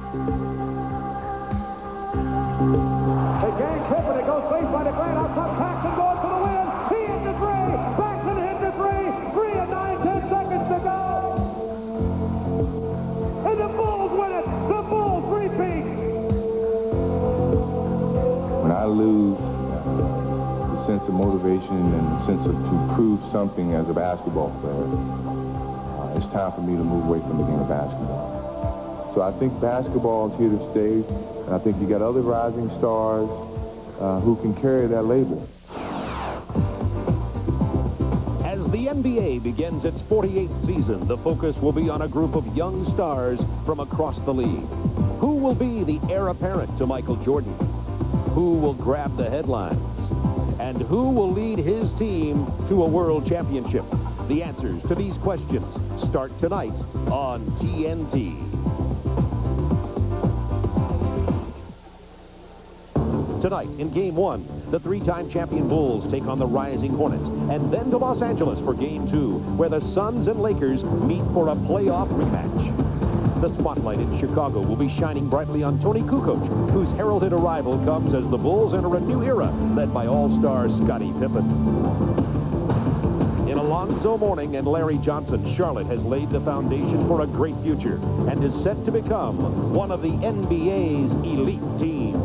Again, Pippen, it goes face by the Grant, out top, Paxson goes for the win. He hit the three. Paxson hit the three. 3 and 9/10 seconds to go. And the Bulls win it. The Bulls repeat. When I lose the sense of motivation and the sense of to prove something as a basketball player, it's time for me to move away from the game of basketball. So I think basketball is here to stay, and I think you got other rising stars who can carry that label. As the NBA begins its 48th season, the focus will be on a group of young stars from across the league. Who will be the heir apparent to Michael Jordan? Who will grab the headlines? And who will lead his team to a world championship? The answers to these questions start tonight on TNT. Tonight, in Game 1, the 3-time champion Bulls take on the rising Hornets, and then to Los Angeles for Game 2, where the Suns and Lakers meet for a playoff rematch. The spotlight in Chicago will be shining brightly on Tony Kukoc, whose heralded arrival comes as the Bulls enter a new era led by all-star Scottie Pippen. In Alonzo Mourning and Larry Johnson, Charlotte has laid the foundation for a great future and is set to become one of the NBA's elite teams.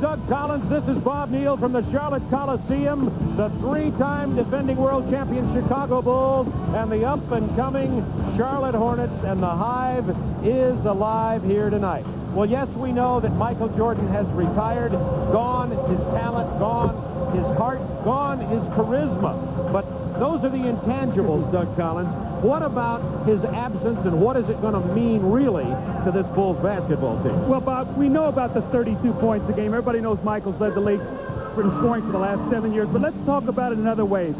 Doug Collins, this is Bob Neal from the Charlotte Coliseum, the 3-time defending world champion Chicago Bulls, and the up-and-coming Charlotte Hornets, and the Hive is alive here tonight. Well, yes, we know that Michael Jordan has retired, gone his talent, gone his heart, gone his charisma, but those are the intangibles, Doug Collins. What about his absence, and what is it going to mean, really, to this Bulls basketball team? Well, Bob, we know about the 32 points a game. Everybody knows Michael's led the league in scoring for the last 7 years, but let's talk about it in other ways.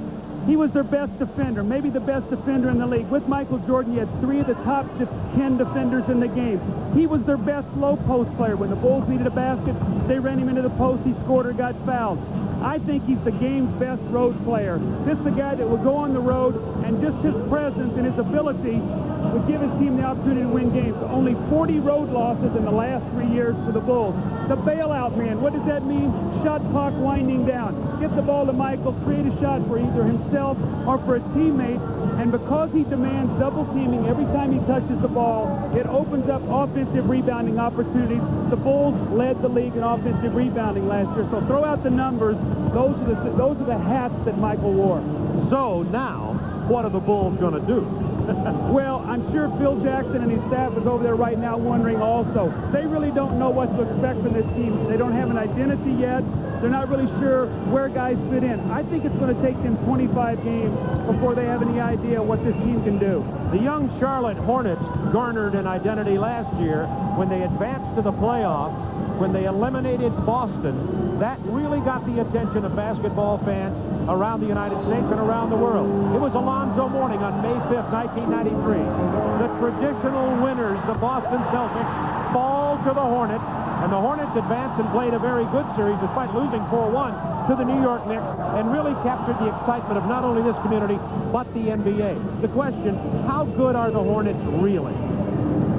He was their best defender, maybe the best defender in the league. With Michael Jordan, he had 3 of the top 10 defenders in the game. He was their best low post player. When the Bulls needed a basket, they ran him into the post, he scored or got fouled. I think he's the game's best road player. This is the guy that will go on the road, and just his presence and his ability would give his team the opportunity to win games. Only 40 road losses in the last 3 years for the Bulls. The bailout man, what does that mean? Shot clock winding down. Get the ball to Michael, create a shot for either himself or for a teammate, and because he demands double teaming every time he touches the ball, it opens up offensive rebounding opportunities. The Bulls led the league in offensive rebounding last year, so throw out the numbers. Those are the hats that Michael wore. So now, what are the Bulls going to do? Well, I'm sure Phil Jackson and his staff is over there right now wondering also. They really don't know what to expect from this team. They don't have an identity yet. They're not really sure where guys fit in. I think it's going to take them 25 games before they have any idea what this team can do. The young Charlotte Hornets garnered an identity last year when they advanced to the playoffs, when they eliminated Boston. That really got the attention of basketball fans around the United States and around the world. It was Alonzo Mourning on May 5th, 1993. The traditional winners, the Boston Celtics, fall to the Hornets, and the Hornets advanced and played a very good series despite losing 4-1 to the New York Knicks, and really captured the excitement of not only this community, but the NBA. The question, how good are the Hornets really?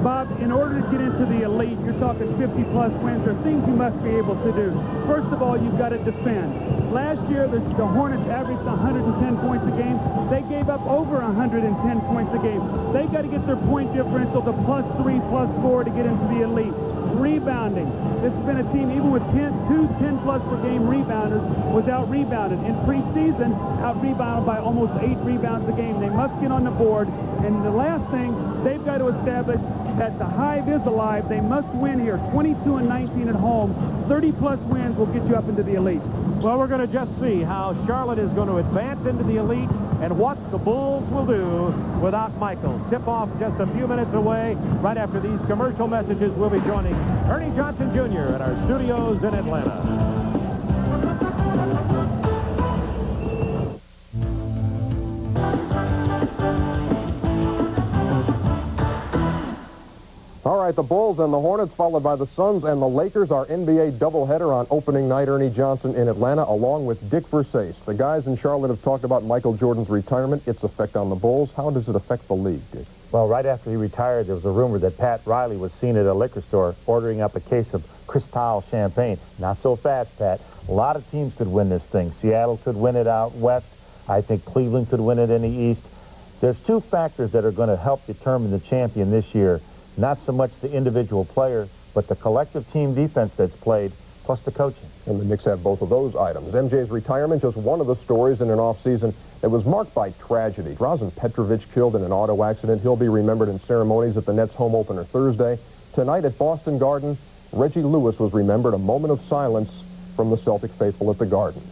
Bob, in order to get into the elite, you're talking 50-plus wins. There are things you must be able to do. First of all, you've got to defend. Last year, the Hornets averaged 110 points a game. They gave up over 110 points a game. They've got to get their point differential to +3, +4 to get into the elite. Rebounding. This has been a team, even with 2 10-plus per game rebounders, was out-rebounded. In preseason, out-rebounded by almost 8 rebounds a game. They must get on the board. And the last thing, they've got to establish that the Hive is alive. They must win here. 22-19 at home. 30-plus wins will get you up into the elite. Well, we're going to just see how Charlotte is going to advance into the elite and what the Bulls will do without Michael. Tip-off just a few minutes away. Right after these commercial messages, we'll be joining Ernie Johnson Jr. at our studios in Atlanta. All right, the Bulls and the Hornets, followed by the Suns and the Lakers. Our NBA doubleheader on opening night. Ernie Johnson in Atlanta, along with Dick Versace. The guys in Charlotte have talked about Michael Jordan's retirement, its effect on the Bulls. How does it affect the league, Dick? Well, right after he retired, there was a rumor that Pat Riley was seen at a liquor store ordering up a case of Cristal champagne. Not so fast, Pat. A lot of teams could win this thing. Seattle could win it out west. I think Cleveland could win it in the east. There's two factors that are going to help determine the champion this year. Not so much the individual player, but the collective team defense that's played, plus the coaching. And the Knicks have both of those items. MJ's retirement, just one of the stories in an offseason that was marked by tragedy. Drazen Petrovic killed in an auto accident. He'll be remembered in ceremonies at the Nets home opener Thursday. Tonight at Boston Garden, Reggie Lewis was remembered. A moment of silence from the Celtic faithful at the Garden.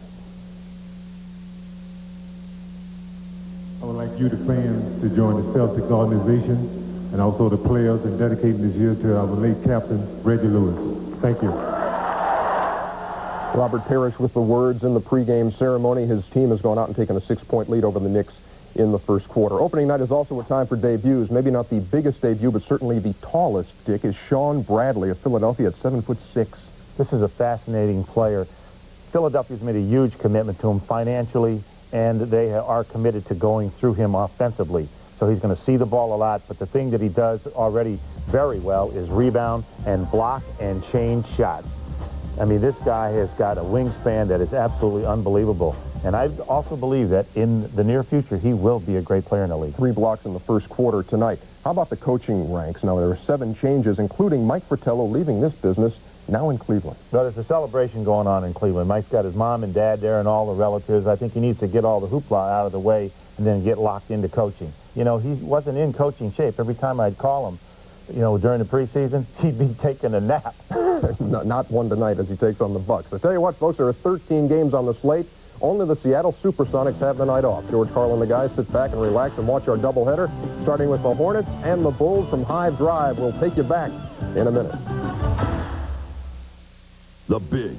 I would like you, the fans, to join the Celtics organization and also the players in dedicating this year to our late captain, Reggie Lewis. Thank you. Robert Parrish with the words in the pregame ceremony. His team has gone out and taken a 6-point lead over the Knicks in the first quarter. Opening night is also a time for debuts. Maybe not the biggest debut, but certainly the tallest, Dick, is Sean Bradley of Philadelphia at 7'6". This is a fascinating player. Philadelphia's made a huge commitment to him financially, and they are committed to going through him offensively. So he's going to see the ball a lot, but the thing that he does already very well is rebound and block and change shots. I mean, this guy has got a wingspan that is absolutely unbelievable. And I also believe that in the near future, he will be a great player in the league. 3 blocks in the first quarter tonight. How about the coaching ranks? Now, there are 7 changes, including Mike Fratello leaving this business, now in Cleveland. No, there's a celebration going on in Cleveland. Mike's got his mom and dad there and all the relatives. I think he needs to get all the hoopla out of the way and then get locked into coaching. You know, he wasn't in coaching shape. Every time I'd call him, you know, during the preseason, he'd be taking a nap. Not one tonight as he takes on the Bucks. I tell you what, folks, there are 13 games on the slate. Only the Seattle Supersonics have the night off. George Carl and the guys sit back and relax and watch our doubleheader, starting with the Hornets and the Bulls from Hive Drive. We'll take you back in a minute. The Big.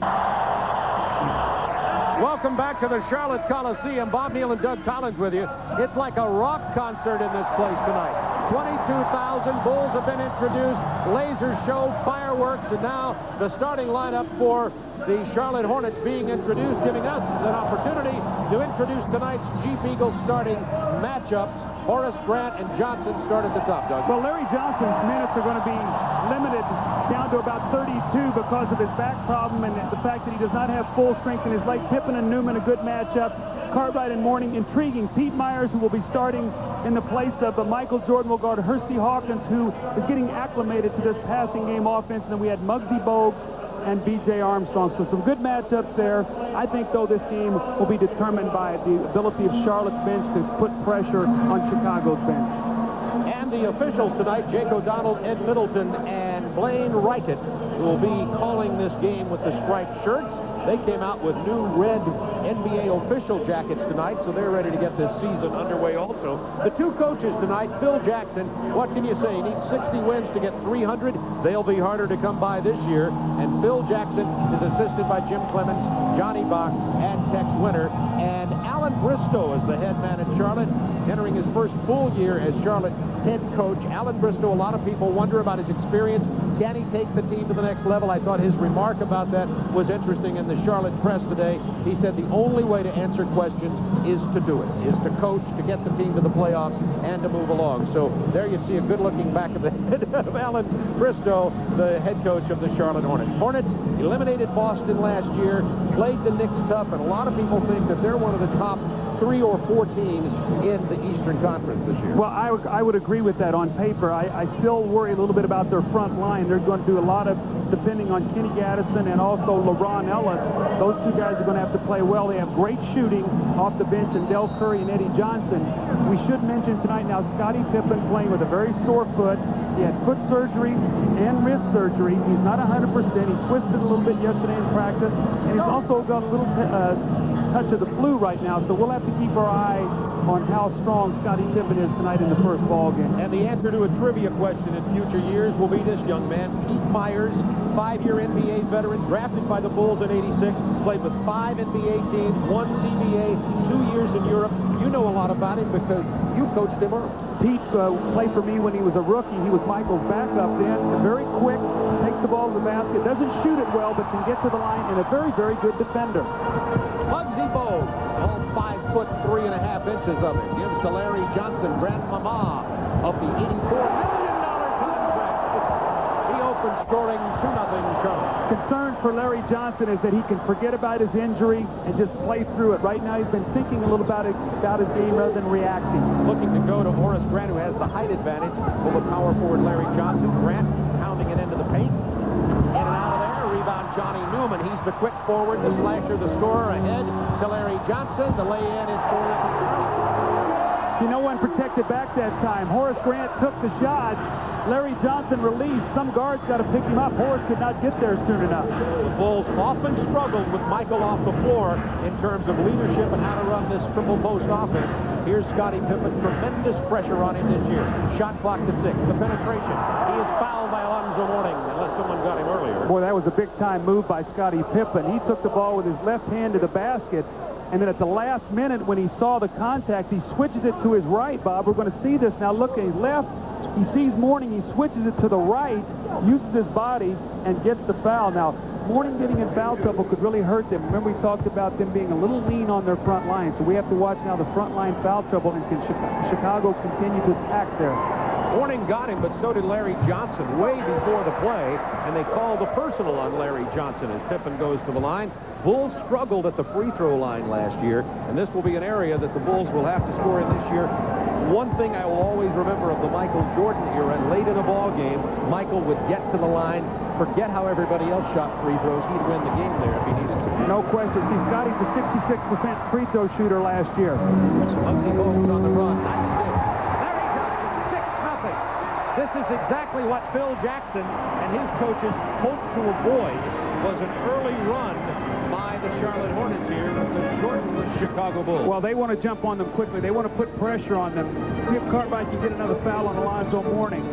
Welcome back to the Charlotte Coliseum. Bob Neal and Doug Collins with you. It's like a rock concert in this place tonight. 22,000 Bulls have been introduced, laser show, fireworks, and now the starting lineup for the Charlotte Hornets being introduced, giving us an opportunity to introduce tonight's Jeep Eagles starting matchups. Horace Grant and Johnson start at the top, Doug. Well, Larry Johnson's minutes are going to be limited down to about 32 because of his back problem and the fact that he does not have full strength in his leg. Pippen and Newman, a good matchup. Cartwright and Mourning, intriguing. Pete Myers, who will be starting in the place of Michael Jordan, will guard Hersey Hawkins, who is getting acclimated to this passing game offense. And then we had Muggsy Bogues and B.J. Armstrong. So some good matchups there. I think, though, this game will be determined by the ability of Charlotte's bench to put pressure on Chicago's bench. And the officials tonight, Jake O'Donnell, Ed Middleton, and Blaine Reichert, will be calling this game with the striped shirts. They came out with new red NBA official jackets tonight, so they're ready to get this season underway also. The two coaches tonight, Phil Jackson, what can you say? He needs 60 wins to get 300. They'll be harder to come by this year. And Phil Jackson is assisted by Jim Clemens, Johnny Bach, and Tex Winter. And Alan Bristow is the head man at Charlotte, entering his first full year as Charlotte head coach. Alan Bristow, a lot of people wonder about his experience. Can he take the team to the next level? I thought his remark about that was interesting in the Charlotte press today. He said the only way to answer questions is to do it, is to coach, to get the team to the playoffs, and to move along. So there you see a good-looking back of the head of Alan Bristow, the head coach of the Charlotte Hornets. Hornets eliminated Boston last year, played the Knicks tough, and a lot of people think that they're one of the top 3 or 4 teams in the Eastern Conference this year. Well, I would agree with that on paper. I still worry a little bit about their front line. They're going to do a lot of depending on Kenny Gaddison and also LeBron Ellis. Those two guys are going to have to play well. They have great shooting off the bench in Del Curry and Eddie Johnson. We should mention tonight now Scottie Pippen playing with a very sore foot. He had foot surgery and wrist surgery. He's not 100%. He twisted a little bit yesterday in practice. And he's also got a little touch of the flu right now, so we'll have to keep our eye on how strong Scottie Pippen is tonight in the first ball game. And the answer to a trivia question in future years will be this young man, Pete Myers, 5-year NBA veteran, drafted by the Bulls in '86, played with 5 NBA teams, 1 CBA, 2 years in Europe. You know a lot about him because you coached him early. Pete played for me when he was a rookie. He was Michael's backup then. Very quick, takes the ball to the basket, doesn't shoot it well, but can get to the line, and a very, very good defender. Muggsy Bogues, all 5 foot 3.5 inches of it, gives to Larry Johnson, grandmama of the $84 million contract. He opens scoring 2-0 Charlotte. Concerns for Larry Johnson is that he can forget about his injury and just play through it. Right now he's been thinking a little about his game rather than reacting. Looking to go to Horace Grant, who has the height advantage over power forward Larry Johnson. Grant pounding it into the paint. In and out of there. Rebound Johnny Newman. He's the quick forward, the slasher, the scorer. Ahead to Larry Johnson. The lay-in is for him. No one protected back that time. Horace Grant took the shot. Larry Johnson released. Some guards got to pick him up. Horace could not get there soon enough. The Bulls often struggled with Michael off the floor in terms of leadership and how to run this triple post offense. Here's Scottie Pippen. Tremendous pressure on him this year. Shot clock to 6. The penetration. He is fouled by Alonzo Mourning, unless someone got him earlier. Boy, that was a big-time move by Scottie Pippen. He took the ball with his left hand to the basket. And then at the last minute, when he saw the contact, he switches it to his right, Bob. We're going to see this now. Look at his left. He sees Mourning. He switches it to the right, uses his body, and gets the foul. Now, Mourning getting in foul trouble could really hurt them. Remember, we talked about them being a little lean on their front line. So we have to watch now the front line foul trouble, and can Chicago continue to attack there. Mourning got him, but so did Larry Johnson way before the play, and they called the personal on Larry Johnson as Pippen goes to the line. Bulls struggled at the free throw line last year, and this will be an area that the Bulls will have to score in this year. One thing I will always remember of the Michael Jordan era, late in a ball game, Michael would get to the line, forget how everybody else shot free throws. He'd win the game there if he needed to. No question. See, Scottie's a 66% free throw shooter last year. Muggsy Bogues on the run. Nice dig. Larry Johnson, 6-0. This is exactly what Phil Jackson and his coaches hoped to avoid, was an early run by the Charlotte Hornets here to shorten the Chicago Bulls. Well, they want to jump on them quickly. They want to put pressure on them. See if Cartwright can get another foul on Alonzo Mourning.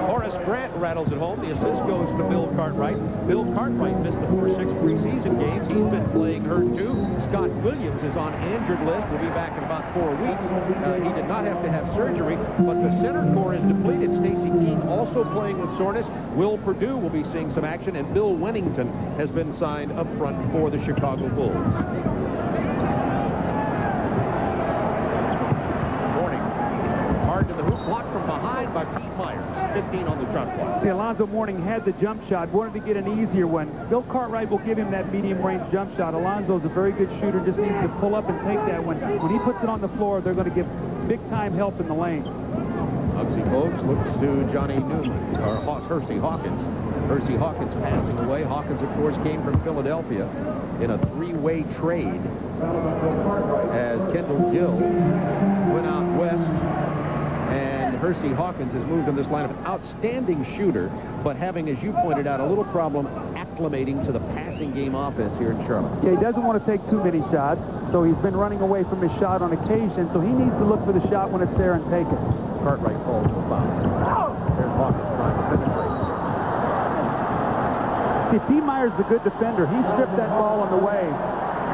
Horace Grant rattles it home. The assist goes to Bill Cartwright. Bill Cartwright missed the 4-6 preseason games. He's been playing hurt too. Scott Williams is on injured list. Will be back in about 4 weeks. He did not have to have surgery, but the center core is depleted. Stacey Keene also playing with soreness. Will Perdue will be seeing some action, and Bill Wennington has been signed up front for the Chicago Bulls. Mourning. Hard to the hoop. Blocked from behind by Pete Myers. 15 on the shot clock. See, Alonzo Mourning had the jump shot, wanted to get an easier one. Bill Cartwright will give him that medium-range jump shot. Alonzo's a very good shooter, just needs to pull up and take that one. When he puts it on the floor, they're going to give big-time help in the lane. Muggsy Bogues looks to Johnny Newman, or Hersey Hawkins. Hersey Hawkins passing away. Hawkins, of course, came from Philadelphia in a 3-way trade as Kendall Gill went out west. And Hersey Hawkins has moved in this lineup. An outstanding shooter, but having, as you pointed out, a little problem acclimating to the passing game offense here in Charlotte. Yeah, he doesn't want to take too many shots, so he's been running away from his shot on occasion, so he needs to look for the shot when it's there and take it. Cartwright falls to the foul. There's Hawkins trying to penetrate. See, Pete Myers is a good defender. He stripped that ball on the way.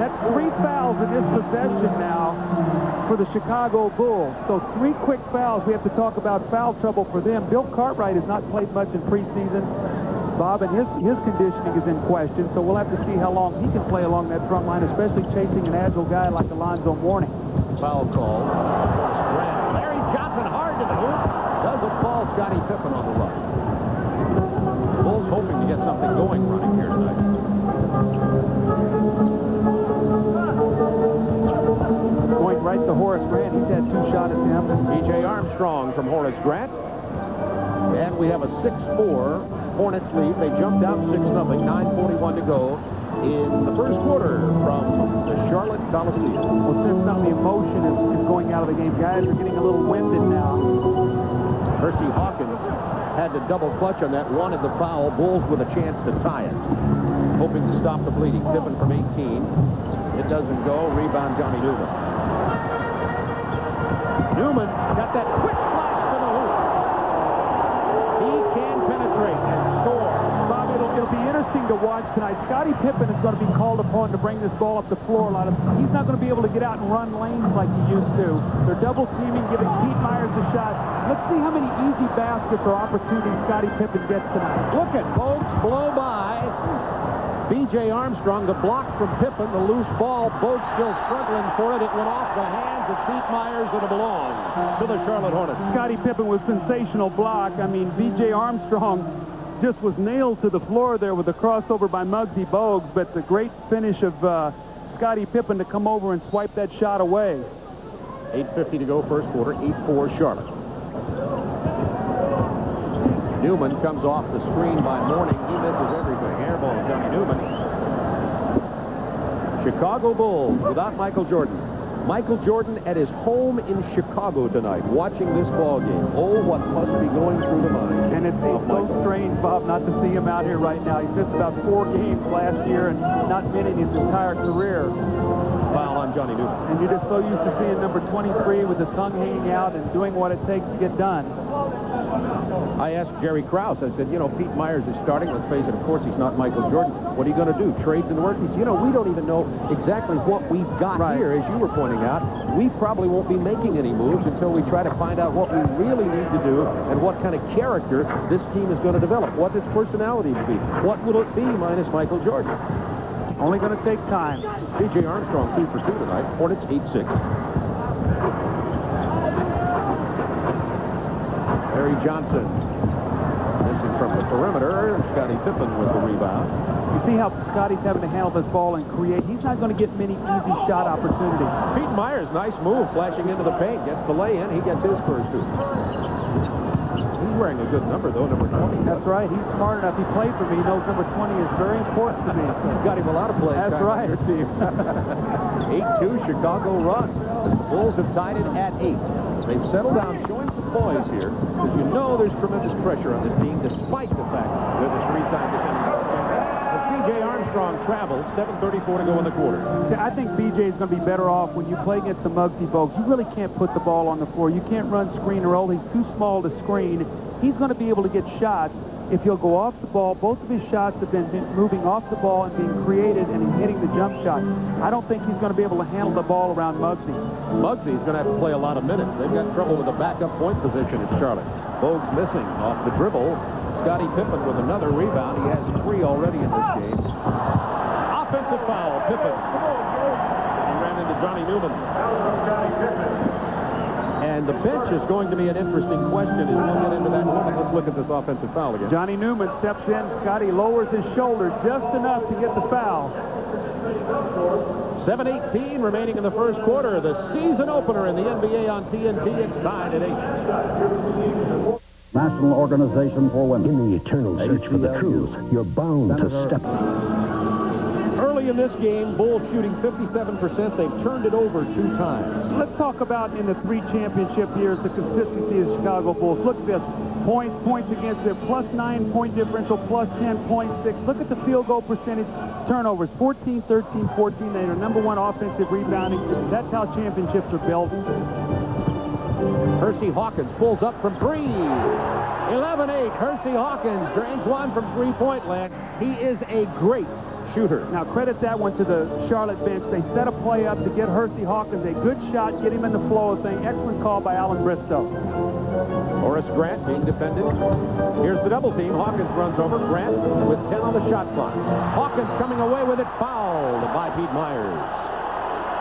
That's 3 fouls in this possession now for the Chicago Bulls. So 3 quick fouls. We have to talk about foul trouble for them. Bill Cartwright has not played much in preseason, Bob, and his conditioning is in question. So we'll have to see how long he can play along that front line, especially chasing an agile guy like Alonzo Mourning. Foul call. Larry Johnson hard to the hoop. Doesn't fall Scottie Pippen on the run. Bulls hoping to get something going running here tonight. Going right to Horace Grant. He's had 2 shot attempts. E.J. Armstrong from Horace Grant. And we have a 6-4 Hornets lead. They jumped out 6-0. 9:41 to go in the first quarter from the Charlotte Coliseum. Well, since some of the emotion is going out of the game, guys are getting a little winded now. Hersey Hawkins had to double clutch on that, wanted the foul. Bulls with a chance to tie it. hoping to stop the bleeding. Pippen from 18. It doesn't go. Rebound, Johnny Newman. Newman got that quick flash to the hoop. He can penetrate and score. Bob, it'll be interesting to watch tonight. Scottie Pippen is going to be called upon to bring this ball up the floor a lot. He's not going to be able to get out and run lanes like he used to. They're double teaming, giving Pete Myers a shot. Let's see how many easy baskets or opportunities Scottie Pippen gets tonight. Look at Bogues blow by. B.J. Armstrong, the block from Pippen, the loose ball. Bogues still struggling for it. It went off the hands of Pete Myers, and it belongs to the Charlotte Hornets. Scottie Pippen with sensational block. I mean, B.J. Armstrong just was nailed to the floor there with a crossover by Muggsy Bogues, but the great finish of Scottie Pippen to come over and swipe that shot away. 8:50 to go first quarter, 8-4 Charlotte. Newman comes off the screen by Mourning. He misses everything. Air ball, Johnny Newman. Chicago Bulls without Michael Jordan. Michael Jordan at his home in Chicago tonight, watching this ball game. Oh, what must be going through the mind. And it seems so strange, Bob, not to see him out here right now. He's missed about 4 games last year and not many in his entire career. Foul on Johnny Newman. And you're just so used to seeing number 23 with his tongue hanging out and doing what it takes to get done. I asked Jerry Krause, I said, you know, Pete Myers is starting. Let's face it, of course, he's not Michael Jordan. What are you going to do? Trades in the work? He said, you know, we don't even know exactly what we've got here, as you were pointing out. We probably won't be making any moves until we try to find out what we really need to do and what kind of character this team is going to develop. What its personality to be. What will it be minus Michael Jordan? Only going to take time. B.J. Armstrong 2 for 2 tonight. Hornets 8-6. Larry Johnson missing from the perimeter. Scottie Pippen with the rebound. You see how Scottie's having to handle this ball and create. He's not going to get many easy shot opportunities. Pete Myers, nice move, flashing into the paint. Gets the lay-in. He gets his first 2. He's wearing a good number, though, number 20. That's right. He's smart enough. He played for me. He knows number 20 is very important to me. He's got him a lot of play. That's right. 8-2 Chicago run. The Bulls have tied it at 8. They've settled down, showing some poise here, because you know there's tremendous pressure on this team, despite the fact they're the 3-time defending champions. As B.J. Armstrong travels, 7:34 to go in the quarter. I think B.J. is going to be better off when you play against the Muggsy Bogues. You really can't put the ball on the floor. You can't run screen and roll. He's too small to screen. He's going to be able to get shots if he'll go off the ball. Both of his shots have been moving off the ball and being created and hitting the jump shot. I don't think he's going to be able to handle the ball around Muggsy. Muggsy's going to have to play a lot of minutes. They've got trouble with the backup point position at Charlotte. Bogues missing off the dribble. Scottie Pippen with another rebound. He has 3 already in this game. Offensive foul, Pippen. He ran into Johnny Newman. And the bench is going to be an interesting question as we'll get into that in a moment. Let's look at this offensive foul again. Johnny Newman steps in. Scottie lowers his shoulder just enough to get the foul. 7:18 remaining in the first quarter. The season opener in the NBA on TNT. It's tied at 8. National Organization for Women. In the eternal search for the truth, you're bound to step. Early in this game, Bulls shooting 57%. They've turned it over 2 times. Let's talk about in the 3 championship years, the consistency of the Chicago Bulls. Look at this. Points against their +9 point differential, +10.6. Look at the field goal percentage. Turnovers, 14, 13, 14. They are #1 offensive rebounding. That's how championships are built. Hersey Hawkins pulls up from 3. 11-8. Hersey Hawkins drains 1 from 3-point land. He is a great shooter. Now credit that one to the Charlotte bench. They set a play up to get Hersey Hawkins a good shot, get him in the flow of things. Excellent call by Alan Bristow. Horace Grant being defended. Here's the double team. Hawkins runs over Grant with 10 on the shot clock. Hawkins coming away with it, fouled by Pete Myers.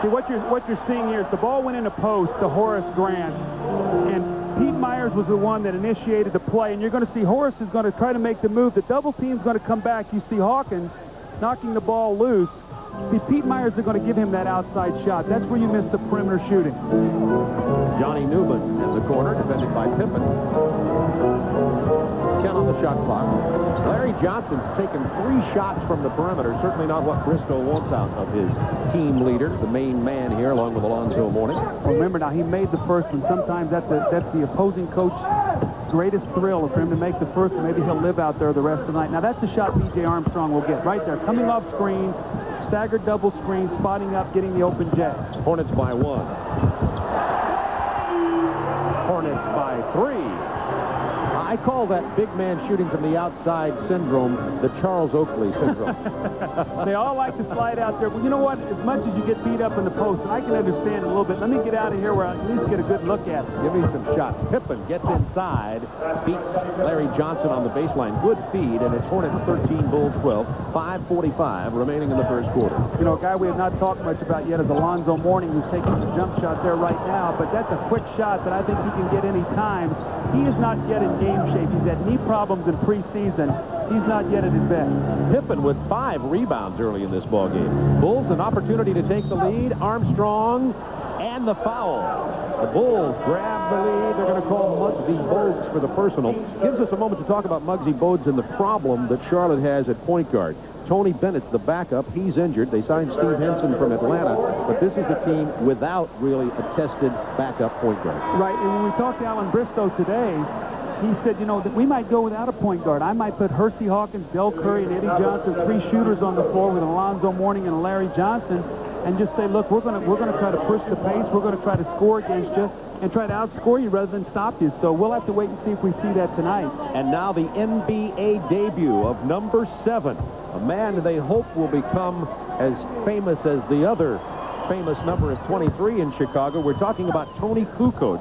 See, what you're seeing here is the ball went in a post to Horace Grant, and Pete Myers was the one that initiated the play, and you're going to see Horace is going to try to make the move. The double team's going to come back. You see Hawkins knocking the ball loose. See, Pete Myers are going to give him that outside shot. That's where you miss the perimeter shooting. Johnny Newman in the corner, defended by Pippen. 10 on the shot clock. Larry Johnson's taken 3 shots from the perimeter. Certainly not what Bristow wants out of his team leader, the main man here, along with Alonzo Mourning. Well, remember now, he made the first one. Sometimes that's the opposing coach greatest thrill for him to make the first, and maybe he'll live out there the rest of the night. Now, that's the shot B.J. Armstrong will get right there. Coming off screens, staggered double screen, spotting up, getting the open J. Hornets by 1. Hornets by 3. I call that big man shooting from the outside syndrome the Charles Oakley syndrome. They all like to slide out there. Well, you know what? As much as you get beat up in the post, and I can understand it a little bit, let me get out of here where I at least get a good look at it. Give me some shots. Pippen gets inside, beats Larry Johnson on the baseline. Good feed, and it's Hornets 13, Bulls 12. 5:45 remaining in the first quarter. You know, a guy we have not talked much about yet is Alonzo Mourning, who's taking the jump shot there right now, but that's a quick shot that I think he can get any time. He is not yet in game shape. He's had knee problems in preseason. He's not yet at his best. Pippen with 5 rebounds early in this ball game. Bulls an opportunity to take the lead. Armstrong and the foul. The Bulls grab the lead. They're going to call Muggsy Bogues for the personal. Gives us a moment to talk about Muggsy Bogues and the problem that Charlotte has at point guard. Tony Bennett's the backup. He's injured. They signed Steve Henson from Atlanta, but this is a team without really a tested backup point guard. Right, and when we talked to Alan Bristow today, he said, you know, that we might go without a point guard. I might put Hersey Hawkins, Del Curry, and Eddie Johnson, 3 shooters on the floor with Alonzo Mourning and Larry Johnson, and just say, look, we're going to try to push the pace. We're going to try to score against you and try to outscore you rather than stop you. So we'll have to wait and see if we see that tonight. And now the NBA debut of number 7, a man they hope will become as famous as the other famous number of 23 in Chicago. We're talking about Tony Kukoc,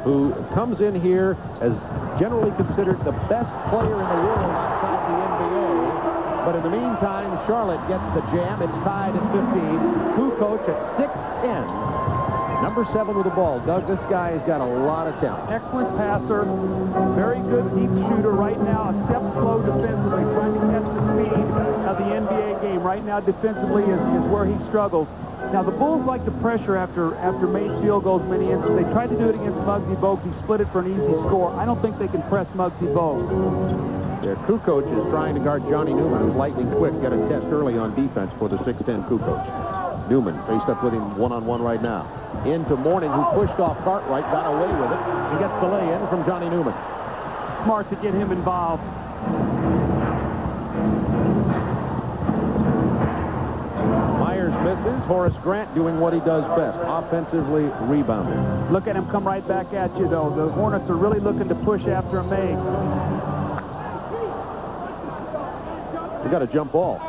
who comes in here as generally considered the best player in the world outside the NBA. But in the meantime, Charlotte gets the jam. It's tied at 15. Kukoc at 6'10". Number 7 with the ball. Doug, this guy has got a lot of talent. Excellent passer. Very good deep shooter right now. A step slow defensively, trying to catch the speed of the NBA game. Right now, defensively is where he struggles. Now, the Bulls like to pressure after made field goals many instances. They tried to do it against Muggsy Bogues. He split it for an easy score. I don't think they can press Muggsy Bogues. Their Kukoc is trying to guard Johnny Newman, who's lightning quick. Got a test early on defense for the 6'10 Kukoc. Newman faced up with him one-on-one right now. Into Mourning, who pushed off Cartwright, got away with it. He gets the lay-in from Johnny Newman. Smart to get him involved. Myers misses. Horace Grant doing what he does best, offensively rebounding. Look at him come right back at you, though. The Hornets are really looking to push after a make. They got a jump ball.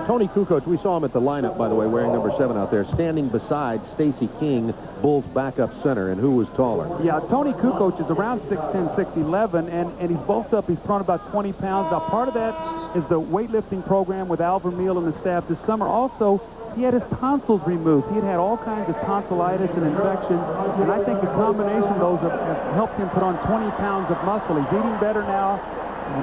Tony Kukoc, we saw him at the lineup, by the way, wearing number 7 out there, standing beside Stacey King, Bulls backup center, and who was taller? Yeah, Tony Kukoc is around 6'10", 6'11", and he's bulked up. He's thrown about 20 pounds. Now, part of that is the weightlifting program with Alvin Meal and the staff this summer. Also, he had his tonsils removed. He had had all kinds of tonsillitis and infection, and I think the combination of those have helped him put on 20 pounds of muscle. He's eating better now,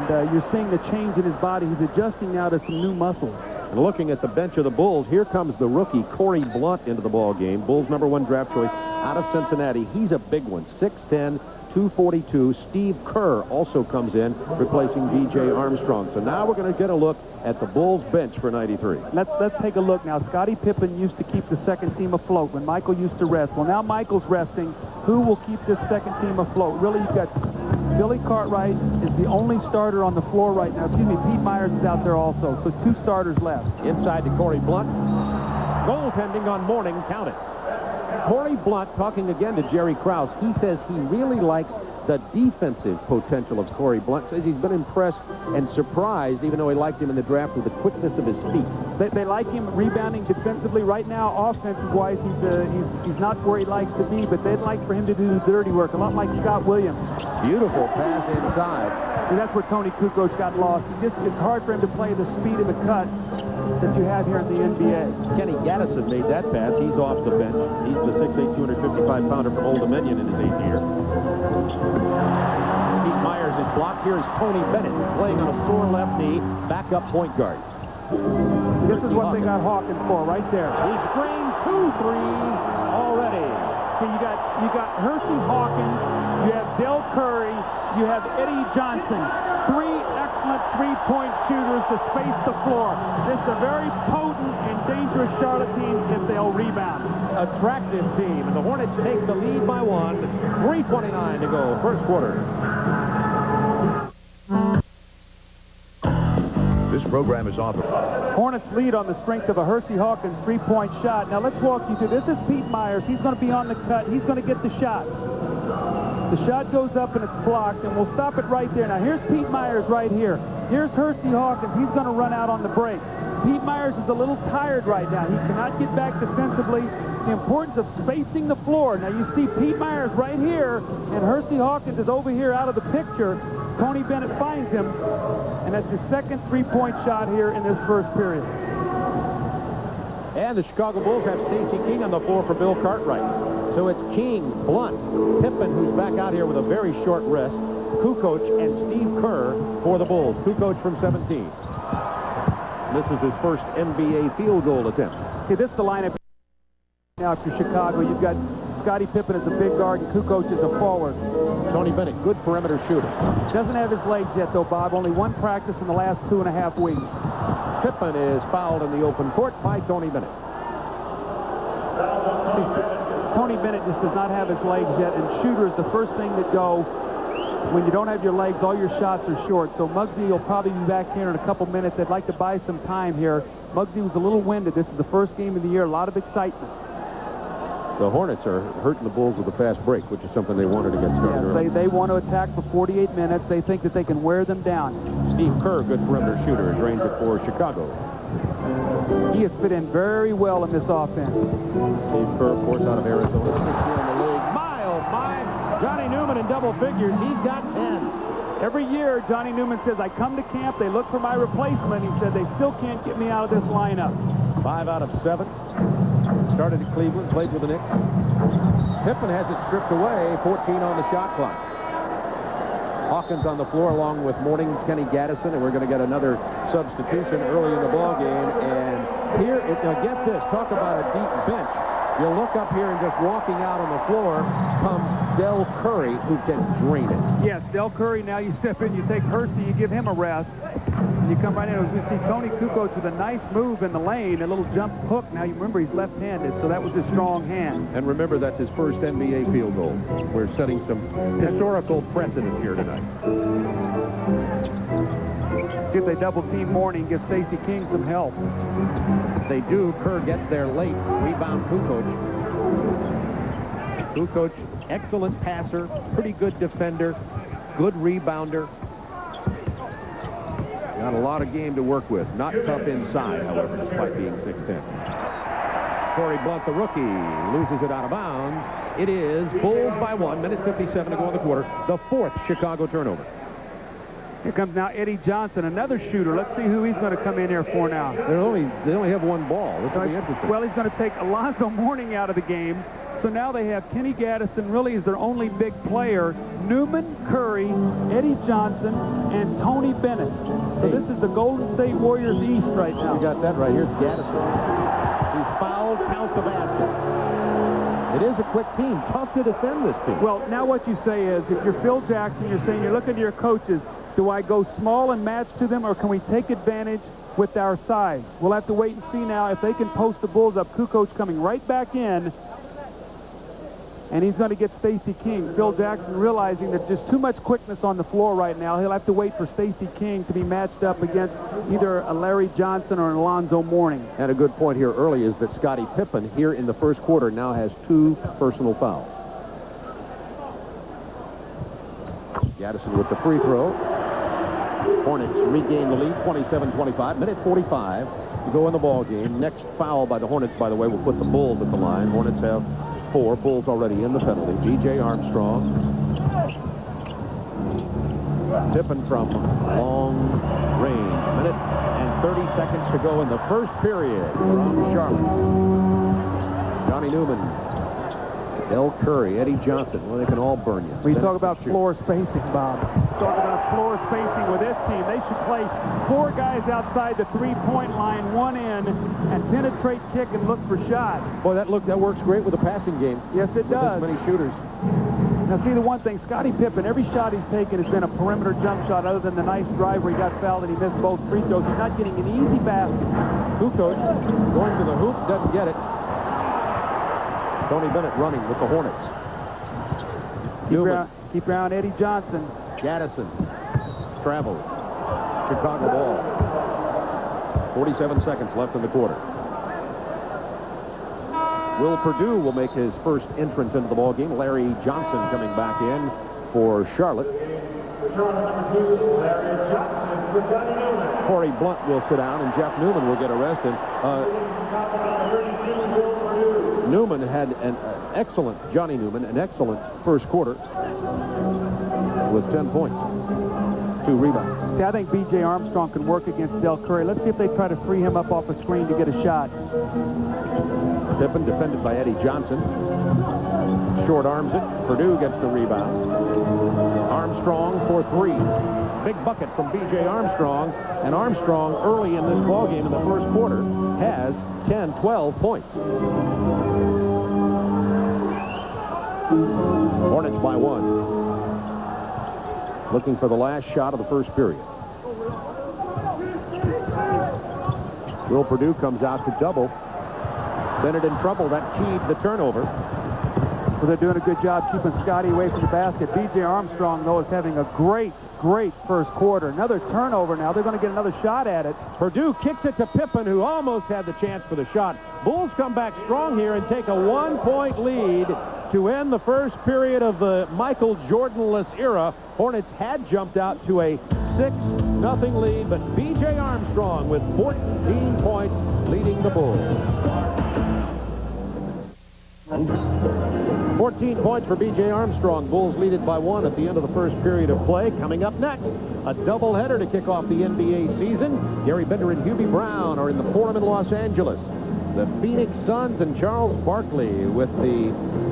and you're seeing the change in his body. He's adjusting now to some new muscles. And looking at the bench of the Bulls, here comes the rookie Corey Blunt into the ball game. Bulls number 1 draft choice out of Cincinnati. He's a big one, 6'10", 242. Steve Kerr also comes in, replacing B.J. Armstrong. So now we're going to get a look at the Bulls bench for 93. Let's take a look now. Scottie Pippen used to keep the second team afloat when Michael used to rest. Well, now Michael's resting. Who will keep this second team afloat? Really, you've got Billy Cartwright is the only starter on the floor right now. Excuse me, Pete Myers is out there also. So 2 starters left. Inside to Corey Blunt. Goaltending on Mourning. Count it. Corey Blunt talking again to Jerry Krause. He says he really likes the defensive potential of Corey Blunt. Says he's been impressed and surprised, even though he liked him in the draft, with the quickness of his feet. They like him rebounding defensively. Right now, offensive-wise, he's not where he likes to be, but they'd like for him to do the dirty work, a lot like Scott Williams. Beautiful pass inside. And that's where Tony Kukoc got lost. It's hard for him to play the speed of the cut that you have here in the NBA. Kenny Gaddison made that pass. He's off the bench. He's the 6'8", 255-pounder from Old Dominion in his 8th year. Pete Myers is blocked. Here is Tony Bennett playing on a sore left knee, backup point guard. This is what they got Hawkins for right there. He screens 2 threes already. He Okay, you got Hersey Hawkins, you have Del Curry, you have Eddie Johnson. 3 excellent three-point shooters to space the floor. This is a very potent and dangerous Charlotte team if they'll rebound. Attractive team, and the Hornets take the lead by 1. 3:29 to go, first quarter. This program is authorized. Hornets lead on the strength of a Hersey Hawkins three-point shot. Now let's walk you through. This is Pete Myers. He's going to be on the cut. He's going to get the shot. The shot goes up and it's blocked, and we'll stop it right there. Now here's Pete Myers right here. Here's Hersey Hawkins. He's going to run out on the break. Pete Myers is a little tired right now. He cannot get back defensively. The importance of spacing the floor. Now you see Pete Myers right here, and Hersey Hawkins is over here out of the picture. Tony Bennett finds him, and that's his second three-point shot here in this first period. And the Chicago Bulls have Stacey King on the floor for Bill Cartwright. So it's King, Blunt, Pippen, who's back out here with a very short wrist, Kukoc, and Steve Kerr for the Bulls. Kukoc from 17. This is his first NBA field goal attempt. See, this is the lineup now for Chicago. You've got Scottie Pippen as a big guard and Kukoc as a forward. Tony Bennett, good perimeter shooter. Doesn't have his legs yet, though, Bob. Only one practice in the last 2.5 weeks. Pippen is fouled in the open court by Tony Bennett. Tony Bennett just does not have his legs yet, and shooters, the first thing that go when you don't have your legs, all your shots are short. So Muggsy will probably be back here in a couple minutes. I'd like to buy some time here. Muggsy was a little winded. This is the first game of the year. A lot of excitement. The Hornets are hurting the Bulls with a fast break, which is something they wanted to get started early. Yes, they want to attack for 48 minutes. They think that they can wear them down. Steve Kerr, good perimeter shooter, drains it for Chicago. He has fit in very well in this offense. Steve Kerr, of course, out of Arizona. 6 here in the league. My, oh my. Johnny Newman in double figures. He's got 10. Every year, Johnny Newman says, I come to camp, they look for my replacement. He said, they still can't get me out of this lineup. 5 out of 7. Started at Cleveland, played with the Knicks. Pippen has it stripped away, 14 on the shot clock. Hawkins on the floor along with Mourning, Kenny Gaddison, and we're going to get another substitution early in the ball game. And here, now get this, talk about a deep bench. You look up here and just walking out on the floor comes Del Curry, who can drain it. Yes, Del Curry, now you step in, you take Hersey, you give him a rest. And you come right in. We see Tony Kukoc with a nice move in the lane, a little jump hook. Now, you remember he's left-handed, so that was his strong hand. And remember, that's his first NBA field goal. We're setting some historical precedent here tonight. See if they double-team Mourning, give Stacey King some help. They do. Kerr gets there late. Rebound Kukoc. Kukoc, excellent passer, pretty good defender, good rebounder. Got a lot of game to work with. Not tough inside, however, despite being 6'10". Corey Blunt, the rookie, loses it out of bounds. It is Bulls by 1. Minute 57 to go in the quarter. The 4th Chicago turnover. Here comes now Eddie Johnson, another shooter. Let's see who he's going to come in here for now. They only have one ball. This will be interesting. Well, he's going to take Alonzo Mourning out of the game. So now they have Kenny Gaddison really is their only big player. Newman, Curry, Eddie Johnson, and Tony Bennett. So this is the Golden State Warriors East right now. You got that right. Here's Gaddison. He's fouled, count the basket. It is a quick team. Tough to defend this team. Well, now what you say is, if you're Phil Jackson, you're saying, you're looking to your coaches, do I go small and match to them, or can we take advantage with our size? We'll have to wait and see now if they can post the Bulls up. Kukoc coming right back in. And he's going to get Stacey King. Phil Jackson realizing that just too much quickness on the floor right now. He'll have to wait for Stacey King to be matched up against either a Larry Johnson or an Alonzo Mourning. And a good point here early is that Scottie Pippen here in the first quarter now has 2 personal fouls. Gaddison with the free throw. Hornets regain the lead, 27-25. Minute 45 to go in the ball game. Next foul by the Hornets, by the way, will put the Bulls at the line. Hornets have 4. Bulls already in the penalty. DJ Armstrong. Pippen from long range. Minute and 30 seconds to go in the first period from Charlotte. Johnny Newman Del Curry, Eddie Johnson. Well, they can all burn you. We talk about floor spacing, Bob. Talk about floor spacing with this team. They should play 4 guys outside the three-point line, 1 in, and penetrate, kick, and look for shots. Boy, that works great with the passing game. Yes, it does. With as many shooters. Now, see the one thing, Scottie Pippen, every shot he's taken has been a perimeter jump shot other than the nice drive where he got fouled and he missed both free throws. He's not getting an easy basket. Kukoc going to the hoop, doesn't get it. Tony Bennett running with the Hornets. Keep around Eddie Johnson. Gaddison travels. Chicago ball. 47 seconds left in the quarter. Will Perdue will make his first entrance into the ball game. Larry Johnson coming back in for Charlotte. Corey Blunt will sit down, and Jeff Newman will get arrested. Newman had an excellent, Johnny Newman, an excellent first quarter with 10 points, 2 rebounds. See, I think B.J. Armstrong can work against Del Curry. Let's see if they try to free him up off a screen to get a shot. Pippen defended by Eddie Johnson. Short arms it. Perdue gets the rebound. Armstrong for 3. Big bucket from B.J. Armstrong. And Armstrong early in this ballgame in the first quarter has 10, 12 points. Hornets by 1. Looking for the last shot of the first period. Will Perdue comes out to double. Bennett in trouble. That keyed the turnover. Well, they're doing a good job keeping Scottie away from the basket. B.J. Armstrong, though, is having a great first quarter. Another turnover now. They're going to get another shot at it. Perdue kicks it to Pippen, who almost had the chance for the shot. Bulls come back strong here and take a 1-point lead to end the first period of the Michael Jordan-less era. Hornets had jumped out to a 6-0 lead, but B.J. Armstrong with 14 points leading the Bulls. 14 points for B.J. Armstrong. Bulls lead it by 1 at the end of the first period of play. Coming up next, a doubleheader to kick off the NBA season. Gary Bender and Hubie Brown are in the Forum in Los Angeles. The Phoenix Suns and Charles Barkley with the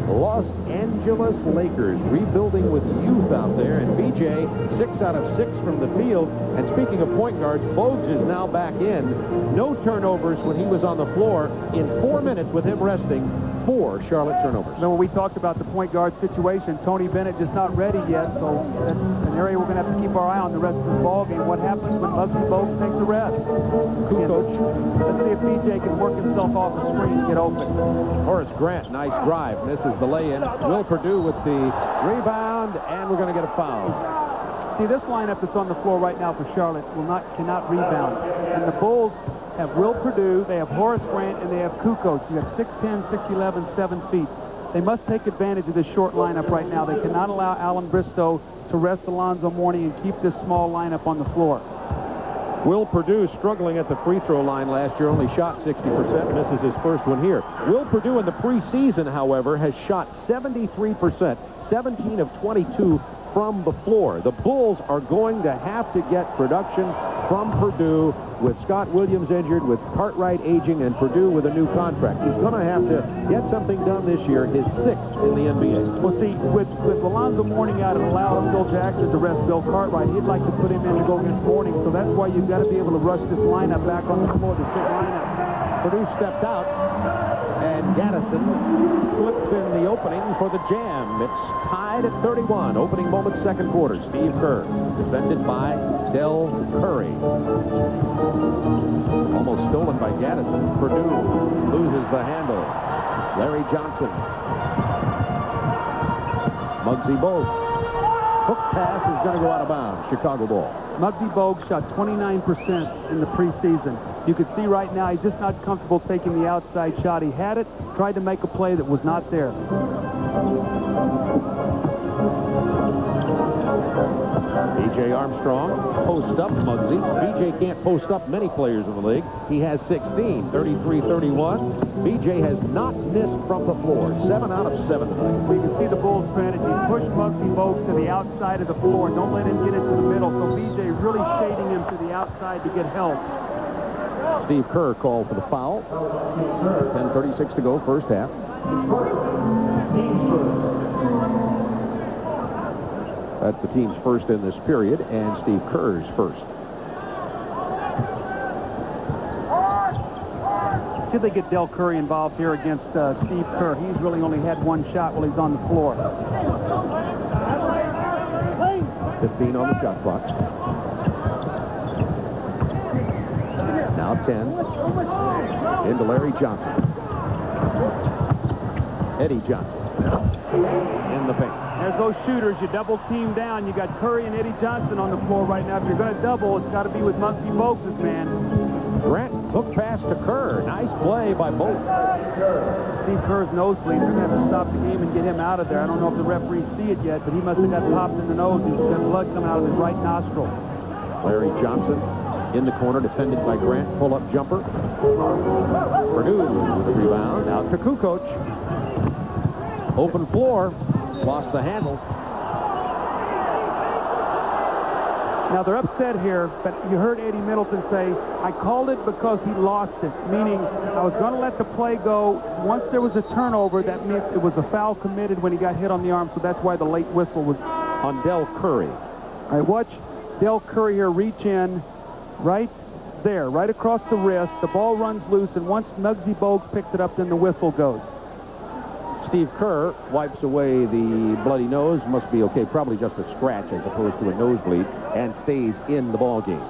Los Angeles Lakers rebuilding with youth out there. And B.J. 6 out of 6 from the field. And speaking of point guards, Bogues is now back in. No turnovers when he was on the floor. In 4 minutes with him resting, 4 Charlotte turnovers. Now, when we talked about the point guard situation, Tony Bennett just not ready yet, so that's an area we're going to have to keep our eye on the rest of the ball game. What happens when Muggsy Bogues takes a rest? Kukoc. Let's see if B.J. can work himself off the screen and get open. Horace Grant, nice drive, misses the lay-in. Will Perdue with the rebound, and we're going to get a foul. See, this lineup that's on the floor right now for Charlotte cannot rebound. And the Bulls have Will Perdue, they have Horace Grant, and they have Kukoc. You have 6'10", 6'11", 7 feet. They must take advantage of this short lineup right now. They cannot allow Alan Bristow to rest Alonzo Mourning and keep this small lineup on the floor. Will Perdue struggling at the free throw line last year, only shot 60%, misses his first one here. Will Perdue in the preseason, however, has shot 73%, 17 of 22 from the floor. The Bulls are going to have to get production from Perdue with Scott Williams injured, with Cartwright aging, and Perdue with a new contract. He's going to have to get something done this year, his 6th in the NBA. Well, see, with Alonzo Mourning out and allow Phil Jackson to rest Bill Cartwright, he'd like to put him in to go against Mourning, so that's why you've got to be able to rush this lineup back on the floor, this big lineup. Perdue stepped out, and Gaddison slips in the opening for the jam. It's tied at 31. Opening moment, second quarter. Steve Kerr, defended by Del Curry. Almost stolen by Gaddison. Perdue loses the handle. Larry Johnson. Muggsy Bogues. Hook pass is going to go out of bounds. Chicago ball. Muggsy Bogues shot 29% in the preseason. You can see right now he's just not comfortable taking the outside shot. He had it, tried to make a play that was not there. B.J. Armstrong, post up Muggsy. B.J. can't post up many players in the league. He has 16, 33-31. B.J. has not missed from the floor. 7 out of 7 tonight. We can see the Bulls' strategy. Push Muggsy Bogues to the outside of the floor. Don't let him get into the middle. So B.J. really shading him to the outside to get help. Steve Kerr called for the foul. 10:36 to go, first half. That's the team's first in this period, and Steve Kerr's first. See if they get Del Curry involved here against Steve Kerr. He's really only had one shot while he's on the floor. 15 on the shot clock. Now 10. Into Larry Johnson. Eddie Johnson. In the paint. There's those shooters. You double team down. You got Curry and Eddie Johnson on the floor right now. If you're going to double, it's got to be with Muggsy Bogues' man. Grant hook pass to Kerr. Nice play by both. Steve Kerr's nosebleed. They're going to have to stop the game and get him out of there. I don't know if the referees see it yet, but he must have got popped in the nose. He's got blood coming out of his right nostril. Larry Johnson in the corner, defended by Grant. Pull-up jumper. Purdue with the rebound. Out to Kukoc. Open floor. Lost the handle. Now, they're upset here, but you heard Eddie Middleton say, I called it because he lost it, meaning I was going to let the play go. Once there was a turnover, that meant it was a foul committed when he got hit on the arm, so that's why the late whistle was on Del Curry. All right, watch Del Curry here reach in right there, right across the wrist. The ball runs loose, and once Muggsy Bogues picks it up, then the whistle goes. Steve Kerr wipes away the bloody nose. Must be okay. Probably just a scratch as opposed to a nosebleed, and stays in the ball game.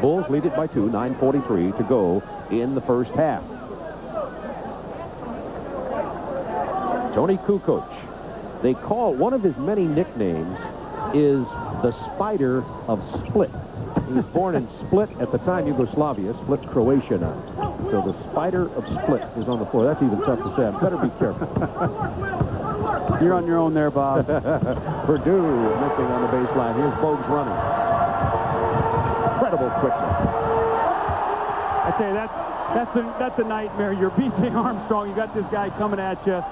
Bulls lead it by 2, 9:43 to go in the first half. Tony Kukoc. They call one of his many nicknames is the Spider of Split. He was born in Split, at the time Yugoslavia, Split, Croatia now. So the Spider of Split is on the floor. That's even tough to say. I better be careful. You're on your own there, Bob. Purdue missing on the baseline. Here's Bogues running. Incredible quickness. I tell you, that's a nightmare. You're B.J. Armstrong. You got this guy coming at you,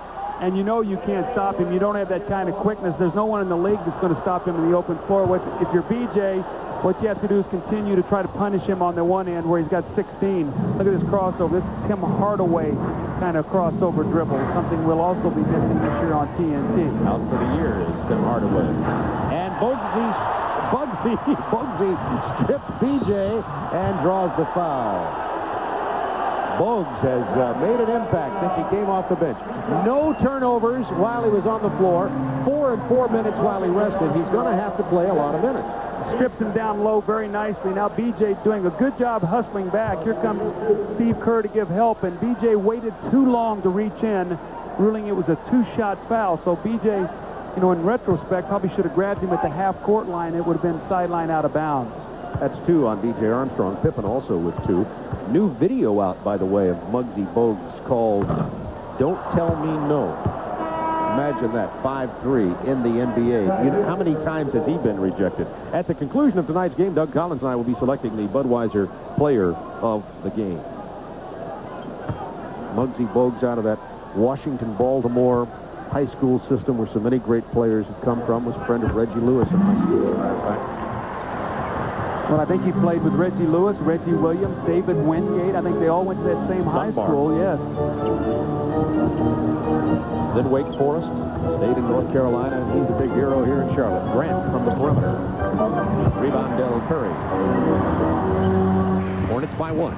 and you know you can't stop him. You don't have that kind of quickness. There's no one in the league that's going to stop him in the open floor. If you're B.J., what you have to do is continue to try to punish him on the one end where he's got 16. Look at this crossover. This is Tim Hardaway kind of crossover dribble, something we'll also be missing this year on TNT. Out for the year is Tim Hardaway. And Bugsy strips BJ and draws the foul. Bogues has made an impact since he came off the bench. No turnovers while he was on the floor. 4 and 4 minutes while he rested. He's going to have to play a lot of minutes. Strips him down low very nicely. Now BJ doing a good job hustling back. Here comes Steve Kerr to give help, and BJ waited too long to reach in, ruling it was a 2-shot foul. So BJ, you know, in retrospect, probably should have grabbed him at the half-court line. It would have been sideline out of bounds. That's 2 on B.J. Armstrong. Pippen also with 2. New video out, by the way, of Muggsy Bogues called Don't Tell Me No. Imagine that, 5'3" in the NBA. You know, how many times has he been rejected? At the conclusion of tonight's game, Doug Collins and I will be selecting the Budweiser player of the game. Muggsy Bogues out of that Washington-Baltimore high school system where so many great players have come from. Was a friend of Reggie Lewis in high school, as a matter of fact. Well, I think he played with Reggie Lewis, Reggie Williams, David Wingate. I think they all went to that same high school, yes. Then Wake Forest, stayed in North Carolina, and he's a big hero here in Charlotte. Grant from the perimeter. Rebound Del Curry. Hornets by 1.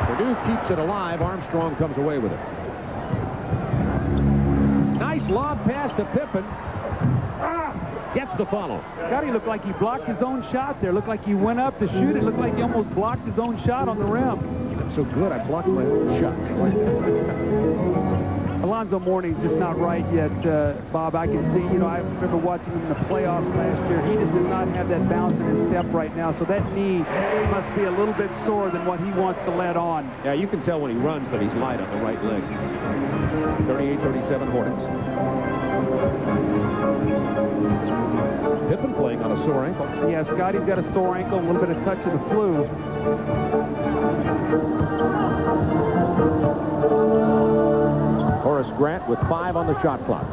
Purdue keeps it alive. Armstrong comes away with it. Nice lob pass to Pippen. Gets the follow. Scottie looked like he blocked his own shot there. Looked like he went up to shoot it. Looked like he almost blocked his own shot on the rim. I'm so good, I blocked my own shot. Alonzo Mourning's just not right yet, Bob. I can see, you know, I remember watching him in the playoffs last year. He just does not have that bounce in his step right now. So that knee must be a little bit sore than what he wants to let on. Yeah, you can tell when he runs that he's light on the right leg. 38-37 Hornets. Pippen playing on a sore ankle. Yeah, Scottie's got a sore ankle, a little bit of touch of the flu. Horace Grant with 5 on the shot clock.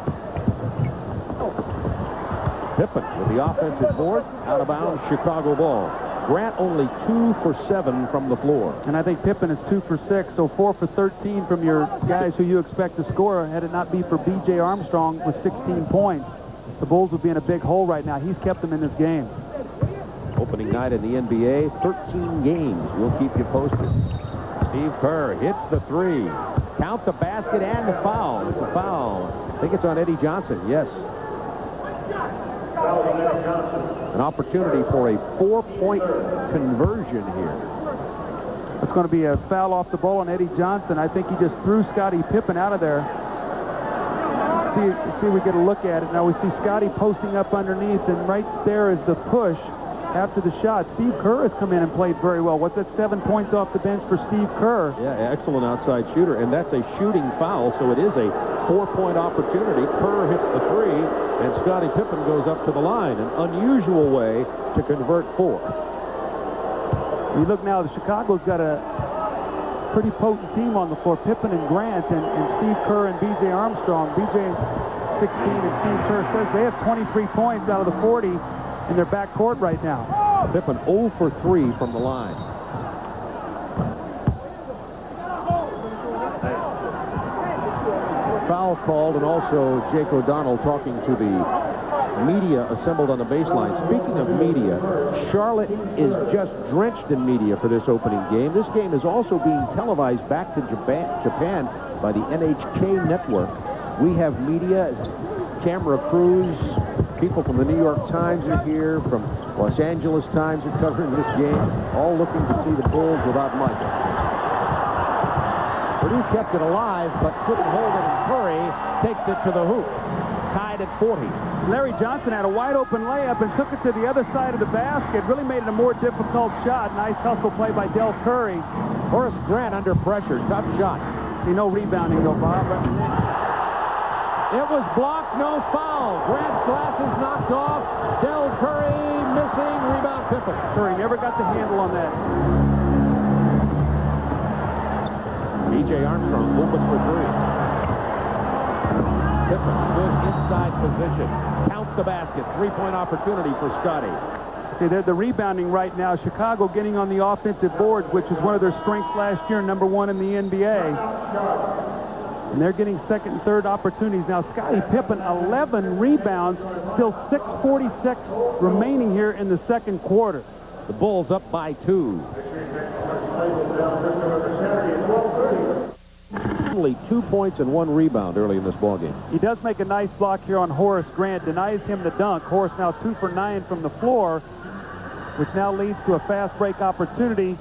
Pippen with the offensive board. Out of bounds, Chicago ball. Grant only 2 for 7 from the floor. And I think Pippen is 2 for 6, so 4 for 13 from your guys who you expect to score. Had it not be for B.J. Armstrong with 16 points, the Bulls would be in a big hole right now. He's kept them in this game. Opening night in the NBA, 13 games. We'll keep you posted. Steve Kerr hits the 3. Count the basket and the foul. It's a foul. I think it's on Eddie Johnson. Yes. An opportunity for a 4-point conversion here. It's going to be a foul off the ball on Eddie Johnson. I think he just threw Scottie Pippen out of there. See, we get a look at it. Now we see Scottie posting up underneath, and right there is the push after the shot. Steve Kerr has come in and played very well. What's that, 7 points off the bench for Steve Kerr? Yeah, excellent outside shooter, and that's a shooting foul, so it is a 4-point opportunity. Kerr hits the 3, and Scottie Pippen goes up to the line. An unusual way to convert 4. You look now, the Chicago's got a pretty potent team on the floor. Pippen and Grant and Steve Kerr and B.J. Armstrong. B.J. 16 and Steve Kerr 6. They have 23 points out of the 40 in their backcourt right now. Pippen 0 for 3 from the line. Foul called, and also Jake O'Donnell talking to the media assembled on the baseline. Speaking of media, Charlotte is just drenched in media for this opening game. This game is also being televised back to Japan by the NHK network. We have media, camera crews, people from the New York Times are here, from Los Angeles Times are covering this game, all looking to see the Bulls without Michael. Purdue kept it alive, but couldn't hold it, and Curry takes it to the hoop. Tied at 40. Larry Johnson had a wide-open layup and took it to the other side of the basket. Really made it a more difficult shot. Nice hustle play by Del Curry. Horace Grant under pressure. Tough shot. See, no rebounding, though, Bob. It was blocked, no foul. Grant's glasses knocked off. Del Curry missing. Rebound Pippen. Curry never got the handle on that. B.J. Armstrong open for 3. Pippen, good inside position. Count the basket. 3-point opportunity for Scottie. See, they're the rebounding right now. Chicago getting on the offensive boards, which is one of their strengths last year, #1 in the NBA. And they're getting second and third opportunities. Now, Scottie Pippen, 11 rebounds, still 6:46 remaining here in the second quarter. The Bulls up by 2. Only 2 points and 1 rebound early in this ballgame. He does make a nice block here on Horace Grant, denies him the dunk. Horace now 2 for 9 from the floor, which now leads to a fast break opportunity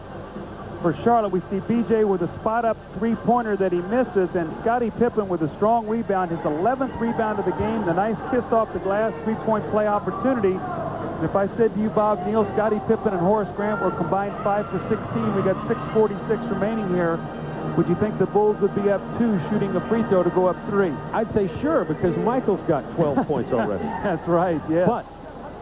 for Charlotte. We see B.J. with a spot-up 3-pointer that he misses, and Scottie Pippen with a strong rebound, his 11th rebound of the game. The nice kiss off the glass, 3-point play opportunity. And if I said to you, Bob Neal, Scottie Pippen and Horace Grant were combined 5 for 16, we got 6:46 remaining here. Would you think the Bulls would be up 2 shooting a free throw to go up 3? I'd say sure, because Michael's got 12 points already. That's right, yeah. But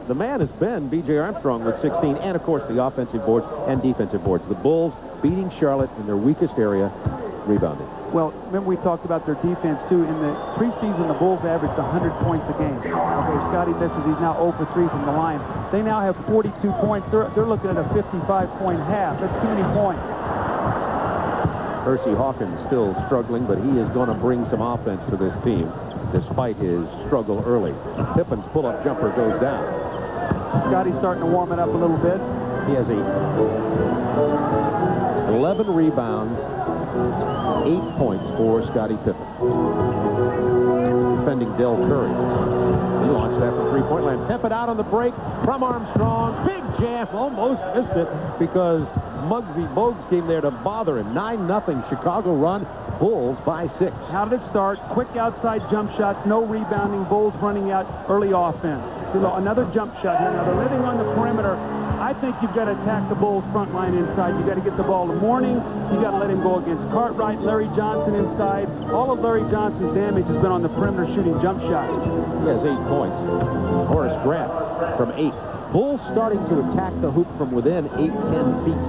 the man has been B.J. Armstrong with 16, and of course the offensive boards and defensive boards. The Bulls beating Charlotte in their weakest area, rebounding. Well, remember we talked about their defense too. In the preseason, the Bulls averaged 100 points a game. Okay, Scottie misses. He's now 0 for 3 from the line. They now have 42 points. They're looking at a 55-point half. That's too many points. Percy Hawkins still struggling, but he is going to bring some offense to this team despite his struggle early. Pippen's pull-up jumper goes down. Scottie's starting to warm it up a little bit. He has 11 rebounds, 8 points for Scottie Pippen. Defending Del Curry. He launched that from 3-point land. Pippen out on the break from Armstrong. Big jam. Almost missed it because Muggsy Bogues came there to bother him. 9-0 Chicago run. Bulls by 6. How did it start? Quick outside jump shots, no rebounding. Bulls running out early offense. See, another jump shot here. Now they're living on the perimeter. I think you've got to attack the Bulls front line inside. You've got to get the ball to Mourning. You've got to let him go against Cartwright, Larry Johnson inside. All of Larry Johnson's damage has been on the perimeter shooting jump shots. He has 8 points. Horace Grant from 8. Bulls starting to attack the hoop from within 8-10 feet.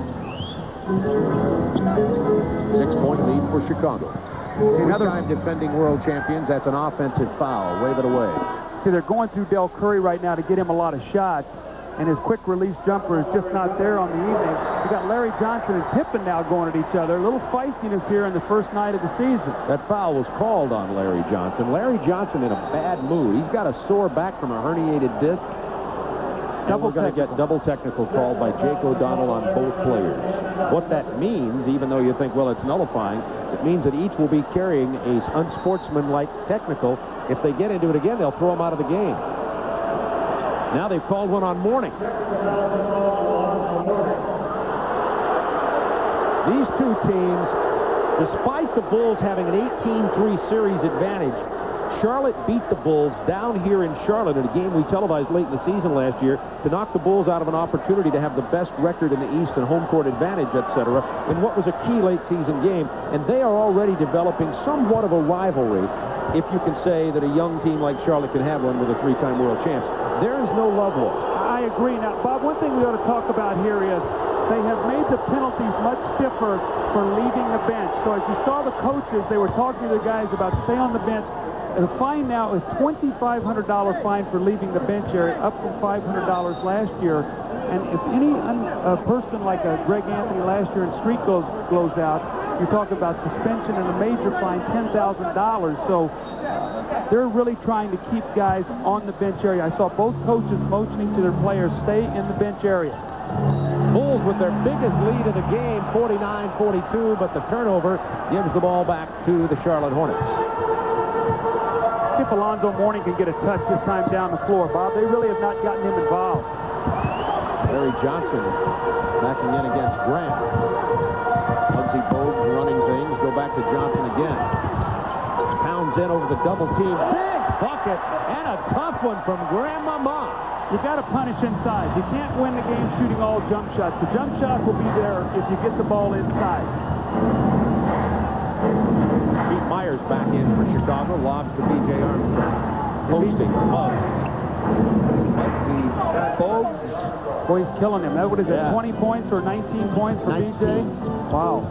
6-point lead for Chicago. Another time defending world champions. That's an offensive foul. Wave it away. See, they're going through Del Curry right now to get him a lot of shots. and his quick release jumper is just not there on the evening. You got Larry Johnson and Pippen now going at each other. A little feistiness here in the first night of the season. That foul was called on Larry Johnson. Larry Johnson in a bad mood. He's got a sore back from a herniated disc. And we're going to get double technical called by Jake O'Donnell on both players. What that means, even though you think, well, it's nullifying, it means that each will be carrying a unsportsmanlike technical. If they get into it again, they'll throw them out of the game. Now they've called one on Mourning. These two teams, despite the Bulls having an 18-3 series advantage, Charlotte beat the Bulls down here in Charlotte in a game we televised late in the season last year to knock the Bulls out of an opportunity to have the best record in the East and home court advantage, etc., in what was a key late season game. And they are already developing somewhat of a rivalry, if you can say that a young team like Charlotte can have one with a three-time world champ. There is no love lost. I agree. Now, Bob, one thing we ought to talk about here is they have made the penalties much stiffer for leaving the bench. So as you saw the coaches, they were talking to the guys about stay on the bench. The fine now is $2,500 fine for leaving the bench area, up from $500 last year. And if any person like Greg Anthony last year in street goes out, you're talking about suspension and a major fine, $10,000. So they're really trying to keep guys on the bench area. I saw both coaches motioning to their players, stay in the bench area. Bulls with their biggest lead of the game, 49-42, but the turnover gives the ball back to the Charlotte Hornets. See if Alonzo Mourning can get a touch this time down the floor, Bob. They really have not gotten him involved. Larry Johnson backing in against Grant. Muggsy Bogues running things. Go back to Johnson again. Pounds in over the double team. Big bucket and a tough one from Grandmama. You got to punish inside. You can't win the game shooting all jump shots. The jump shot will be there if you get the ball inside. Pete Myers back in for Chicago. Lobs to B.J. Armstrong. Posting Muggs. Muggsy Bogues. Boy, he's killing him. What is it, 20 points or 19 points for 19. B.J.? Wow.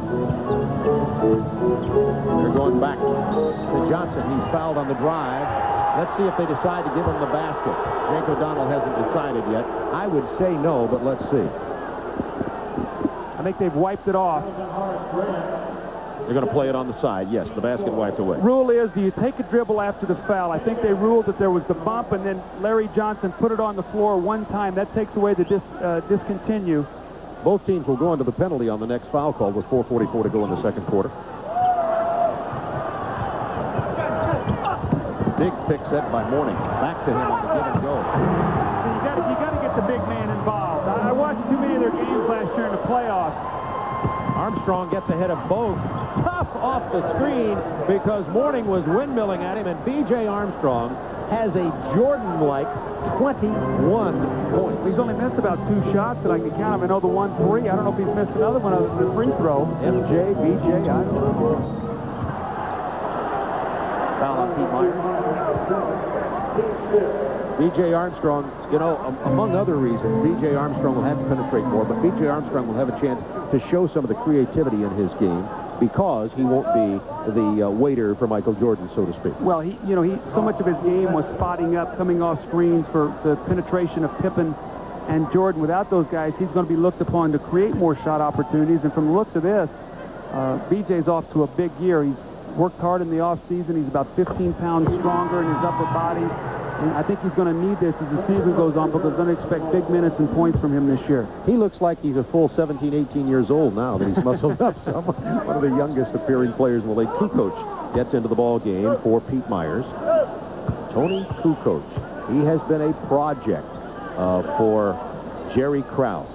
They're going back to Johnson. He's fouled on the drive. Let's see if they decide to give him the basket. Jake O'Donnell hasn't decided yet. I would say no, but let's see. I think they've wiped it off. They're going to play it on the side. Yes, the basket wiped away. Rule is, do you take a dribble after the foul? I think they ruled that there was the bump, and then Larry Johnson put it on the floor one time. That takes away the discontinue. Both teams will go into the penalty on the next foul call with 4:44 to go in the second quarter. Big pick set by Mourning. Back to him on the give and go. You got to get the big man involved. I watched too many of their games last year in the playoffs. Armstrong gets ahead of both. Tough off the screen because Mourning was windmilling at him, and B.J. Armstrong has a Jordan-like 21 points. He's only missed about 2 shots that I can count him. I know the 1-3. I don't know if he's missed another one other than the free throw. MJ, B.J., I don't know. Foul on Pete Myers. B.J. Armstrong, you know, among other reasons, B.J. Armstrong will have to penetrate more, but B.J. Armstrong will have a chance to show some of the creativity in his game because he won't be the waiter for Michael Jordan, so to speak. Well, so much of his game was spotting up, coming off screens for the penetration of Pippen and Jordan. Without those guys, he's going to be looked upon to create more shot opportunities. And from the looks of this, B.J.'s off to a big year. He's worked hard in the offseason. He's about 15 pounds stronger in his upper body. And I think he's going to need this as the season goes on because they're going to expect big minutes and points from him this year. He looks like he's a full 17, 18 years old now that he's muscled up some. One of the youngest appearing players in the league. Kukoc gets into the ball game for Pete Myers. Tony Kukoc. He has been a project for Jerry Krause.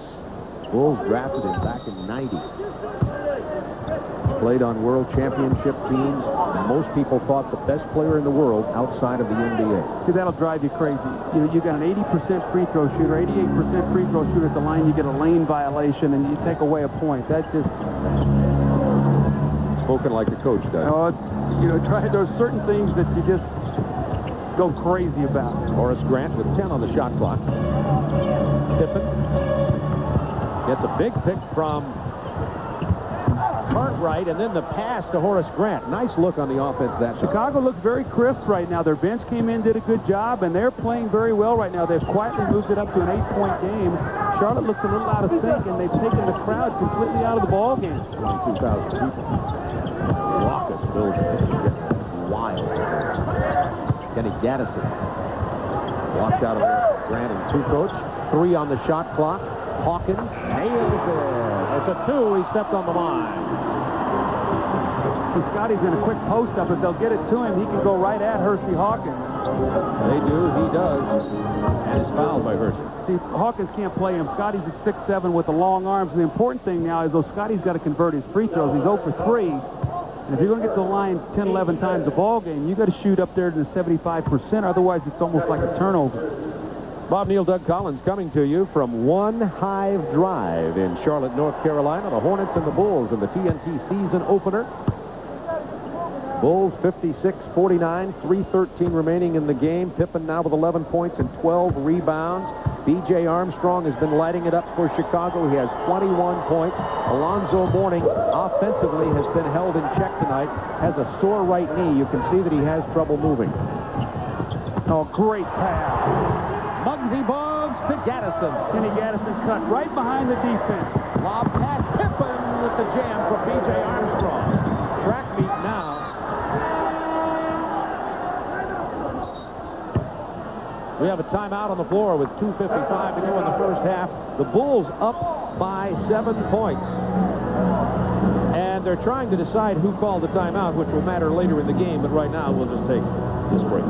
Bulls drafted him back in '90. Played on world championship teams. Most people thought the best player in the world outside of the NBA. See, that'll drive you crazy. You got an 80% free throw shooter, 88% free throw shooter at the line. You get a lane violation, and you take away a point. That just... Spoken like the coach does. No, there's certain things that you just go crazy about. Horace Grant with 10 on the shot clock. Pippen gets a big pick from Cartwright, and then the pass to Horace Grant. Nice look on the offense that Chicago looks very crisp right now. Their bench came in, did a good job, and they're playing very well right now. They've quietly moved it up to an 8-point game. Charlotte looks a little out of sync, and they've taken the crowd completely out of the ball game. 22,000 people. Raucous building. Wild. Kenny Gaddison walked out of there. Grant and two coach. 3 on the shot clock. Hawkins nails it. It's a 2. He stepped on the line. See, Scotty's in a quick post-up. If they'll get it to him, he can go right at Hersey Hawkins. They do. He does. And is fouled by Hersey. See, Hawkins can't play him. Scotty's at 6'7" with the long arms. And the important thing now is, though, Scotty's got to convert his free throws. He's 0 for 3. And if you're going to get to the line 10, 11 times a ball game, you've got to shoot up there to the 75%. Otherwise, it's almost like a turnover. Bob Neal, Doug Collins coming to you from One Hive Drive in Charlotte, North Carolina. The Hornets and the Bulls in the TNT season opener. Bulls 56-49, 3:13 remaining in the game. Pippen now with 11 points and 12 rebounds. B.J. Armstrong has been lighting it up for Chicago. He has 21 points. Alonzo Mourning offensively has been held in check tonight. Has a sore right knee. You can see that he has trouble moving. Oh, great pass. Muggsy Bogues to Gaddison. Kenny Gaddison cut right behind the defense. Lob pass. Pippen with the jam from B.J. Armstrong. Track meet now. We have a timeout on the floor with 2:55 to go in the first half. The Bulls up by 7 points. And they're trying to decide who called the timeout, which will matter later in the game. But right now, we'll just take this break.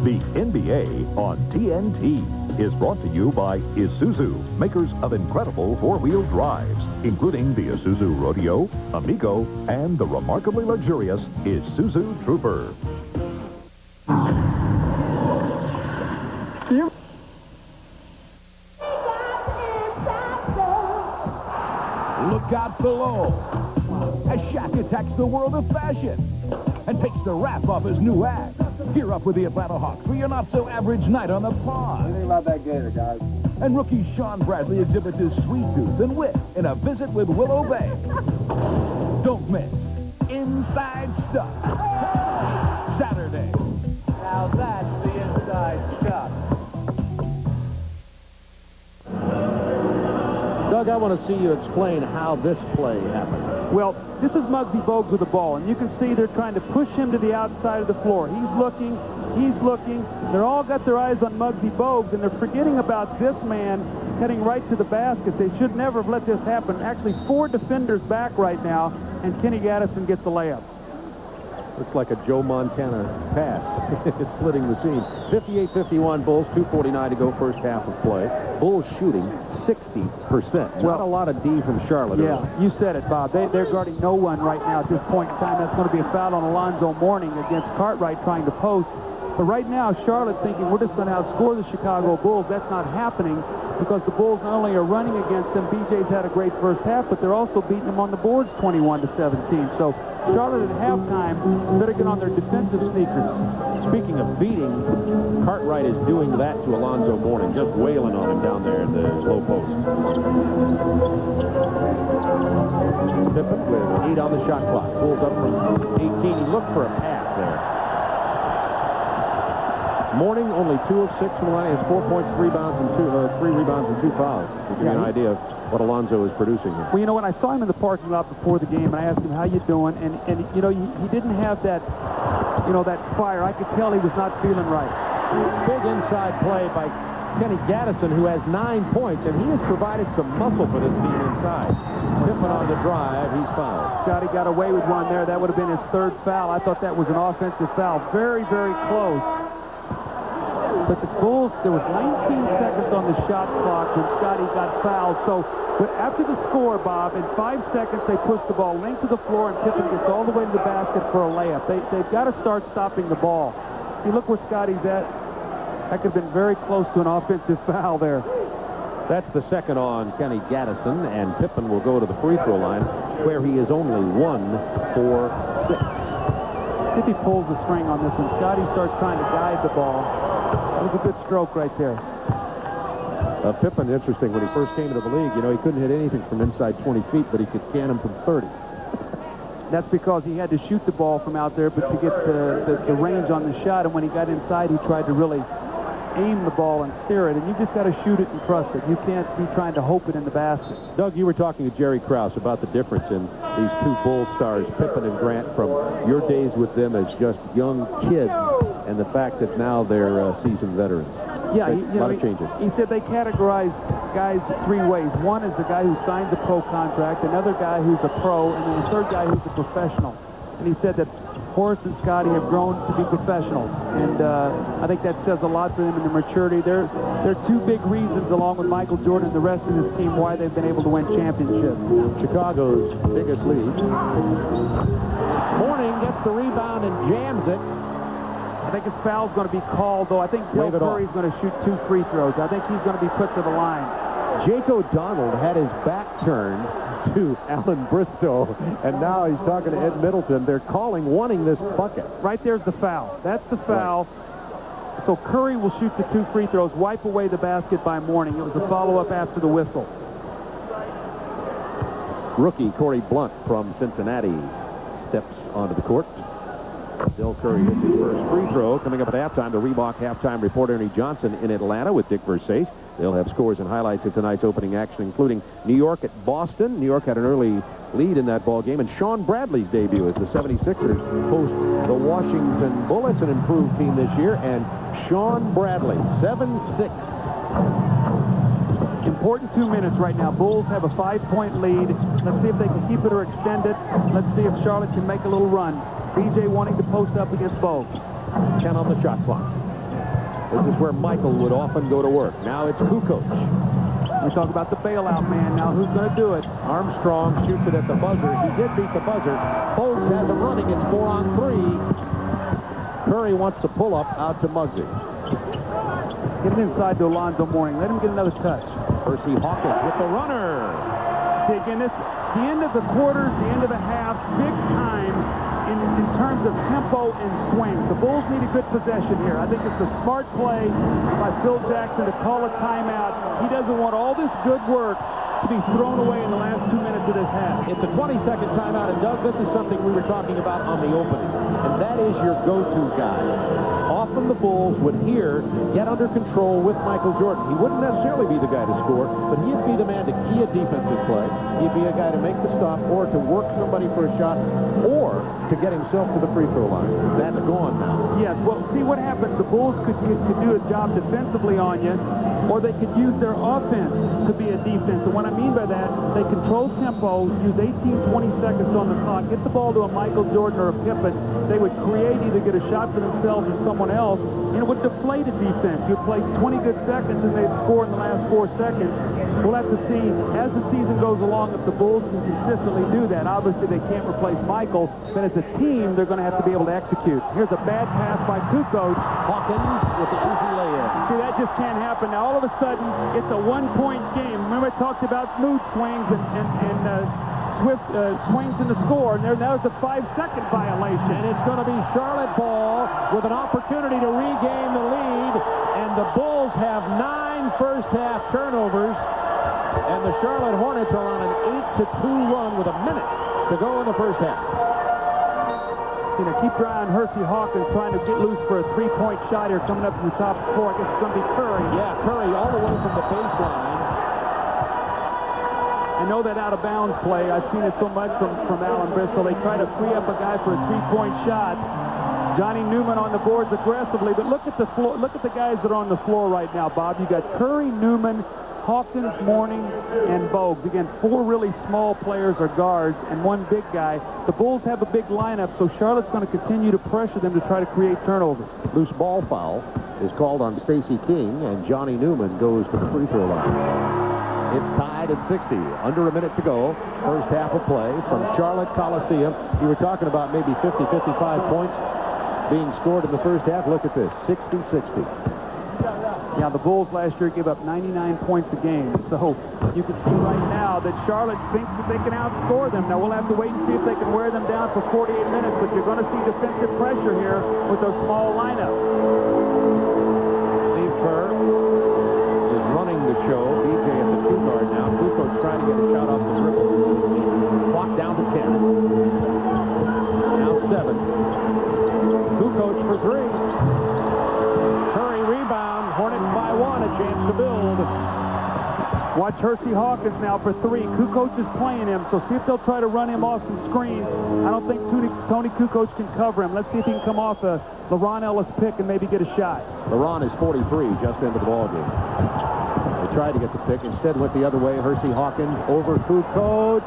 The NBA on TNT is brought to you by Isuzu, makers of incredible four-wheel drives, including the Isuzu Rodeo, Amigo, and the remarkably luxurious Isuzu Trooper. Look out below as Shaq attacks the world of fashion and takes the wrap off his new act. Gear up with the Atlanta Hawks for your not-so-average night on the pond. What do you think about that gator, guys? And rookie Sean Bradley exhibits his sweet tooth and wit in a visit with Willow Bay. Don't miss Inside Stuff. Saturday. Now that's the inside stuff. Doug, I want to see you explain how this play happened. Well, this is Muggsy Bogues with the ball, and you can see they're trying to push him to the outside of the floor. He's looking. They're all got their eyes on Muggsy Bogues, and they're forgetting about this man heading right to the basket. They should never have let this happen. Actually, 4 defenders back right now, and Kenny Gaddison gets the layup. Looks like a Joe Montana pass, splitting the scene. 58-51 Bulls, 2:49 to go first half of play. Bulls shooting 60%. Not a lot of D from Charlotte. Yeah, you said it, Bob. They're guarding no one right now at this point in time. That's going to be a foul on Alonzo Mourning against Cartwright trying to post. But right now, Charlotte thinking we're just going to outscore the Chicago Bulls. That's not happening because the Bulls not only are running against them, BJ's had a great first half, but they're also beating them on the boards 21-17. So Charlotte at halftime better get on their defensive sneakers. Speaking of beating, Cartwright is doing that to Alonzo Mourning, just wailing on him down there in the low post. Pippen with 8 on the shot clock. Pulls up from 18. He looked for a pass there. Mourning only 2 of 6 from the line. He has 4 points, 3 rebounds, and 3 rebounds and 2 fouls. To give you an idea of what Alonzo is producing here. Well, you know, when I saw him in the parking lot before the game, and I asked him, how you doing? And you know, he didn't have that, you know, that fire. I could tell he was not feeling right. Big inside play by Kenny Gaddison, who has 9 points, and he has provided some muscle for this team inside. Pippen on the drive, he's fouled. Scottie got away with one there. That would have been his 3rd foul. I thought that was an offensive foul. Very, very close. But the Bulls, there was 19 seconds on the shot clock when Scottie got fouled. So but after the score, Bob, in 5 seconds, they push the ball linked to the floor, and Pippen gets all the way to the basket for a layup. They've got to start stopping the ball. See, look where Scottie's at. That could have been very close to an offensive foul there. That's the second on Kenny Gaddison, and Pippen will go to the free throw line, where he is only 1 for 6. See if he pulls the string on this one. Scottie starts trying to guide the ball. That was a good stroke right there. Pippen, interesting, when he first came into the league, you know, he couldn't hit anything from inside 20 feet, but he could can him from 30. That's because he had to shoot the ball from out there, but to get the range on the shot, and when he got inside, he tried to really aim the ball and steer it, and you just got to shoot it and trust it. You can't be trying to hope it in the basket. Doug, you were talking to Jerry Krause about the difference in these two Bull stars, Pippen and Grant, from your days with them as just young kids, and the fact that now they're seasoned veterans. Yeah, a lot of changes. He said they categorize guys three ways. One is the guy who signed the pro contract, another guy who's a pro, and then the third guy who's a professional. And he said that Horace and Scottie have grown to be professionals, and I think that says a lot to them in their maturity. They're two big reasons, along with Michael Jordan and the rest of this team, why they've been able to win championships. Chicago's biggest lead. Mourning gets the rebound and jams it. I think his foul's going to be called, though. I think Bill Curry's going to shoot 2 free throws. I think he's going to be put to the line. Jake O'Donnell had his back turned to Alan Bristow, and now he's talking to Ed Middleton. They're wanting this bucket. Right there's the foul. That's the foul. Right. So Curry will shoot the 2 free throws, wipe away the basket by Mourning. It was a follow-up after the whistle. Rookie Corey Blunt from Cincinnati steps onto the court. Del Curry hits his first free throw. Coming up at halftime, the Reebok halftime report, Ernie Johnson in Atlanta with Dick Versace. They'll have scores and highlights of tonight's opening action, including New York at Boston. New York had an early lead in that ball game, and Sean Bradley's debut as the 76ers host the Washington Bullets, an improved team this year, and Sean Bradley, 7-6. Important 2 minutes right now. Bulls have a 5-point lead. Let's see if they can keep it or extend it. Let's see if Charlotte can make a little run. BJ wanting to post up against Bogue. 10 on the shot clock. This is where Michael would often go to work. Now it's Kukoc. We talk about the bailout man. Now who's going to do it? Armstrong shoots it at the buzzer. He did beat the buzzer. Bogues has him running. It's 4-on-3. Curry wants to pull up out to Muggsy. Get it inside to Alonzo Mourning. Let him get another touch. Percy Hawkins with the runner. See, again, this the end of the quarters, the end of the half, big time in terms of tempo and swings. The Bulls need a good possession here. I think it's a smart play by Phil Jackson to call a timeout. He doesn't want all this good work to be thrown away in the last 2 minutes of this half. It's a 20-second timeout, and Doug, this is something we were talking about on the opening, and that is your go-to guy. Often the Bulls would here get under control with Michael Jordan. He wouldn't necessarily be the guy to score, but he'd be the man to key a defensive play. He'd be a guy to make the stop, or to work somebody for a shot, or to get himself to the free throw line. That's gone now. Yes, well, see what happens. The Bulls could do a job defensively on you, or they could use their offense to be a defense. And what I mean by that, they control tempo, use 18, 20 seconds on the clock, get the ball to a Michael Jordan or a Pippen. They would create, either get a shot for themselves or someone else, and it would deflate a defense. You'd play 20 good seconds, and they'd score in the last 4 seconds. We'll have to see as the season goes along if the Bulls can consistently do that. Obviously, they can't replace Michael, but as a team, they're going to have to be able to execute. Here's a bad pass by Kukoc. Hawkins with the easy layup. See, that just can't happen. Now, all of a sudden, it's a 1-point game. Remember, I talked about mood swings and swift swings in the score, and there's a 5-second violation. And it's going to be Charlotte ball with an opportunity to regain the lead, and the Bulls have 9 first-half turnovers, and the Charlotte Hornets are on an 8-2 run with a minute to go in the first half. You know, keep your eye on Hersey Hawkins trying to get loose for a 3-point shot here coming up from the top floor. I guess it's going to be Curry. Yeah, Curry all the way from the baseline. I know that out-of-bounds play. I've seen it so much from Alan Bristol. They try to free up a guy for a 3-point shot. Johnny Newman on the boards aggressively, but look at the floor. Look at the guys that are on the floor right now, Bob. You got Curry, Newman, Hawkins, Mourning, and Bogues. Again, 4 really small players are guards and 1 big guy. The Bulls have a big lineup, so Charlotte's going to continue to pressure them to try to create turnovers. Loose ball foul is called on Stacey King, and Johnny Newman goes to the free throw line. It's tied at 60. Under a minute to go. First half of play from Charlotte Coliseum. You were talking about maybe 50, 55 points being scored in the first half. Look at this, 60-60. Yeah, the Bulls last year gave up 99 points a game. So you can see right now that Charlotte thinks that they can outscore them. Now we'll have to wait and see if they can wear them down for 48 minutes, but you're going to see defensive pressure here with a small lineup. Steve Kerr is running the show. BJ at the 2 guard now. Kukoc trying to get a shot off the dribble. Clock down to 10. Now 7. Kukoc for 3. Curry rebound. Hornets by 1. A chance to build. Watch Hersey Hawkins now for 3. Kukoc is playing him, so see if they'll try to run him off some screens. I don't think Tony Kukoc can cover him. Let's see if he can come off a LeRon Ellis pick and maybe get a shot. LeRon is 43 just into the ballgame. They tried to get the pick. Instead went the other way. Hersey Hawkins over Kukoc.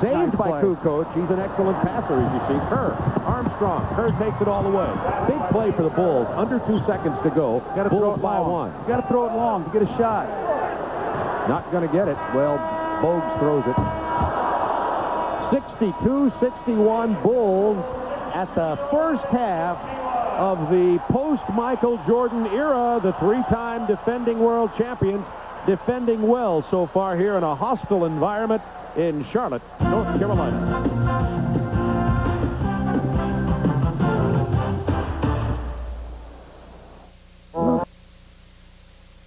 Saved by Kukoc. He's an excellent passer, as you see. Kerr, Armstrong. Kerr takes it all the way. Big play for the Bulls. Under 2 seconds to go. Bulls by 1. You got to throw it long to get a shot. Not going to get it. Well, Bogues throws it. 62-61 Bulls at the first half of the post-Michael Jordan era. The 3-time defending world champions defending well so far here in a hostile environment in Charlotte, North Carolina.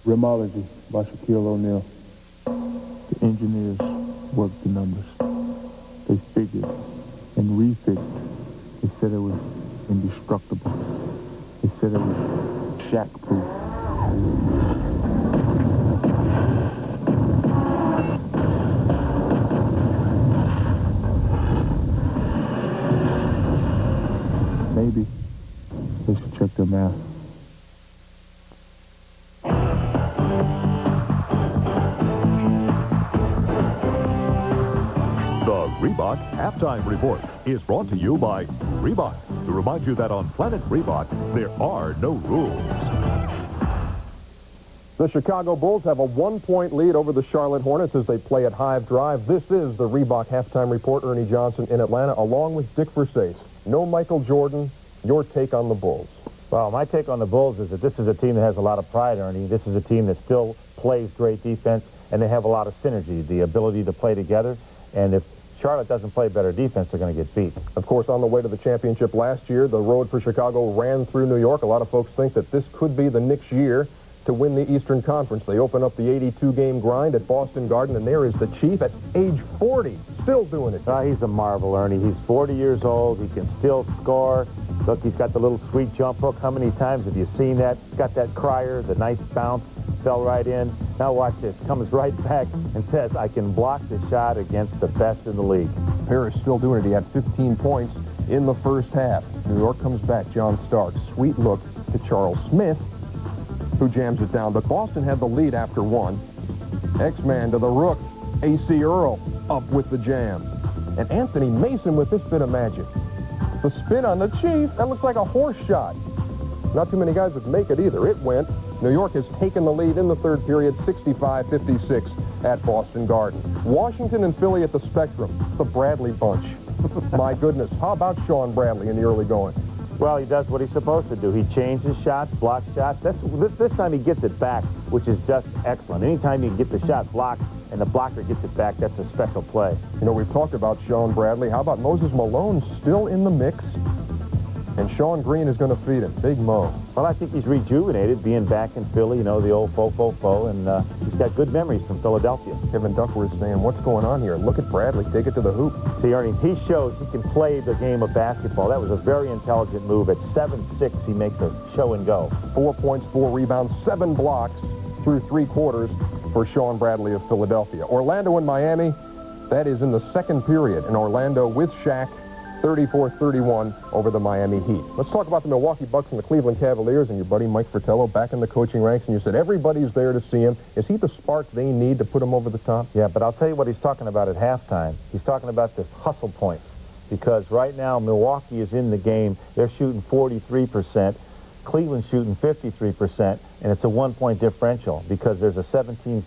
Remology by Shaquille O'Neal. The engineers worked the numbers. They figured and refigured. They said it was indestructible. They said it was Shaq-proof. Maybe they should check their math. The Reebok Halftime Report is brought to you by Reebok, to remind you that on Planet Reebok, there are no rules. The Chicago Bulls have a 1-point lead over the Charlotte Hornets as they play at Hive Drive. This is the Reebok Halftime Report. Ernie Johnson in Atlanta, along with Dick Versace. No Michael Jordan. Your take on the Bulls? Well, my take on the Bulls is that this is a team that has a lot of pride, Ernie. This is a team that still plays great defense, and they have a lot of synergy, the ability to play together. And if Charlotte doesn't play better defense, they're going to get beat. Of course, on the way to the championship last year, the road for Chicago ran through New York. A lot of folks think that this could be the Knicks' year to win the Eastern Conference. They open up the 82-game grind at Boston Garden, and there is the Chief at age 40, still doing it. He's a marvel, Ernie. He's 40 years old. He can still score. Look, he's got the little sweet jump hook. How many times have you seen that? He's got that crier, the nice bounce, fell right in. Now watch this. Comes right back and says, I can block the shot against the best in the league. Parrish still doing it. He had 15 points in the first half. New York comes back. John Stark, sweet look to Charles Smith, who jams it down. But Boston had the lead after 1. X-Man to the Rook. A.C. Earl up with the jam. And Anthony Mason with this bit of magic. The spin on the Chief, that looks like a horse shot. Not too many guys would make it either. It went. New York has taken the lead in the third period, 65-56 at Boston Garden. Washington and Philly at the Spectrum, the Bradley bunch. My goodness, how about Sean Bradley in the early going? Well, he does what he's supposed to do. He changes shots, blocks shots. This time he gets it back, which is just excellent. Anytime you get the shot blocked and the blocker gets it back, that's a special play. You know, we've talked about Sean Bradley. How about Moses Malone still in the mix? And Sean Green is going to feed him. Big Mo. Well, I think he's rejuvenated being back in Philly, you know, the old fo, and he's got good memories from Philadelphia. Kevin Duckworth saying, what's going on here? Look at Bradley. Take it to the hoop. See, Ernie, he shows he can play the game of basketball. That was a very intelligent move. At 7'6", he makes a show and go. 4 points, 4 rebounds, 7 blocks through 3 quarters for Sean Bradley of Philadelphia. Orlando and Miami, that is in the second period. And Orlando with Shaq, 34-31 over the Miami Heat. Let's talk about the Milwaukee Bucks and the Cleveland Cavaliers, and your buddy Mike Fratello back in the coaching ranks, and you said everybody's there to see him. Is he the spark they need to put him over the top? Yeah, but I'll tell you what he's talking about at halftime. He's talking about the hustle points, because right now Milwaukee is in the game. They're shooting 43%. Cleveland's shooting 53%, and it's a 1-point differential because there's a 17-6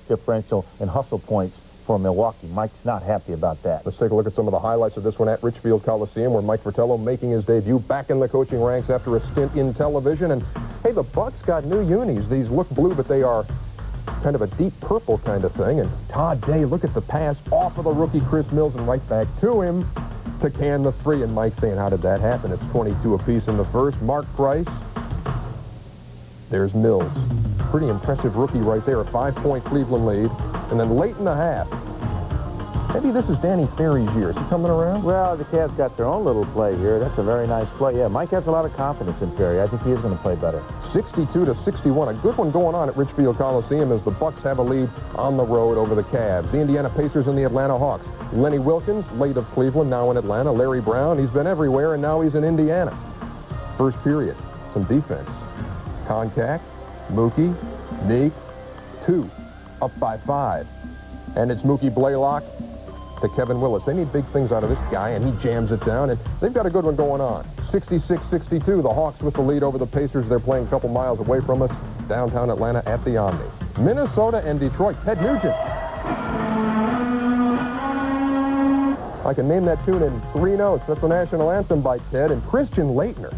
differential in hustle points for Milwaukee. Mike's not happy about that. Let's take a look at some of the highlights of this one at Richfield Coliseum, where Mike Fratello making his debut back in the coaching ranks after a stint in television. And, hey, the Bucks got new unis. These look blue, but they are kind of a deep purple kind of thing. And Todd Day, look at the pass off of the rookie Chris Mills and right back to him to can the 3. And Mike saying, how did that happen? It's 22 apiece in the first. Mark Price There's Mills. Pretty impressive rookie right there, a 5-point Cleveland lead. And then late in the half, maybe this is Danny Ferry's year. Is he coming around? Well, the Cavs got their own little play here. That's a very nice play. Yeah, Mike has a lot of confidence in Ferry. I think he is going to play better. 62-61. A good one going on at Richfield Coliseum as the Bucks have a lead on the road over the Cavs. The Indiana Pacers and the Atlanta Hawks. Lenny Wilkins, late of Cleveland, now in Atlanta. Larry Brown, he's been everywhere, and now he's in Indiana. First period, some defense. Contact, Mookie, Neek, 2, up by 5. And it's Mookie Blaylock to Kevin Willis. They need big things out of this guy, and he jams it down, and they've got a good one going on. 66-62, the Hawks with the lead over the Pacers. They're playing a couple miles away from us, downtown Atlanta at the Omni. Minnesota and Detroit. Ted Nugent. I can name that tune in 3 notes. That's the national anthem by Ted. And Christian Laettner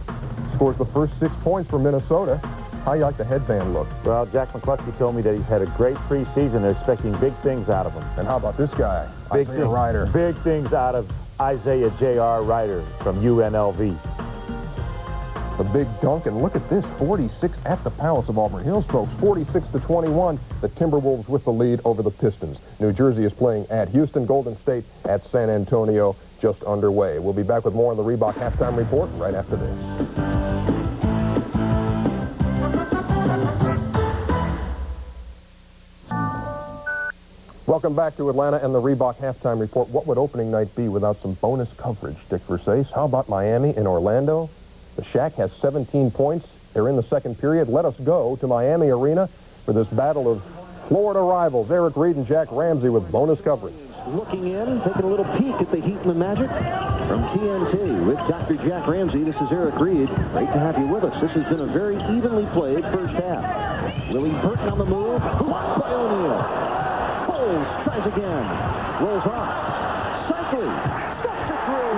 scores the first 6 points for Minnesota. How you like the headband look? Well, Jack McCluskey told me that he's had a great preseason. They're expecting big things out of him. And how about this guy, Big Isaiah things, Ryder? Big things out of Isaiah J.R. Ryder from UNLV. The big dunk, and look at this, 46 at the Palace of Auburn Hills, folks. 46-21, the Timberwolves with the lead over the Pistons. New Jersey is playing at Houston. Golden State at San Antonio, just underway. We'll be back with more on the Reebok Halftime Report right after this. Welcome back to Atlanta and the Reebok Halftime Report. What would opening night be without some bonus coverage, Dick Versace? How about Miami and Orlando? The Shack has 17 points. They're in the second period. Let us go to Miami Arena for this battle of Florida rivals. Eric Reed and Jack Ramsey with bonus coverage. Looking in, taking a little peek at the Heat and the Magic from TNT with Dr. Jack Ramsey. This is Eric Reed. Great to have you with us. This has been a very evenly played first half. Willie Burton on the move. Blocked by O'Neal. Coles tries again. Rolls off. Cycling. Steps it through.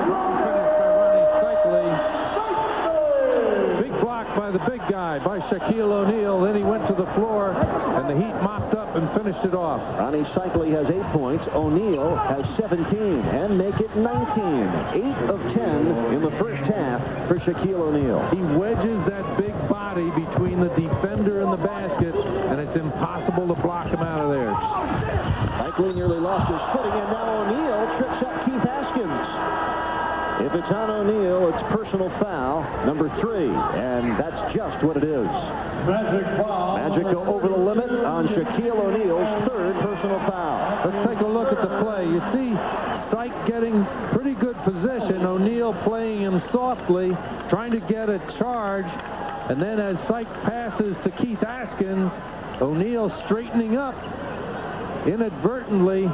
Big block by the big guy, by Shaquille O'Neal. Then he went to the floor, and the Heat mopped up and finished it off. Ronnie Cycli has 8 points. O'Neal has 17 and make it 19. 8 of 10 in the first half for Shaquille O'Neal. He wedges that big body between the defender and the basket, and it's impossible to block him out of there. Cycli nearly lost his footing, and now O'Neal tricks up Keith Haskins. If it's on O'Neal, it's personal foul, number 3, and that's just what it is. Magic go over the limit on Shaquille O'Neal's 3rd personal foul. Let's take a look at the play. You see Syke getting pretty good position. O'Neal playing him softly, trying to get a charge, and then as Syke passes to Keith Haskins, O'Neal straightening up, inadvertently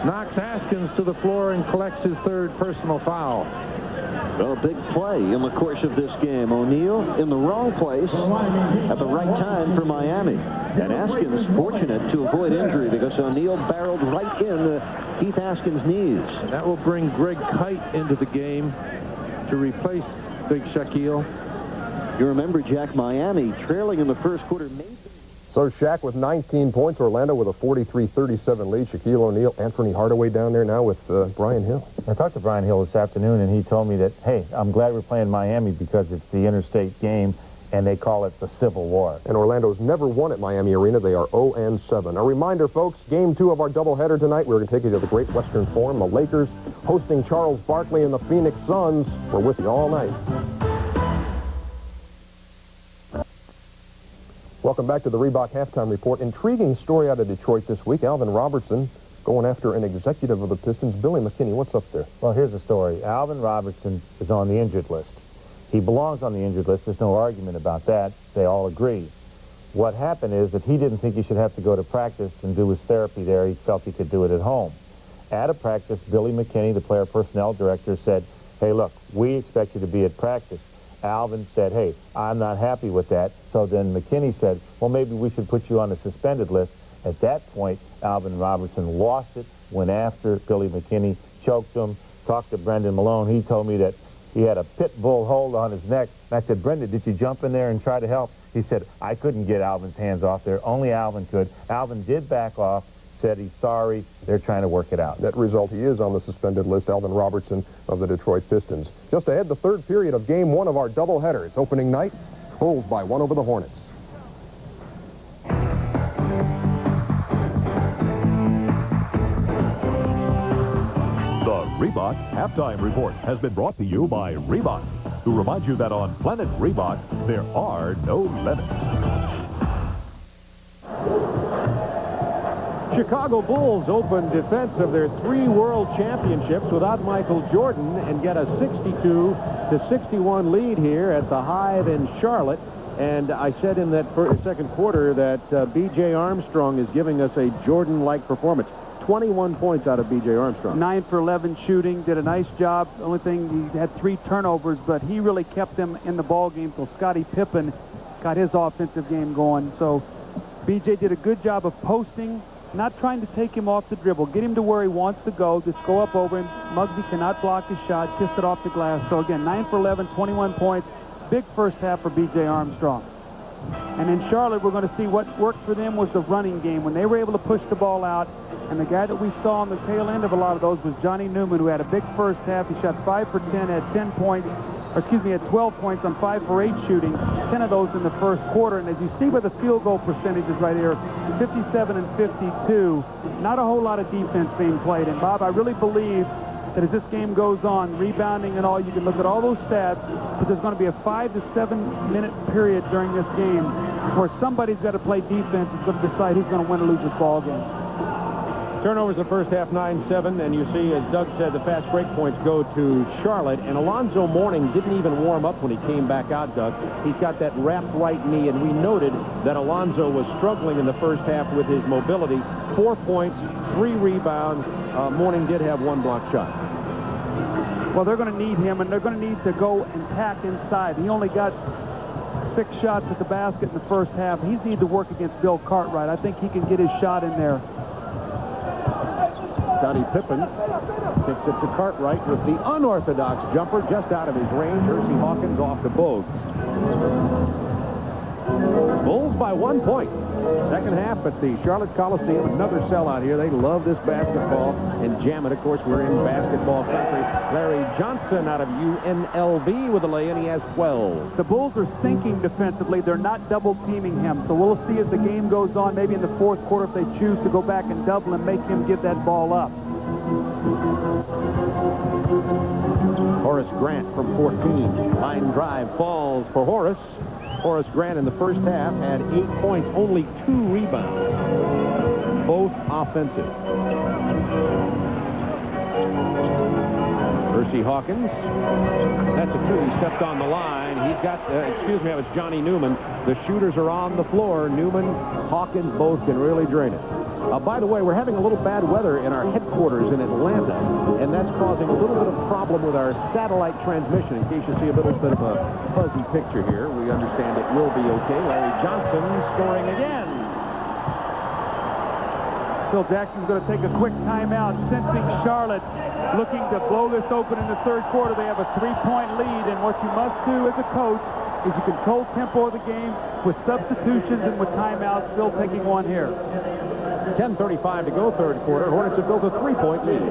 knocks Haskins to the floor and collects his 3rd personal foul. Well, a big play in the course of this game. O'Neal in the wrong place at the right time for Miami. And Haskins fortunate to avoid injury because O'Neal barreled right in Keith Haskins' knees. And that will bring Greg Kite into the game to replace Big Shaquille. You remember, Jack, Miami trailing in the first quarter. So Shaq with 19 points, Orlando with a 43-37 lead. Shaquille O'Neal, Anthony Hardaway down there now with Brian Hill. I talked to Brian Hill this afternoon, and he told me that, hey, I'm glad we're playing Miami because it's the interstate game, and they call it the Civil War. And Orlando's never won at Miami Arena. They are 0-7. A reminder, folks, Game 2 of our doubleheader tonight. We're going to take you to the Great Western Forum. The Lakers hosting Charles Barkley and the Phoenix Suns. We're with you all night. Welcome back to the Reebok Halftime Report. Intriguing story out of Detroit this week. Alvin Robertson going after an executive of the Pistons. Billy McKinney, what's up there? Well, here's the story. Alvin Robertson is on the injured list. He belongs on the injured list. There's no argument about that. They all agree. What happened is that he didn't think he should have to go to practice and do his therapy there. He felt he could do it at home. At a practice, Billy McKinney, the player personnel director, said, hey, look, we expect you to be at practice. Alvin said, hey, I'm not happy with that. So then McKinney said, well, maybe we should put you on the suspended list. At that point, Alvin Robertson lost it, went after Billy McKinney, choked him, talked to Brendan Malone. He told me that he had a pit bull hold on his neck. And I said, Brendan, did you jump in there and try to help? He said, I couldn't get Alvin's hands off there. Only Alvin could. Alvin did back off, said he's sorry. They're trying to work it out. That result, he is on the suspended list, Alvin Robertson of the Detroit Pistons. Just ahead, the 3rd period of Game 1 of our doubleheader. It's opening night. Bulls by 1 over the Hornets. The Reebok Halftime Report has been brought to you by Reebok, who remind you that on Planet Reebok, there are no limits. Chicago Bulls open defense of their 3 world championships without Michael Jordan and get a 62-61 lead here at the Hive in Charlotte. And I said in that second quarter that B.J. Armstrong is giving us a Jordan-like performance. 21 points out of B.J. Armstrong. 9 for 11 shooting, did a nice job. The only thing, he had 3 turnovers, but he really kept them in the ball game till Scottie Pippen got his offensive game going. So B.J. did a good job of posting, not trying to take him off the dribble, get him to where he wants to go, just go up over him. Muggsy cannot block his shot, kissed it off the glass. So again, 9 for 11, 21 points. Big first half for B.J. Armstrong. And in Charlotte, we're going to see what worked for them was the running game. When they were able to push the ball out, and the guy that we saw on the tail end of a lot of those was Johnny Newman, who had a big first half. He shot 5 for 10, had 10 points, or excuse me, had 12 points on 5 for 8 shooting, 10 of those in the first quarter. And as you see by the field goal percentages right here, 57 and 52, not a whole lot of defense being played. And Bob, I really believe that as this game goes on, rebounding and all, you can look at all those stats, but there's going to be a 5 to 7 minute period during this game where somebody's got to play defense. It's going to decide who's going to win or lose this ball game. Turnovers the first half, 9-7, and you see, as Doug said, the fast break points go to Charlotte, and Alonzo Mourning didn't even warm up when he came back out, Doug. He's got that wrapped right knee, and we noted that Alonzo was struggling in the first half with his mobility. 4 points, 3 rebounds. Mourning did have 1 block shot. Well, they're going to need him, and they're going to need to go and tack inside. He only got 6 shots at the basket in the first half. He's need to work against Bill Cartwright. I think he can get his shot in there. Scottie Pippen kicks it to Cartwright with the unorthodox jumper just out of his range. Hersey Hawkins off to Bogues. Bulls by 1 point. Second half at the Charlotte Coliseum. Another sellout here. They love this basketball and jam it. Of course, we're in basketball country. Larry Johnson out of UNLV with a lay-in. He has 12. The Bulls are sinking defensively. They're not double-teaming him. So we'll see as the game goes on, maybe in the fourth quarter, if they choose to go back and double and make him give that ball up. Horace Grant from 14. Line drive falls for Horace. Horace Grant in the first half had 8 points, only 2 rebounds, both offensive. Hersey Hawkins, that's a 2. He stepped on the line. He's got, excuse me, that was Johnny Newman. The shooters are on the floor. Newman, Hawkins, both can really drain it. By the way, we're having a little bad weather in our headquarters in Atlanta, and that's causing a little bit of problem with our satellite transmission. In case you see a little bit of a fuzzy picture here, we understand it will be okay. Larry Johnson scoring again. Phil Jackson's going to take a quick timeout, sensing Charlotte looking to blow this open in the third quarter. They have a 3-point lead, and what you must do as a coach is you control tempo of the game with substitutions and with timeouts. Phil taking one here. 10:35 to go, third quarter. Hornets have built a 3-point lead.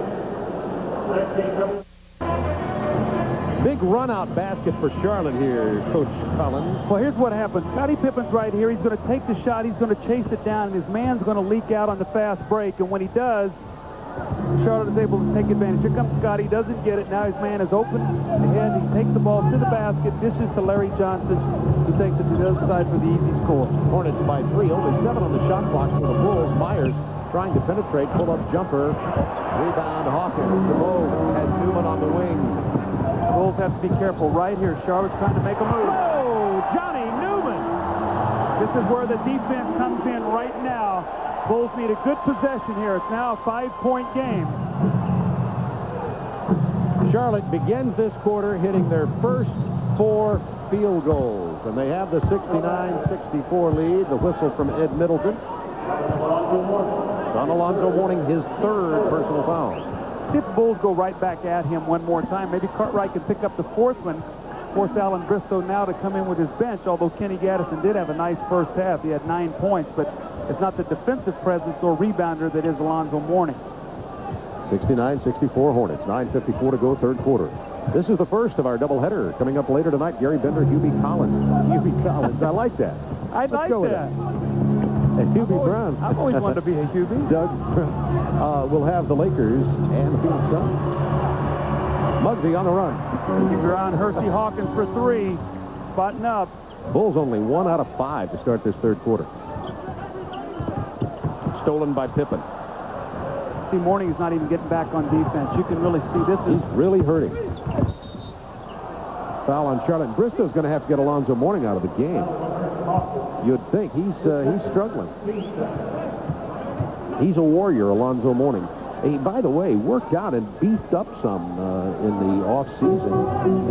Big run-out basket for Charlotte here, Coach Collins. Well, here's what happens. Scottie Pippen's right here. He's going to take the shot. He's going to chase it down, and his man's going to leak out on the fast break. And when he does, Charlotte is able to take advantage. Here comes Scottie. Doesn't get it. Now his man is open ahead. He takes the ball to the basket. Dishes to Larry Johnson, who takes it to the other side for the easy score. Hornets by 3. Only 7 on the shot clock for the Bulls. Myers trying to penetrate. Pull-up jumper. Rebound Hawkins. The Bulls has Newman on the wing. The Bulls have to be careful right here. Charlotte's trying to make a move. Oh, Johnny Newman. This is where the defense comes in right now. Bulls need a good possession here. It's now a 5-point game. Charlotte begins this quarter hitting their first 4 field goals, and they have the 69-64 lead. The whistle from Ed Middleton. John Alonzo Mourning his 3rd personal foul. See if the Bulls go right back at him one more time. Maybe Cartwright can pick up the 4th one. Force Alan Bristow now to come in with his bench, although Kenny Gaddison did have a nice first half. He had 9 points, but it's not the defensive presence or rebounder that is Alonzo Mourning. 69-64 Hornets. 9:54 to go, third quarter. This is the first of our doubleheader. Coming up later tonight, Gary Bender, Hubie Collins. Hubie Collins. I like that. I like that. Hubie Brown. I've always wanted to be a Hubie. Doug will have the Lakers and the Phoenix Suns. Muggsy on the run. Hubie Brown, Hersey Hawkins for 3. Spotting up. Bulls only 1 out of 5 to start this third quarter. Stolen by Pippen. See, Mourning is not even getting back on defense. You can really see this is... He's really hurting. Foul on Charlotte. And Bristow's going to have to get Alonzo Mourning out of the game. You'd think. He's struggling. He's a warrior, Alonzo Mourning. He, by the way, worked out and beefed up some in the off-season,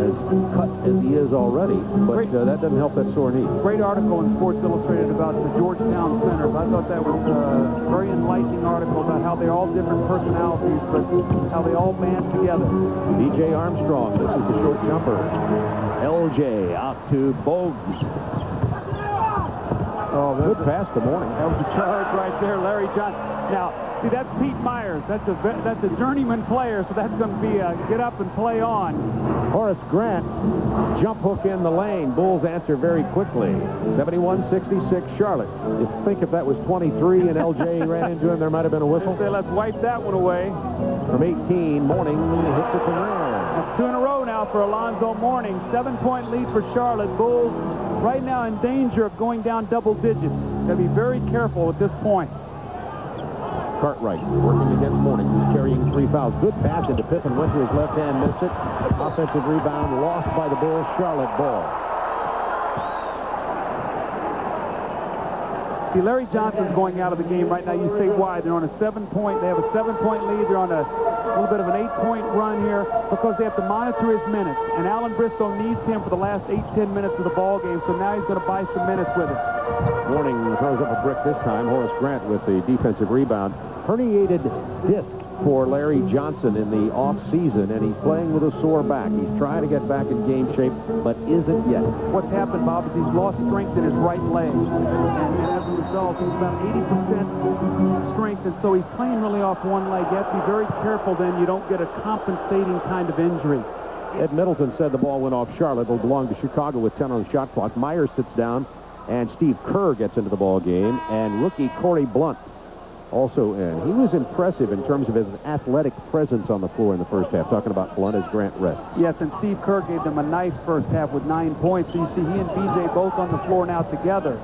as cut as he is already, but that doesn't help that sore knee. Great article in Sports Illustrated about the Georgetown Center. I thought that was a very enlightening article about how they're all different personalities, but how they all band together. B.J. Armstrong, this is the short jumper. LJ out to Bogues. Oh, good pass to Mourning. That was a charge right there, Larry Johnson. Now, see, that's Pete Myers. That's a journeyman player, so that's going to be a get up and play on. Horace Grant, jump hook in the lane. Bulls answer very quickly. 71-66 Charlotte. You think if that was 23 and LJ ran into him, there might have been a whistle? Let's wipe that one away. From 18, Mourning hits it from there. That's 2 in a row now for Alonzo Mourning. 7-point lead for Charlotte. Bulls right now in danger of going down double digits. Got to be very careful at this point. Cartwright working against Mourning, who's carrying 3 fouls. Good pass into Pippen, went to his left hand, missed it. Offensive rebound lost by the Bulls. Charlotte ball. See, Larry Johnson's going out of the game right now. You say why? They're on a 7-point. They have a 7-point lead. They're on a little bit of an 8-point run here because they have to monitor his minutes. And Alan Bristow needs him for the last 8-10 minutes of the ball game. So now he's going to buy some minutes with him. Mourning throws up a brick this time. Horace Grant with the defensive rebound. Herniated disc for Larry Johnson in the off-season, and he's playing with a sore back. He's trying to get back in game shape, but isn't yet. What's happened, Bob, is he's lost strength in his right leg. And as a result, he's about 80% strength, and so he's playing really off one leg. You have to be very careful then you don't get a compensating kind of injury. Ed Middleton said the ball went off Charlotte. It'll belong to Chicago with 10 on the shot clock. Myers sits down, and Steve Kerr gets into the ball game, and rookie Corey Blunt also in. He was impressive in terms of his athletic presence on the floor in the first half. Talking about Blunt as Grant rests. Yes, and Steve Kerr gave them a nice first half with 9 points. So you see he and BJ both on the floor now together.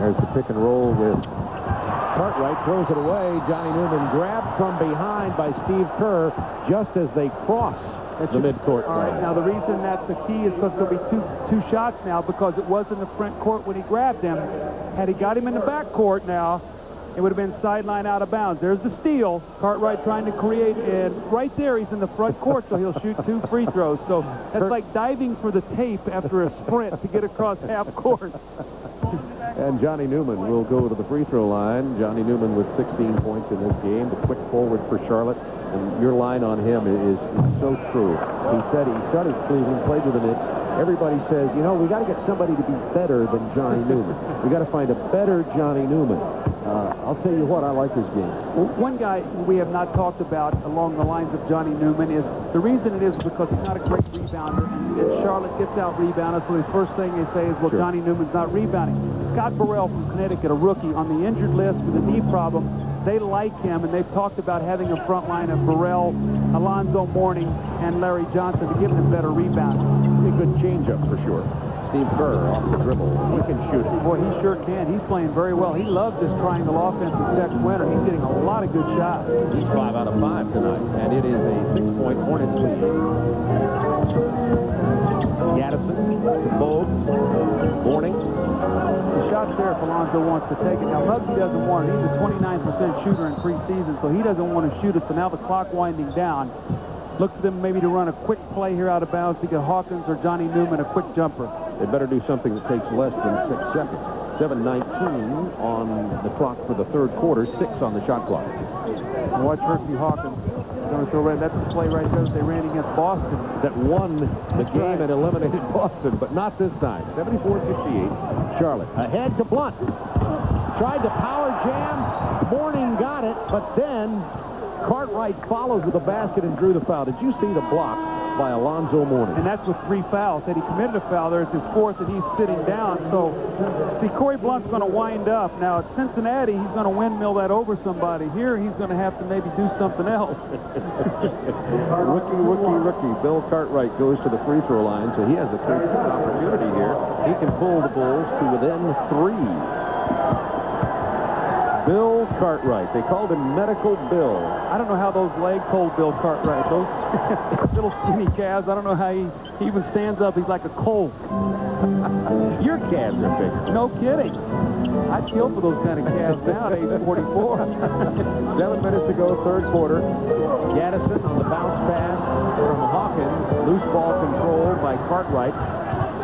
There's the pick and roll with Cartwright. Throws it away. Johnny Newman grabbed from behind by Steve Kerr just as they cross the midcourt. All right, now the reason that's the key is because there'll be two shots now because it was in the front court when he grabbed him. Had he got him in the back court now, it would have been sideline out of bounds. There's the steal. Cartwright trying to create, and right there he's in the front court, so he'll shoot 2 free throws. So that's like diving for the tape after a sprint to get across half court. And Johnny Newman will go to the free throw line. Johnny Newman with 16 points in this game. The quick forward for Charlotte. And your line on him is so true. He said he started Cleveland, played with the Knicks. Everybody says, you know, we got to get somebody to be better than Johnny Newman. We got to find a better Johnny Newman. I'll tell you what, I like his game. Well, one guy we have not talked about along the lines of Johnny Newman is the reason it is because he's not a great rebounder, and Charlotte gets out rebounded. So the first thing they say is, well, Johnny Newman's not rebounding. Scott Burrell from Connecticut, a rookie on the injured list with a knee problem. They like him, and they've talked about having a front line of Burrell, Alonzo Mourning, and Larry Johnson to give them better rebounding. A good changeup for sure. Steve Kerr off the dribble. He can shoot it. Boy, he sure can. He's playing very well. He loves this triangle offense with Tex Winter. He's getting a lot of good shots. He's 5 out of 5 tonight, and it is a 6-point Hornets lead. Gaddison, Bogues, Mourning. The shot's there if Alonzo wants to take it. Now, Muggsy doesn't want it. He's a 29% shooter in preseason, so he doesn't want to shoot it. So now the clock winding down. Look for them maybe to run a quick play here out of bounds to get Hawkins or Johnny Newman a quick jumper. They better do something that takes less than 6 seconds. 7:19 on the clock for the third quarter, 6 on the shot clock. And watch Hersey Hawkins. Going to throw right. That's the play right there that they ran against Boston. That won the game and eliminated Boston, but not this time. 74-68. Charlotte ahead to Blunt. Tried to power jam. Mourning got it, but then Cartwright followed with a basket and drew the foul. Did you see the block by Alonzo Mourning. And that's with 3 fouls. That he committed a foul there. It's his 4th, and he's sitting down. So, see, Corey Blount's going to wind up. Now, at Cincinnati, he's going to windmill that over somebody. Here, he's going to have to maybe do something else. Rookie. Bill Cartwright goes to the free throw line, so he has a third opportunity here. He can pull the Bulls to within 3. Bill Cartwright. They called him Medical Bill. I don't know how those legs hold Bill Cartwright. Those little skinny calves, I don't know how he even stands up. He's like a colt. Your calves are big. No kidding. I'd kill for those kind of calves now at age 44. 7 minutes to go, third quarter. Gaddison on the bounce pass from Hawkins. Loose ball controlled by Cartwright.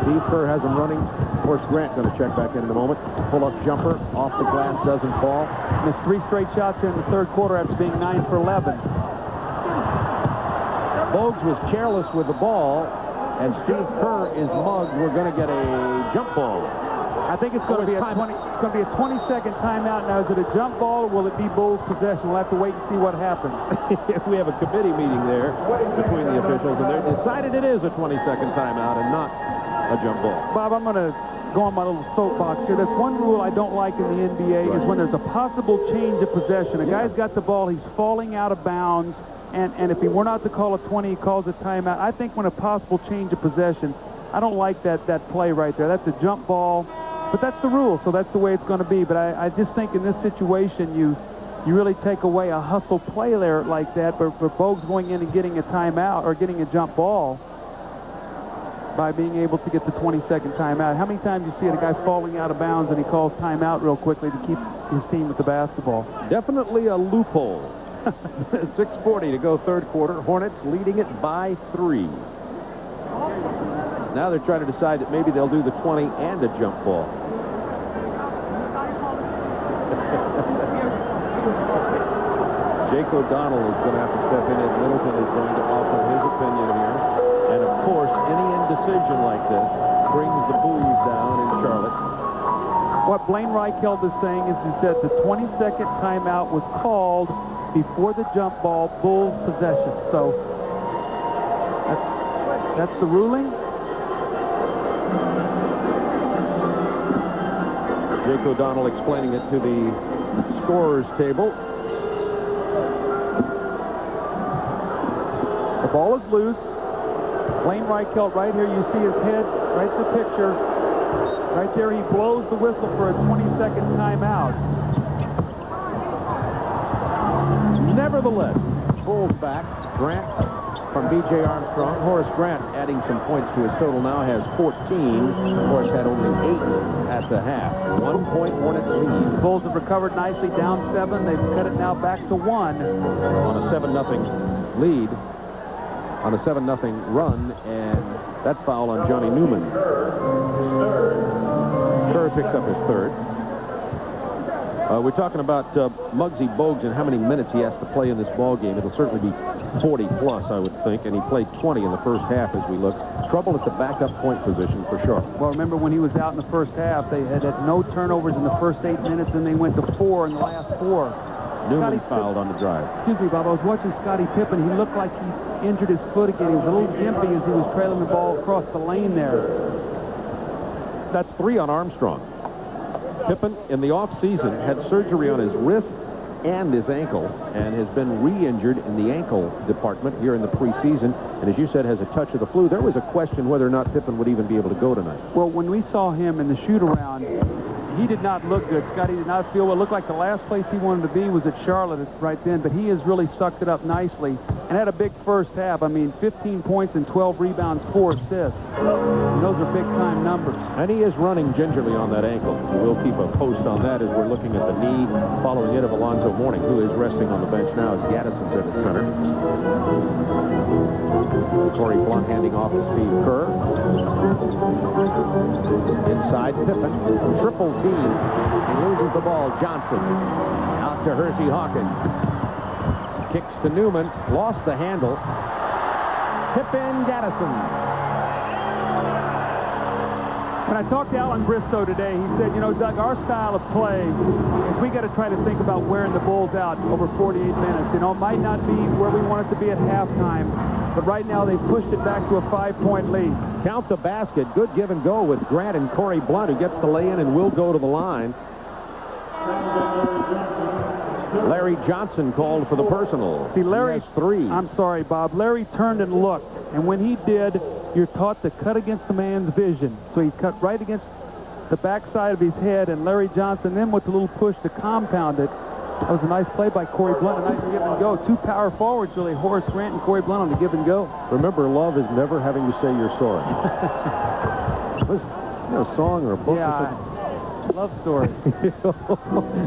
Steve Kerr has him running. Horace Grant going to check back in a moment. Pull-up jumper off the glass, doesn't fall. Missed 3 straight shots here in the third quarter after being 9 for 11. Bogues was careless with the ball, and Steve Kerr is mugged. We're going to get a jump ball. I think it's going to be a 20-second timeout. Now, is it a jump ball, or will it be Bulls possession? We'll have to wait and see what happens. We have a committee meeting there between the officials, and they've decided it is a 20-second timeout and not a jump ball. Bob, I'm going to go on my little soapbox here. There's one rule I don't like in the NBA is when there's a possible change of possession. A guy's got the ball, he's falling out of bounds, and if he were not to call a 20, he calls a timeout. I think when a possible change of possession, I don't like that play right there. That's a jump ball, but that's the rule, so that's the way it's going to be. But I just think in this situation, you really take away a hustle play there like that, but for Bogues going in and getting a timeout or getting a jump ball, by being able to get the 20-second timeout. How many times you see a guy falling out of bounds and he calls timeout real quickly to keep his team with the basketball? Definitely a loophole. 6:40 to go third quarter. Hornets leading it by 3. Now they're trying to decide that maybe they'll do the 20 and a jump ball. Jake O'Donnell is going to have to step in, and Middleton is going to offer his opinion here. And, of course, any indecision like this brings the Bulls down in Charlotte. What Blaine Reichelt is saying is that the 20-second timeout was called before the jump ball, Bulls possession. So that's the ruling. Jake O'Donnell explaining it to the scorer's table. The ball is loose. Blaine Reichelt right here, you see his head, right the picture. Right there, he blows the whistle for a 20-second timeout. Nevertheless, pulls back. Grant from B.J. Armstrong. Horace Grant adding some points to his total now has 14. Horace had only 8 at the half. 1 point Hornets lead. The Bulls have recovered nicely, down 7. They've cut it now back to 1. On a 7-0 lead. On a 7-0 run, and that foul on Johnny Newman. Kerr picks up his third. We're talking about Muggsy Bogues and how many minutes he has to play in this ball game. It'll certainly be 40-plus, I would think, and he played 20 in the first half as we look. Trouble at the backup point position for sure. Well, remember when he was out in the first half, they had no turnovers in the first 8 minutes, and they went to 4 in the last 4. Newman fouled on the drive. Excuse me, Bob. I was watching Scottie Pippen. He looked like he injured his foot again. He was a little gimpy as he was trailing the ball across the lane there. That's 3 on Armstrong. Pippen, in the offseason, had surgery on his wrist and his ankle, and has been re-injured in the ankle department here in the preseason, and as you said, has a touch of the flu. There was a question whether or not Pippen would even be able to go tonight. Well, when we saw him in the shoot-around, he did not look good. Scottie did not feel well. It looked like the last place he wanted to be was at Charlotte right then, but he has really sucked it up nicely and had a big first half. I mean, 15 points and 12 rebounds, 4 assists. And those are big-time numbers. And he is running gingerly on that ankle. So we'll keep a post on that as we're looking at the knee following it of Alonzo Mourning, who is resting on the bench now as Gaddison's at the center. Corey Blount handing off to Steve Kerr. Inside Pippen. Triple team. He loses the ball. Johnson. Out to Hersey Hawkins. Kicks to Newman. Lost the handle. Tip in Gaddison. When I talked to Alan Bristow today, he said, you know, Doug, our style of play is we got to try to think about wearing the Bulls out over 48 minutes. You know, it might not be where we want it to be at halftime, But right now, they've pushed it back to a 5-point lead. Count the basket. Good give and go with Grant and Corey Blunt, who gets the lay-in and will go to the line. Larry Johnson called for the personal. See, Larry, 3. I'm sorry, Bob. Larry turned and looked. And when he did, you're taught to cut against the man's vision. So he cut right against the backside of his head, and Larry Johnson then with the little push to compound it. That was a nice play by Corey Blunt, a nice give and go. Two power forwards, really, Horace Grant and Corey Blunt on the give and go. Remember, love is never having to say you're sorry. Was a song or a book? Yeah, love story.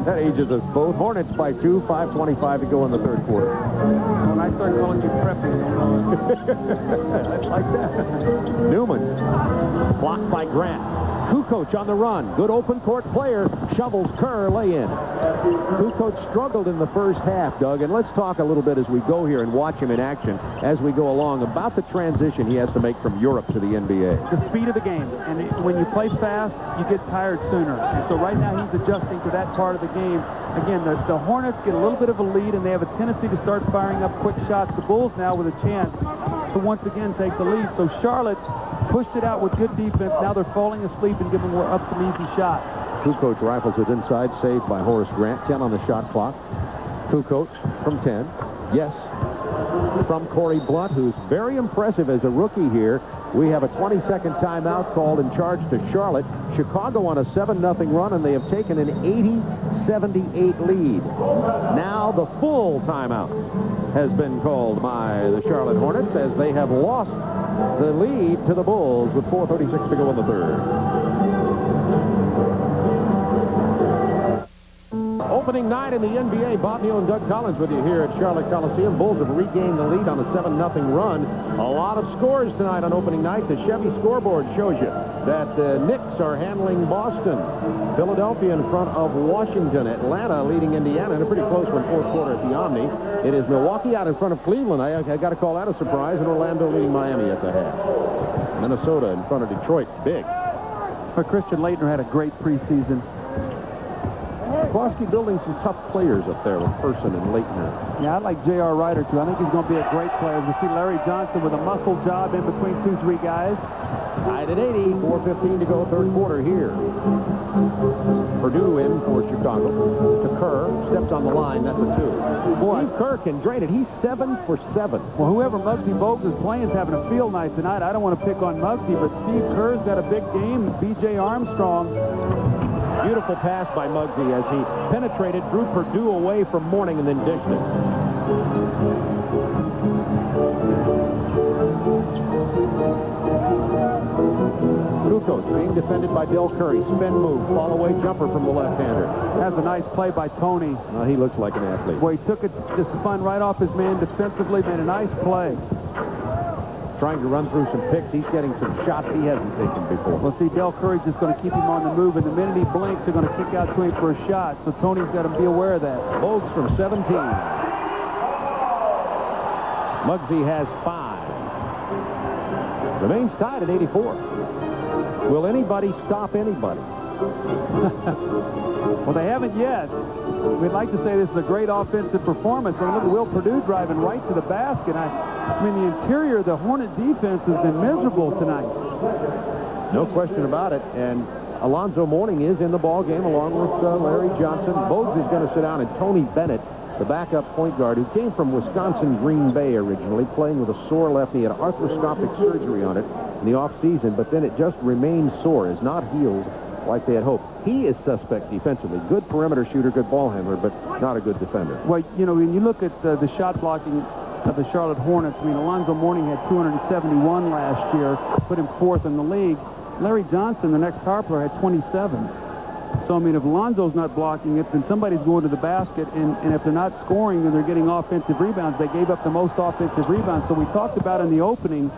That ages us both. Hornets by 2, 5:25 to go in the third quarter. When I start calling you preppy, I like that. Newman, blocked by Grant. Kukoc on the run. Good open court player. Shovels Kerr lay-in. Kukoc struggled in the first half, Doug, and let's talk a little bit as we go here and watch him in action as we go along about the transition he has to make from Europe to the NBA. The speed of the game. And when you play fast, you get tired sooner. And so right now he's adjusting to that part of the game. Again, the Hornets get a little bit of a lead, and they have a tendency to start firing up quick shots. The Bulls now with a chance to once again take the lead. So Charlotte pushed it out with good defense. Now they're falling asleep and giving up some easy shots. Kukoc rifles it inside, saved by Horace Grant. 10 on the shot clock. Kukoc from 10. Yes. From Corey Blunt, who's very impressive as a rookie here. We have a 20-second timeout called in charge to Charlotte. Chicago on a 7-0 run, and they have taken an 80-78 lead. Now the full timeout has been called by the Charlotte Hornets as they have lost the lead to the Bulls with 4:36 to go in the third. Opening night in the NBA, Bob Neal and Doug Collins with you here at Charlotte Coliseum. Bulls have regained the lead on a 7-0 run. A lot of scores tonight on opening night. The Chevy scoreboard shows you that the Knicks are handling Boston. Philadelphia in front of Washington. Atlanta leading Indiana in a pretty close one, fourth quarter at the Omni. It is Milwaukee out in front of Cleveland. I got to call that a surprise. And Orlando leading Miami at the half. Minnesota in front of Detroit. Big. But Christian Laettner had a great preseason. Klosky building some tough players up there with Person and Laettner. Yeah, I like J.R. Ryder, too. I think he's going to be a great player. We see Larry Johnson with a muscle job in between 2-3 guys. Tied at 80. 4:15 to go, third quarter here. Purdue in for Chicago. To Kerr. Stepped on the line. That's a 2. Boy, Steve Kerr can drain it. He's 7 for 7. Well, whoever Muggsy Bogues is playing is having a field night tonight. I don't want to pick on Muggsy, but Steve Kerr's got a big game. B.J. Armstrong. Beautiful pass by Muggsy as he penetrated, drew Purdue away from Mourning, and then dished it. Kukoc being defended by Del Curry. Spin move, fall away jumper from the left-hander. That's a nice play by Tony. Well, he looks like an athlete. Well, he took it, just spun right off his man defensively, made a nice play. Trying to run through some picks. He's getting some shots he hasn't taken before. Well, see, Del Curry's just going to keep him on the move, and the minute he blinks, they're going to kick out to him for a shot. So Tony's got to be aware of that. Bogues from 17. Muggsy has 5. Remains tied at 84. Will anybody stop anybody? Well, they haven't yet. We'd like to say this is a great offensive performance. I mean, look at Will Purdue driving right to the basket. I mean, the interior of the Hornet defense has been miserable tonight. No question about it. And Alonzo Mourning is in the ball game along with Larry Johnson. Bogues is going to sit down, and Tony Bennett, the backup point guard, who came from Wisconsin Green Bay originally, playing with a sore left knee, had arthroscopic surgery on it in the offseason, but then it just remained sore, is not healed like they had hoped. He is suspect defensively. Good perimeter shooter, good ball handler, but not a good defender. Well, you know, when you look at the shot blocking of the Charlotte Hornets, I mean, Alonzo Mourning had 271 last year, put him 4th in the league. Larry Johnson, the next power player, had 27. So, I mean, if Alonzo's not blocking it, then somebody's going to the basket, and if they're not scoring, then they're getting offensive rebounds. They gave up the most offensive rebounds. So we talked about in the opening,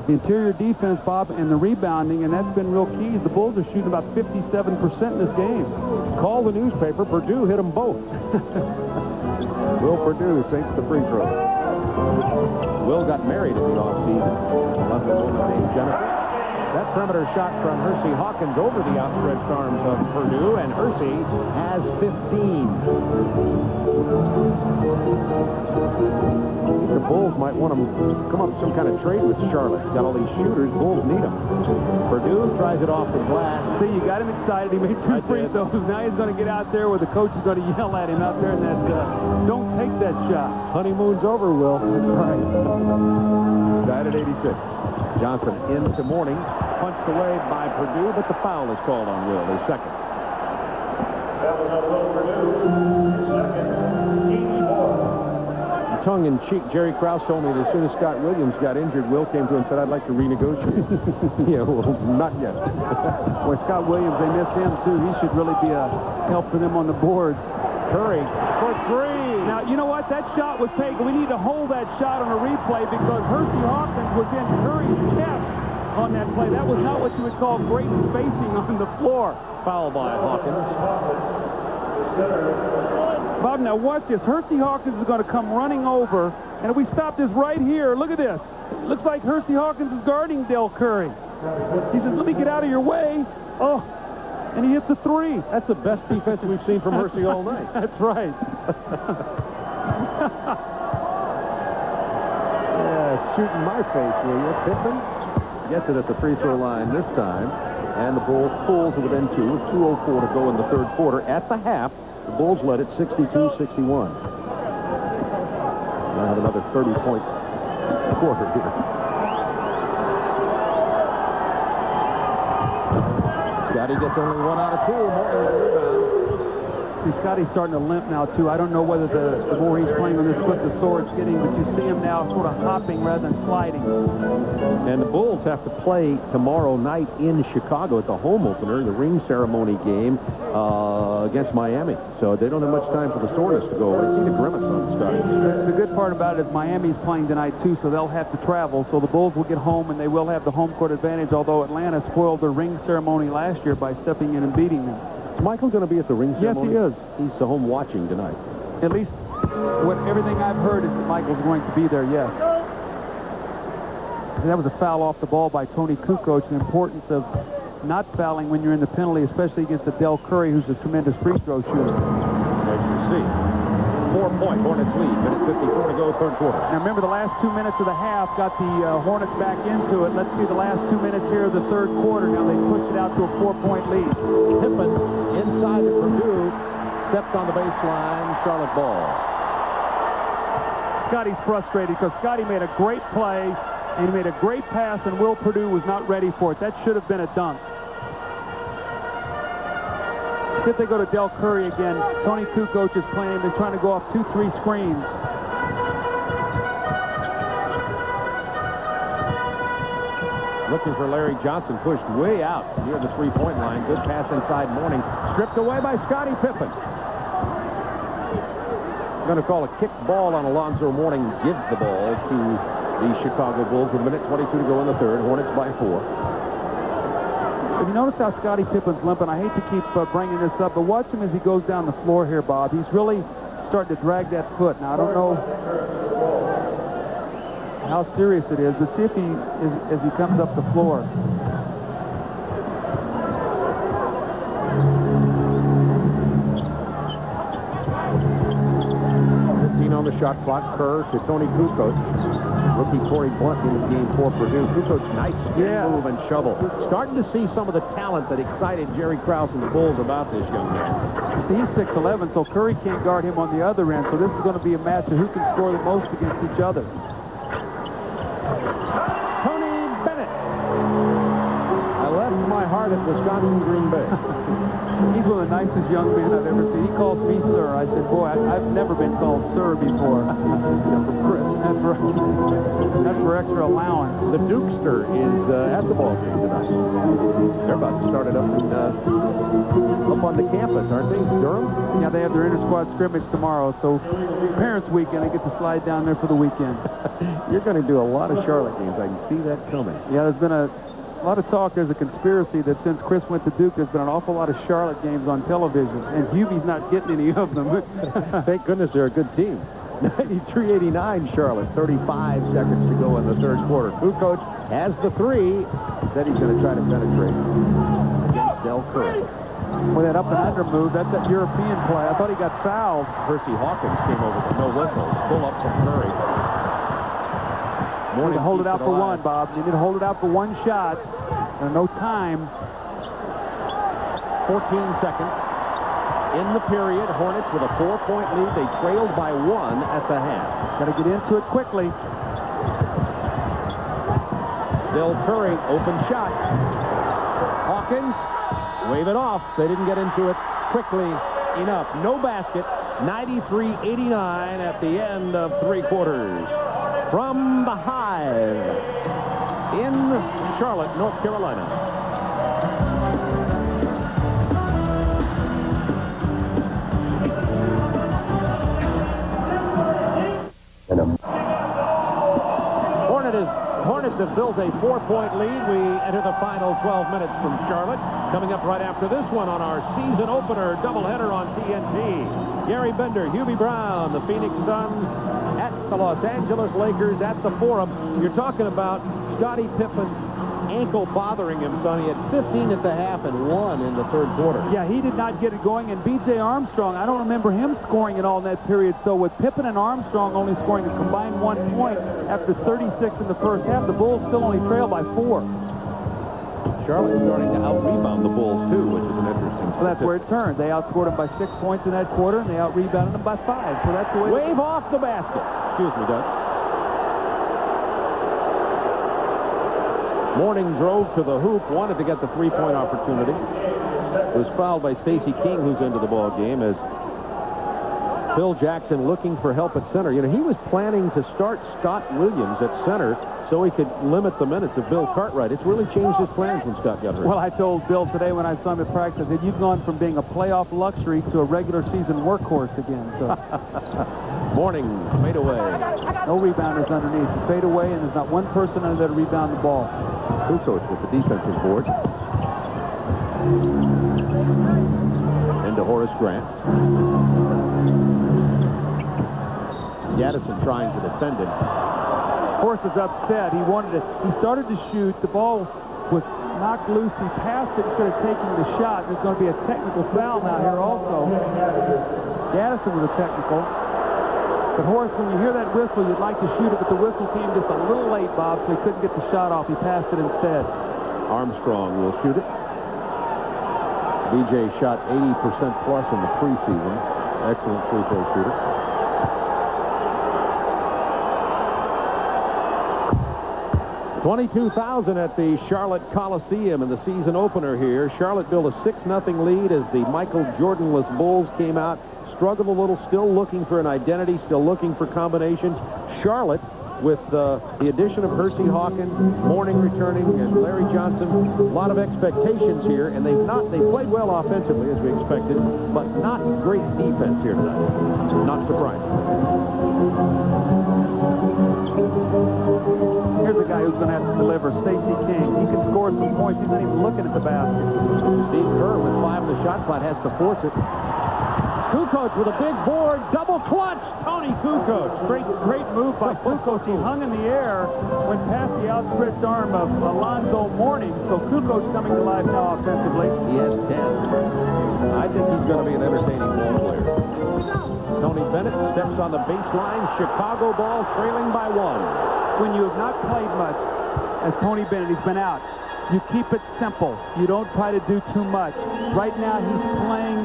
the interior defense, Bob, and the rebounding, and that's been real keys. The Bulls are shooting about 57% in this game. Call the newspaper. Purdue hit them both. Will Purdue sinks the free throw. Will got married in the offseason. Left a woman named Jennifer. That perimeter shot from Hersey Hawkins over the outstretched arms of Purdue, and Hersey has 15. I think the Bulls might want to come up with some kind of trade with Charlotte. He's got all these shooters. Bulls need them. Purdue tries it off the glass. See, you got him excited. He made 2 free throws. Now he's going to get out there where the coach is going to yell at him out there, and that don't take that shot. Honeymoon's over, Will. That's right. Tied at 86. Johnson into Mourning. Punched away by Purdue, but the foul is called on Will, his second. Tongue-in-cheek, Jerry Krause told me that as soon as Scott Williams got injured, Will came to him and said, I'd like to renegotiate. Yeah, well, not yet. Boy, Scott Williams, they miss him, too. He should really be a help for them on the boards. Curry for 3. Now, you know what? That shot was taken. We need to hold that shot on a replay because Hersey Hawkins was in Curry's chest on that play. That was not what you would call great spacing on the floor. Foul by Hawkins. Bob, now watch this. Hersey Hawkins is going to come running over, and if we stop this right here, look at this. It looks like Hersey Hawkins is guarding Del Curry. He says, let me get out of your way. Oh, and he hits a 3. That's the best defense we've seen from Hersey all night. That's right. Yeah, shoot in my face, will you? Pippen gets it at the free throw line this time, and the Bulls pull to within 2 with 2:04 to go in the third quarter. At the half, the Bulls led it 62-61. Now have another 30-point quarter here. Scottie gets only 1 out of 2. Mourning with the rebound. See, Scottie's starting to limp now, too. I don't know whether the more he's playing on this foot, the sore it's getting, but you see him now sort of hopping rather than sliding. And the Bulls have to play tomorrow night in Chicago at the home opener, the ring ceremony game against Miami. So they don't have much time for the soreness to go away. See the grimace on Scottie. The good part about it is Miami's playing tonight, too, so they'll have to travel. So the Bulls will get home, and they will have the home court advantage, although Atlanta spoiled their ring ceremony last year by stepping in and beating them. Is Michael going to be at the ring ceremony? Yes, he is. He's home watching tonight. At least everything I've heard is that Michael's going to be there, yes. And that was a foul off the ball by Tony Kukoc. The importance of not fouling when you're in the penalty, especially against Del Curry, who's a tremendous free throw shooter. As you see. 4-point Hornets lead. Minute 54 to go, third quarter. Now remember, the last 2 minutes of the half got the Hornets back into it. Let's see the last 2 minutes here of the third quarter. Now they pushed it out to a 4-point lead. Pippen inside the Purdue. Stepped on the baseline. Charlotte ball. Scottie's frustrated because Scottie made a great play and he made a great pass, and Will Purdue was not ready for it. That should have been a dunk. See if they go to Del Curry again. Tony Kukoc is playing. They're trying to go off 2-3 screens. Looking for Larry Johnson, pushed way out near the three-point line. Good pass inside Mourning. Stripped away by Scottie Pippen. Going to call a kick ball on Alonzo Mourning. Gives the ball to the Chicago Bulls with a minute 22 to go in the third. Hornets by 4. If you notice how Scottie Pippen's limping, I hate to keep bringing this up, but watch him as he goes down the floor here, Bob. He's really starting to drag that foot. Now, I don't know how serious it is, but see if as he comes up the floor. On the shot clock, Kerr to Tony Kukoc. Rookie Corey Blunt in the game for Purdue. Kukoc, nice move and shovel. Starting to see some of the talent that excited Jerry Krause and the Bulls about this young man. See, he's 6'11", so Curry can't guard him on the other end, so this is going to be a match of who can score the most against each other. Tony Bennett. I left my heart at Wisconsin Green Bay. He's one of the nicest young men I've ever seen. He calls me sir. I said, boy, I've never been called sir before. Except for Chris. That's for extra allowance. The Dukester is at the ball game tonight. They're about to start it up on the campus, aren't they? Durham? Yeah, they have their inter-squad scrimmage tomorrow. So Parents Weekend, I get to slide down there for the weekend. You're going to do a lot of Charlotte games. I can see that coming. Yeah, there's been a lot of talk. There's a conspiracy that since Chris went to Duke, there's been an awful lot of Charlotte games on television, and Hubie's not getting any of them. Thank goodness they're a good team. 93-89 Charlotte, 35 seconds to go in the third quarter. Kukoc has the three. Said he's going to try to penetrate against Del Curry. With that up and under move, that's that European play. I thought he got fouled. Percy Hawkins came over with no whistle. Pull up from Curry. You need to hold it out for one, Bob. You need to hold it out for one shot. There's no time. 14 seconds in the period. Hornets with a 4-point lead. They trailed by 1 at the half. Got to get into it quickly. Del Curry, open shot. Hawkins, wave it off. They didn't get into it quickly enough. No basket. 93-89 at the end of 3 quarters. From the Hive in Charlotte, North Carolina. Hornets have built a 4-point lead. We enter the final 12 minutes from Charlotte. Coming up right after this one on our season opener doubleheader on TNT. Gary Bender, Hubie Brown, the Phoenix Suns at the Los Angeles Lakers at the Forum. You're talking about Scottie Pippen's ankle bothering him, Sonny, at 15 at the half and 1 in the 3rd quarter. Yeah, he did not get it going. And B.J. Armstrong, I don't remember him scoring at all in that period. So with Pippen and Armstrong only scoring a combined 1 point after 36 in the 1st half, the Bulls still only trail by 4. Charlotte's starting to out-rebound the Bulls, too, which is an interesting So that's where it turned. They outscored them by 6 points in that quarter, and they out-rebounded them by 5. So that's the way. Wave off the basket. Excuse me, Doug. Mourning drove to the hoop, wanted to get the 3-point opportunity. Was fouled by Stacey King, who's into the ball game, as Phil Jackson looking for help at center. You know, he was planning to start Scott Williams at center so he could limit the minutes of Bill Cartwright. It's really changed his plans when Scott got hurt. Well, I told Bill today when I saw him at practice that you've gone from being a playoff luxury to a regular season workhorse again. So. Mourning, fade away. No rebounders underneath. You fade away, and there's not one person under there to rebound the ball. Kukoc with the defensive board. Into Horace Grant. Gaddison trying to defend him. Horace is upset. He wanted it. He started to shoot. The ball was knocked loose. He passed it instead of taking the shot. There's going to be a technical foul now here also. Gaddison with a technical. But Horace, when you hear that whistle, you'd like to shoot it, but the whistle came just a little late, Bob, so he couldn't get the shot off. He passed it instead. Armstrong will shoot it. BJ shot 80% plus in the preseason. Excellent free-throw shooter. $22,000 at the Charlotte Coliseum in the season opener here. Charlotte built a 6-0 lead as the Michael Jordanless Bulls came out. Struggled a little, still looking for an identity, still looking for combinations. Charlotte, with the addition of Hersey Hawkins, Mourning returning, and Larry Johnson, a lot of expectations here, and they played well offensively as we expected, but not great defense here tonight. Not surprising. Here's a guy who's going to have to deliver, Stacey King. He can score some points. He's not even looking at the basket. Steve Kerr with 5 in the shot clock has to force it. Kukoc with a big board, double clutch, Tony Kukoc. Great move by Kukoc. He hung in the air, went past the outstretched arm of Alonzo Mourning. So Kukoc coming to life now offensively. He has 10. I think he's going to be an entertaining ball player. Tony Bennett steps on the baseline. Chicago ball trailing by 1. When you have not played much, as Tony Bennett, he's been out, you keep it simple. You don't try to do too much. Right now he's playing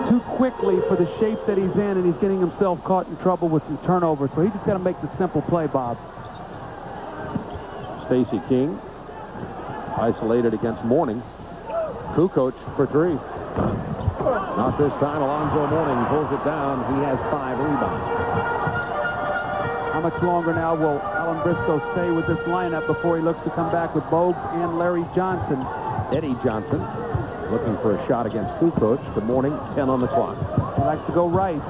too quickly for the shape that he's in, and he's getting himself caught in trouble with some turnovers. So he just got to make the simple play, Bob. Stacey King isolated against Mourning. Kukoc for 3. Not this time. Alonzo Mourning pulls it down. He has 5 rebounds. How much longer now will Alan Briscoe stay with this lineup before he looks to come back with Bogues and Larry Johnson? Eddie Johnson looking for a shot against Kukoc. The Mourning, 10 on the clock. He likes to go right.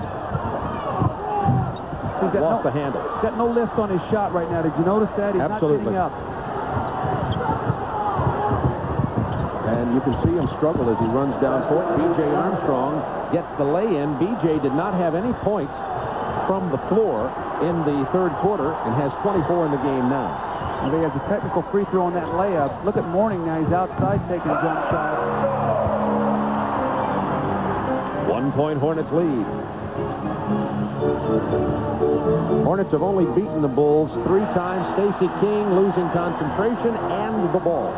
He's got Lost the handle. He's got no lift on his shot right now. Did you notice that? He's Absolutely. not getting up. And you can see him struggle as he runs down court. B.J. Armstrong gets the lay-in. B.J. did not have any points from the floor in the 3rd quarter and has 24 in the game now. Well, he has a technical free throw on that layup. Look at Mourning now. He's outside taking jump shots. 1 point Hornets lead. Hornets have only beaten the Bulls 3 times. Stacey King losing concentration and the ball.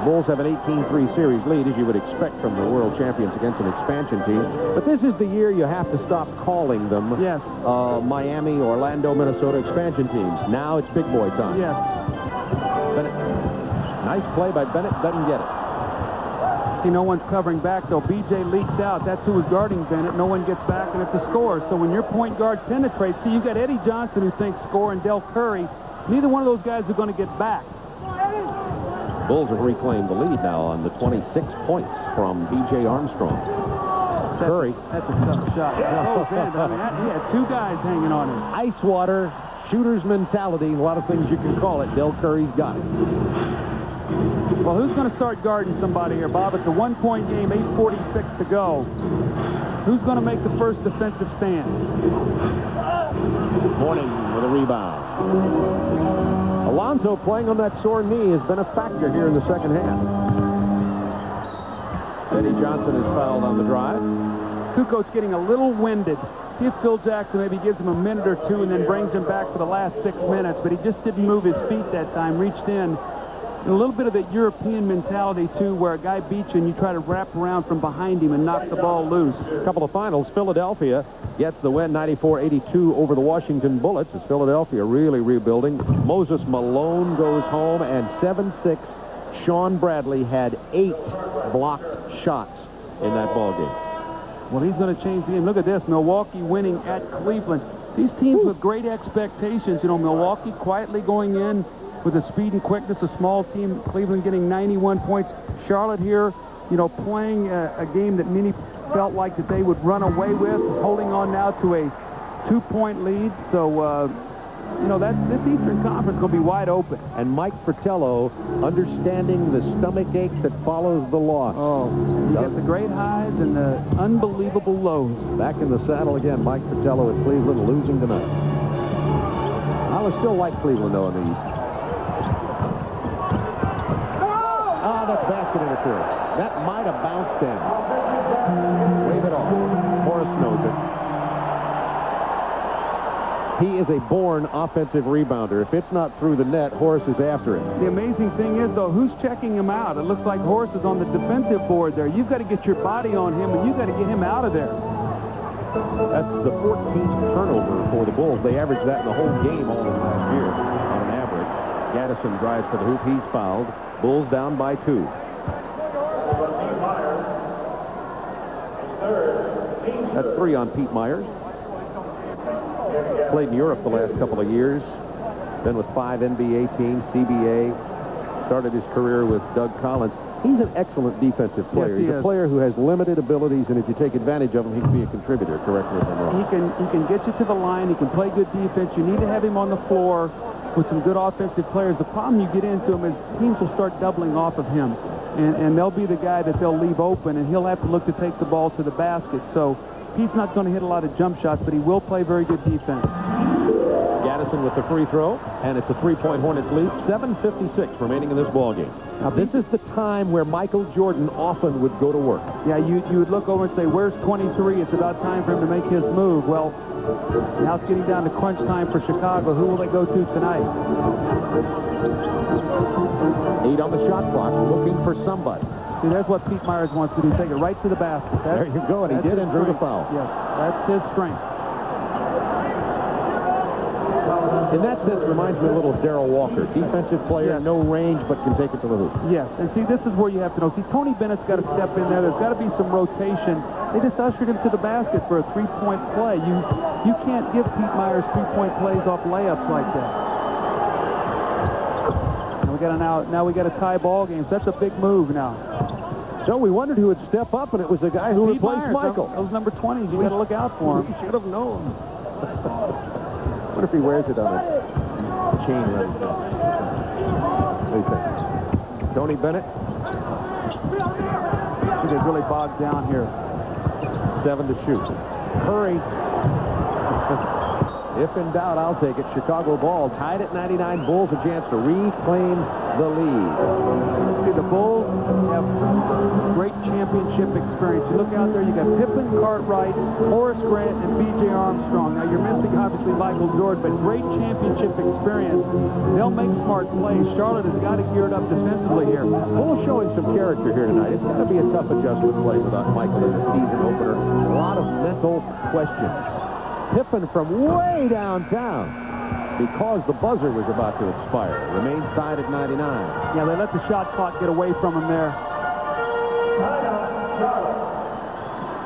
Bulls have an 18-3 series lead, as you would expect from the world champions against an expansion team. But this is the year you have to stop calling them Miami, Orlando, Minnesota expansion teams. Now it's big boy time. Yes. Bennett. Nice play by Bennett. Doesn't get it. See, no one's covering back, though. B.J. leaks out. That's who was guarding Bennett. No one gets back, and it's a score. So when your point guard penetrates, see, you've got Eddie Johnson who thinks score and Del Curry. Neither one of those guys are going to get back. Bulls have reclaimed the lead now on the 26 points from B.J. Armstrong. Curry. That's a tough shot. He had 2 guys hanging on him. Ice water, shooter's mentality, a lot of things you can call it. Del Curry's got it. Well, who's going to start guarding somebody here, Bob? It's a 1-point game, 8:46 to go. Who's going to make the first defensive stand? Mourning with a rebound. Alonzo playing on that sore knee has been a factor here in the second half. Eddie Johnson is fouled on the drive. Kukoc getting a little winded. See if Phil Jackson maybe gives him a minute or 2 and then brings him back for the last 6 minutes, but he just didn't move his feet that time, reached in. And a little bit of that European mentality, too, where a guy beats you and you try to wrap around from behind him and knock the ball loose. A couple of finals. Philadelphia gets the win 94-82 over the Washington Bullets as Philadelphia really rebuilding. Moses Malone goes home, and 7-6. Sean Bradley had 8 blocked shots in that ball game. Well, he's going to change the game. Look at this. Milwaukee winning at Cleveland. These teams with great expectations. You know, Milwaukee quietly going in with the speed and quickness, a small team. Cleveland getting 91 points. Charlotte here, you know, playing a game that many felt like that they would run away with, holding on now to a 2-point lead. So, you know, this Eastern Conference is going to be wide open. And Mike Fratello understanding the stomach ache that follows the loss. Oh, you get the great highs and the unbelievable lows. Back in the saddle again, Mike Fratello at Cleveland, losing tonight. I would still like Cleveland, though, in the East. Oh, that's basket interference. That might have bounced in. Wave it off. Horace knows it. He is a born offensive rebounder. If it's not through the net, Horace is after it. The amazing thing is, though, who's checking him out? It looks like Horace is on the defensive board there. You've got to get your body on him, and you've got to get him out of there. That's the 14th turnover for the Bulls. They averaged that in the whole game all of last year on an average. Gaddison drives to the hoop. He's fouled. Bulls down by 2. That's 3 on Pete Myers. Played in Europe the last couple of years. Been with 5 NBA teams, CBA. Started his career with Doug Collins. He's an excellent defensive player. Yes, He's a player who has limited abilities, and if you take advantage of him, he can be a contributor. Correct me if I'm wrong. He can get you to the line. He can play good defense. You need to have him on the floor with some good offensive players. The problem you get into him is teams will start doubling off of him, and they'll be the guy that they'll leave open, and he'll have to look to take the ball to the basket. So Pete's not going to hit a lot of jump shots, but he will play very good defense. Gaddison with the free throw, and it's a 3-point Hornets lead. 7:56 remaining in this ball game. Now, this is the time where Michael Jordan often would go to work. Yeah, you would look over and say, where's 23? It's about time for him to make his move. Well, now it's getting down to crunch time for Chicago. Who will they go to tonight? 8 on the shot clock, looking for somebody. See, that's what Pete Myers wants to do. Take it right to the basket. There you go, and he did and drew the foul. Yes, that's his strength. In that sense, reminds me a little of Darrell Walker. Defensive player, yes. No range, but can take it to the hoop. Yes, and see, this is where you have to know. See, Tony Bennett's got to step in there. There's got to be some rotation. They just ushered him to the basket for a 3-point play. You can't give Pete Myers 3-point plays off layups like that. Now we got a tie ball game. So that's a big move now. So we wondered who would step up, and it was the guy who Pete replaced Myers, Michael. Those number 20s, you got to look out for him. We should have known. What if he wears it on a chain around his neck? What do you think? Tony Bennett? They really bogged down here. 7 to shoot. Curry If in doubt, I'll take it. Chicago ball tied at 99. Bulls a chance to reclaim the lead. See, the Bulls have great championship experience. You look out there, you got Pippen, Cartwright, Horace Grant, and B.J. Armstrong. Now, you're missing, obviously, Michael Jordan, but great championship experience. They'll make smart plays. Charlotte has got to gear it up defensively here. Bulls showing some character here tonight. It's going to be a tough adjustment play without Michael in the season opener. A lot of mental questions. Pippen from way downtown because the buzzer was about to expire. Remains tied at 99. Yeah, they let the shot clock get away from him there.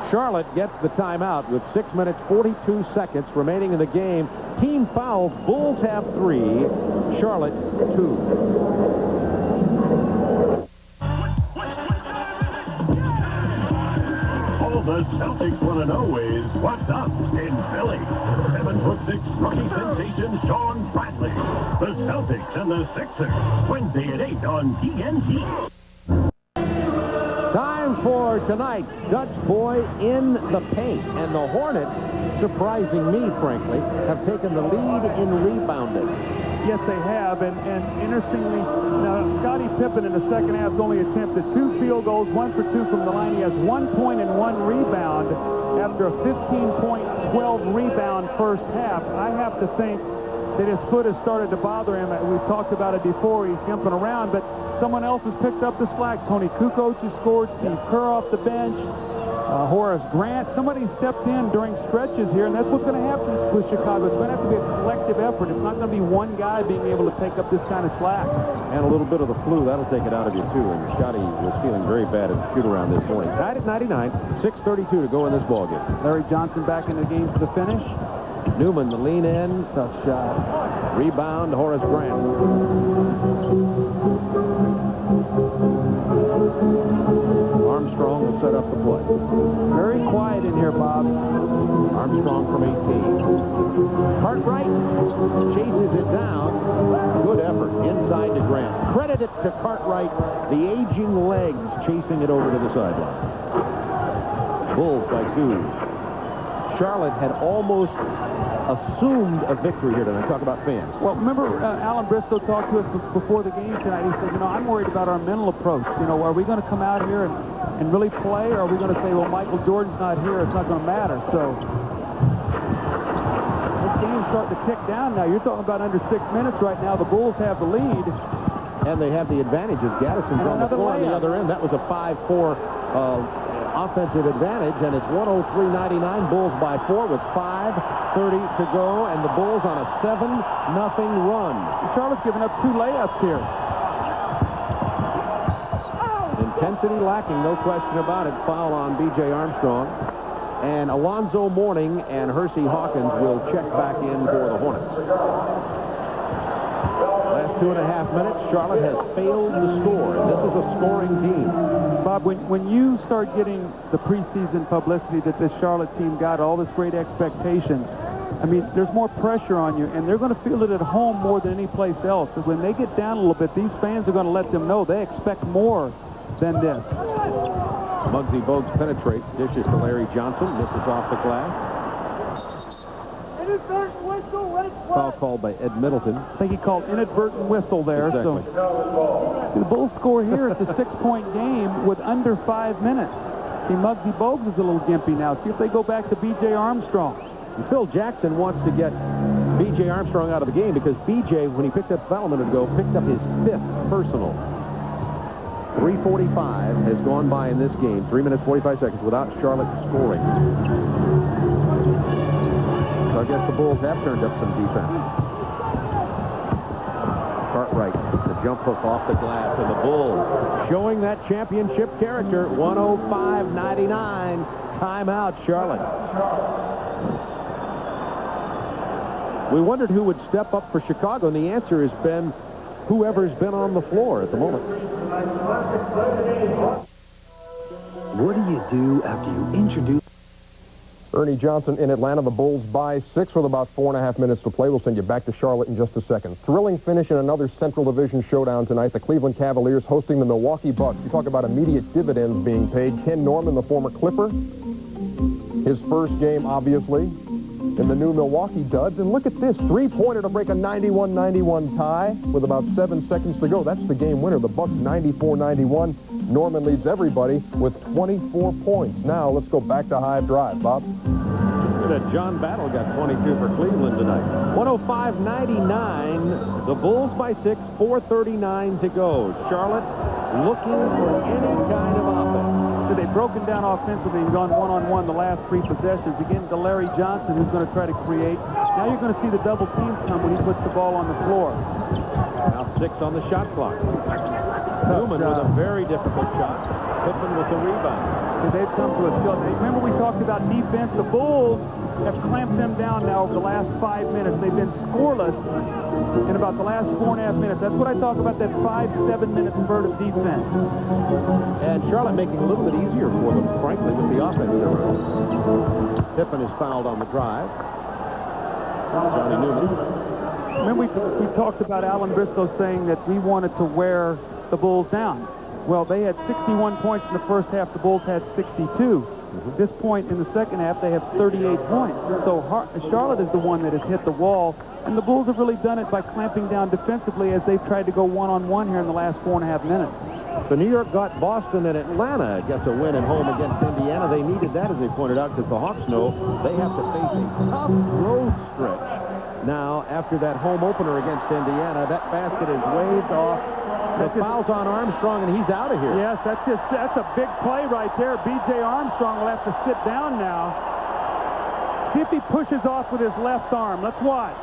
Charlotte gets the timeout with 6 minutes, 42 seconds remaining in the game. Team fouls. Bulls have 3. Charlotte 2. The Celtics want to know is what's up in Philly. 7'6" rookie sensation Sean Bradley. The Celtics and the Sixers. Wednesday at 8 on TNT. Time for tonight's Dutch Boy in the Paint. And the Hornets, surprising me, frankly, have taken the lead in rebounding. Yes, they have, and interestingly, now Scottie Pippen in the second half has only attempted 2 field goals, 1 for 2 from the line. He has 1 point and 1 rebound after a 15-point, 12 rebound first half. I have to think that his foot has started to bother him. We've talked about it before. He's jumping around, but someone else has picked up the slack. Tony Kukoc has scored, Steve Kerr off the bench. Horace Grant, somebody stepped in during stretches here, and that's what's going to happen with Chicago. It's going to have to be a collective effort. It's not going to be one guy being able to take up this kind of slack. And a little bit of the flu, that'll take it out of you, too. And Scottie was feeling very bad at the shoot-around this morning. Tied at 99, 6:32 to go in this ballgame. Larry Johnson back in the game for the finish. Newman, the lean in. Tough shot. Rebound, Horace Grant. Armstrong will set up the play. Very quiet in here, Bob. Armstrong from 18. Cartwright chases it down. Good effort inside to Grant. Credit it to Cartwright. The aging legs chasing it over to the sideline. Bulls by 2. Charlotte had almost assumed a victory here tonight. Talk about fans. Well, remember Alan Bristow talked to us before the game tonight. He said, I'm worried about our mental approach. Are we going to come out here and really play, or are we going to say, well, Michael Jordan's not here, it's not going to matter? So this game's starting to tick down now. You're talking about under 6 minutes right now. The Bulls have the lead. And they have the advantage as Gaddison's on the floor on the other end. That was a 5-4 offensive advantage, and it's 103-99. Bulls by 4 with 5:30 to go, and the Bulls on a 7-0 run. Charlotte's given up 2 layups here. Intensity lacking, no question about it. Foul on B.J. Armstrong. And Alonzo Mourning and Hersey Hawkins will check back in for the Hornets. Last 2.5 minutes, Charlotte has failed to score, and this is a scoring team. Bob, when you start getting the preseason publicity that this Charlotte team got, all this great expectation, I mean, there's more pressure on you, and they're going to feel it at home more than any place else. So when they get down a little bit, these fans are going to let them know they expect more than this. Muggsy Bogues penetrates, dishes to Larry Johnson, misses off the glass. Foul called by Ed Middleton. I think he called inadvertent whistle there. Exactly. So the Bulls score here. It's a 6-point game with under 5 minutes. See, Muggsy Bogues is a little gimpy now. See if they go back to B.J. Armstrong. And Phil Jackson wants to get B.J. Armstrong out of the game because B.J., when he picked up foul a minute ago, picked up his 5th personal. 3:45 has gone by in this game. 3 minutes, 45 seconds without Charlotte scoring. So I guess the Bulls have turned up some defense. Cartwright, the jump hook off the glass, and the Bulls showing that championship character. 105-99. Timeout, Charlotte. We wondered who would step up for Chicago, and the answer has been whoever's been on the floor at the moment. What do you do after you introduce... Ernie Johnson in Atlanta. The Bulls by 6 with about 4.5 minutes to play. We'll send you back to Charlotte in just a second. Thrilling finish in another Central Division showdown tonight. The Cleveland Cavaliers hosting the Milwaukee Bucks. You talk about immediate dividends being paid. Ken Norman, the former Clipper. His first game, obviously. in the new Milwaukee Duds. And look at this, three-pointer to break a 91-91 tie with about 7 seconds to go. That's the game winner. The Bucks 94-91. Norman leads everybody with 24 points. Now let's go back to Hive Drive. Bob? John Battle got 22 for Cleveland tonight. 105-99. The Bulls by 6, 4:39 to go. Charlotte looking for any kind of offense. So they've broken down offensively and gone one-on-one the last 3 possessions. Again, to Larry Johnson, who's going to try to create. Now you're going to see the double teams come when he puts the ball on the floor. Now 6 on the shot clock. Newman with a very difficult shot. Pippen with the rebound. So they've come to a skill. Now, remember we talked about defense. The Bulls have clamped them down now over the last 5 minutes. They've been scoreless in about the last 4.5 minutes. That's what I talk about, that 5-7 minute spurt of defense. And Charlotte making a little bit easier for them, frankly, with the offense they're running. Pippen is fouled on the drive. Johnny Newman. Remember we talked about Alan Briscoe saying that we wanted to wear the Bulls down. Well, they had 61 points in the first half. The Bulls had 62. At this point in the second half, they have 38 points. So Charlotte is the one that has hit the wall. And the Bulls have really done it by clamping down defensively as they've tried to go one-on-one here in the last 4.5 minutes. So New York got Boston, and Atlanta gets a win at home against Indiana. They needed that, as they pointed out, because the Hawks know they have to face a tough road stretch. Now, after that home opener against Indiana, that basket is waved off. The foul's on Armstrong, and he's out of here. Yes, that's a big play right there. B.J. Armstrong will have to sit down now. See if he pushes off with his left arm. Let's watch.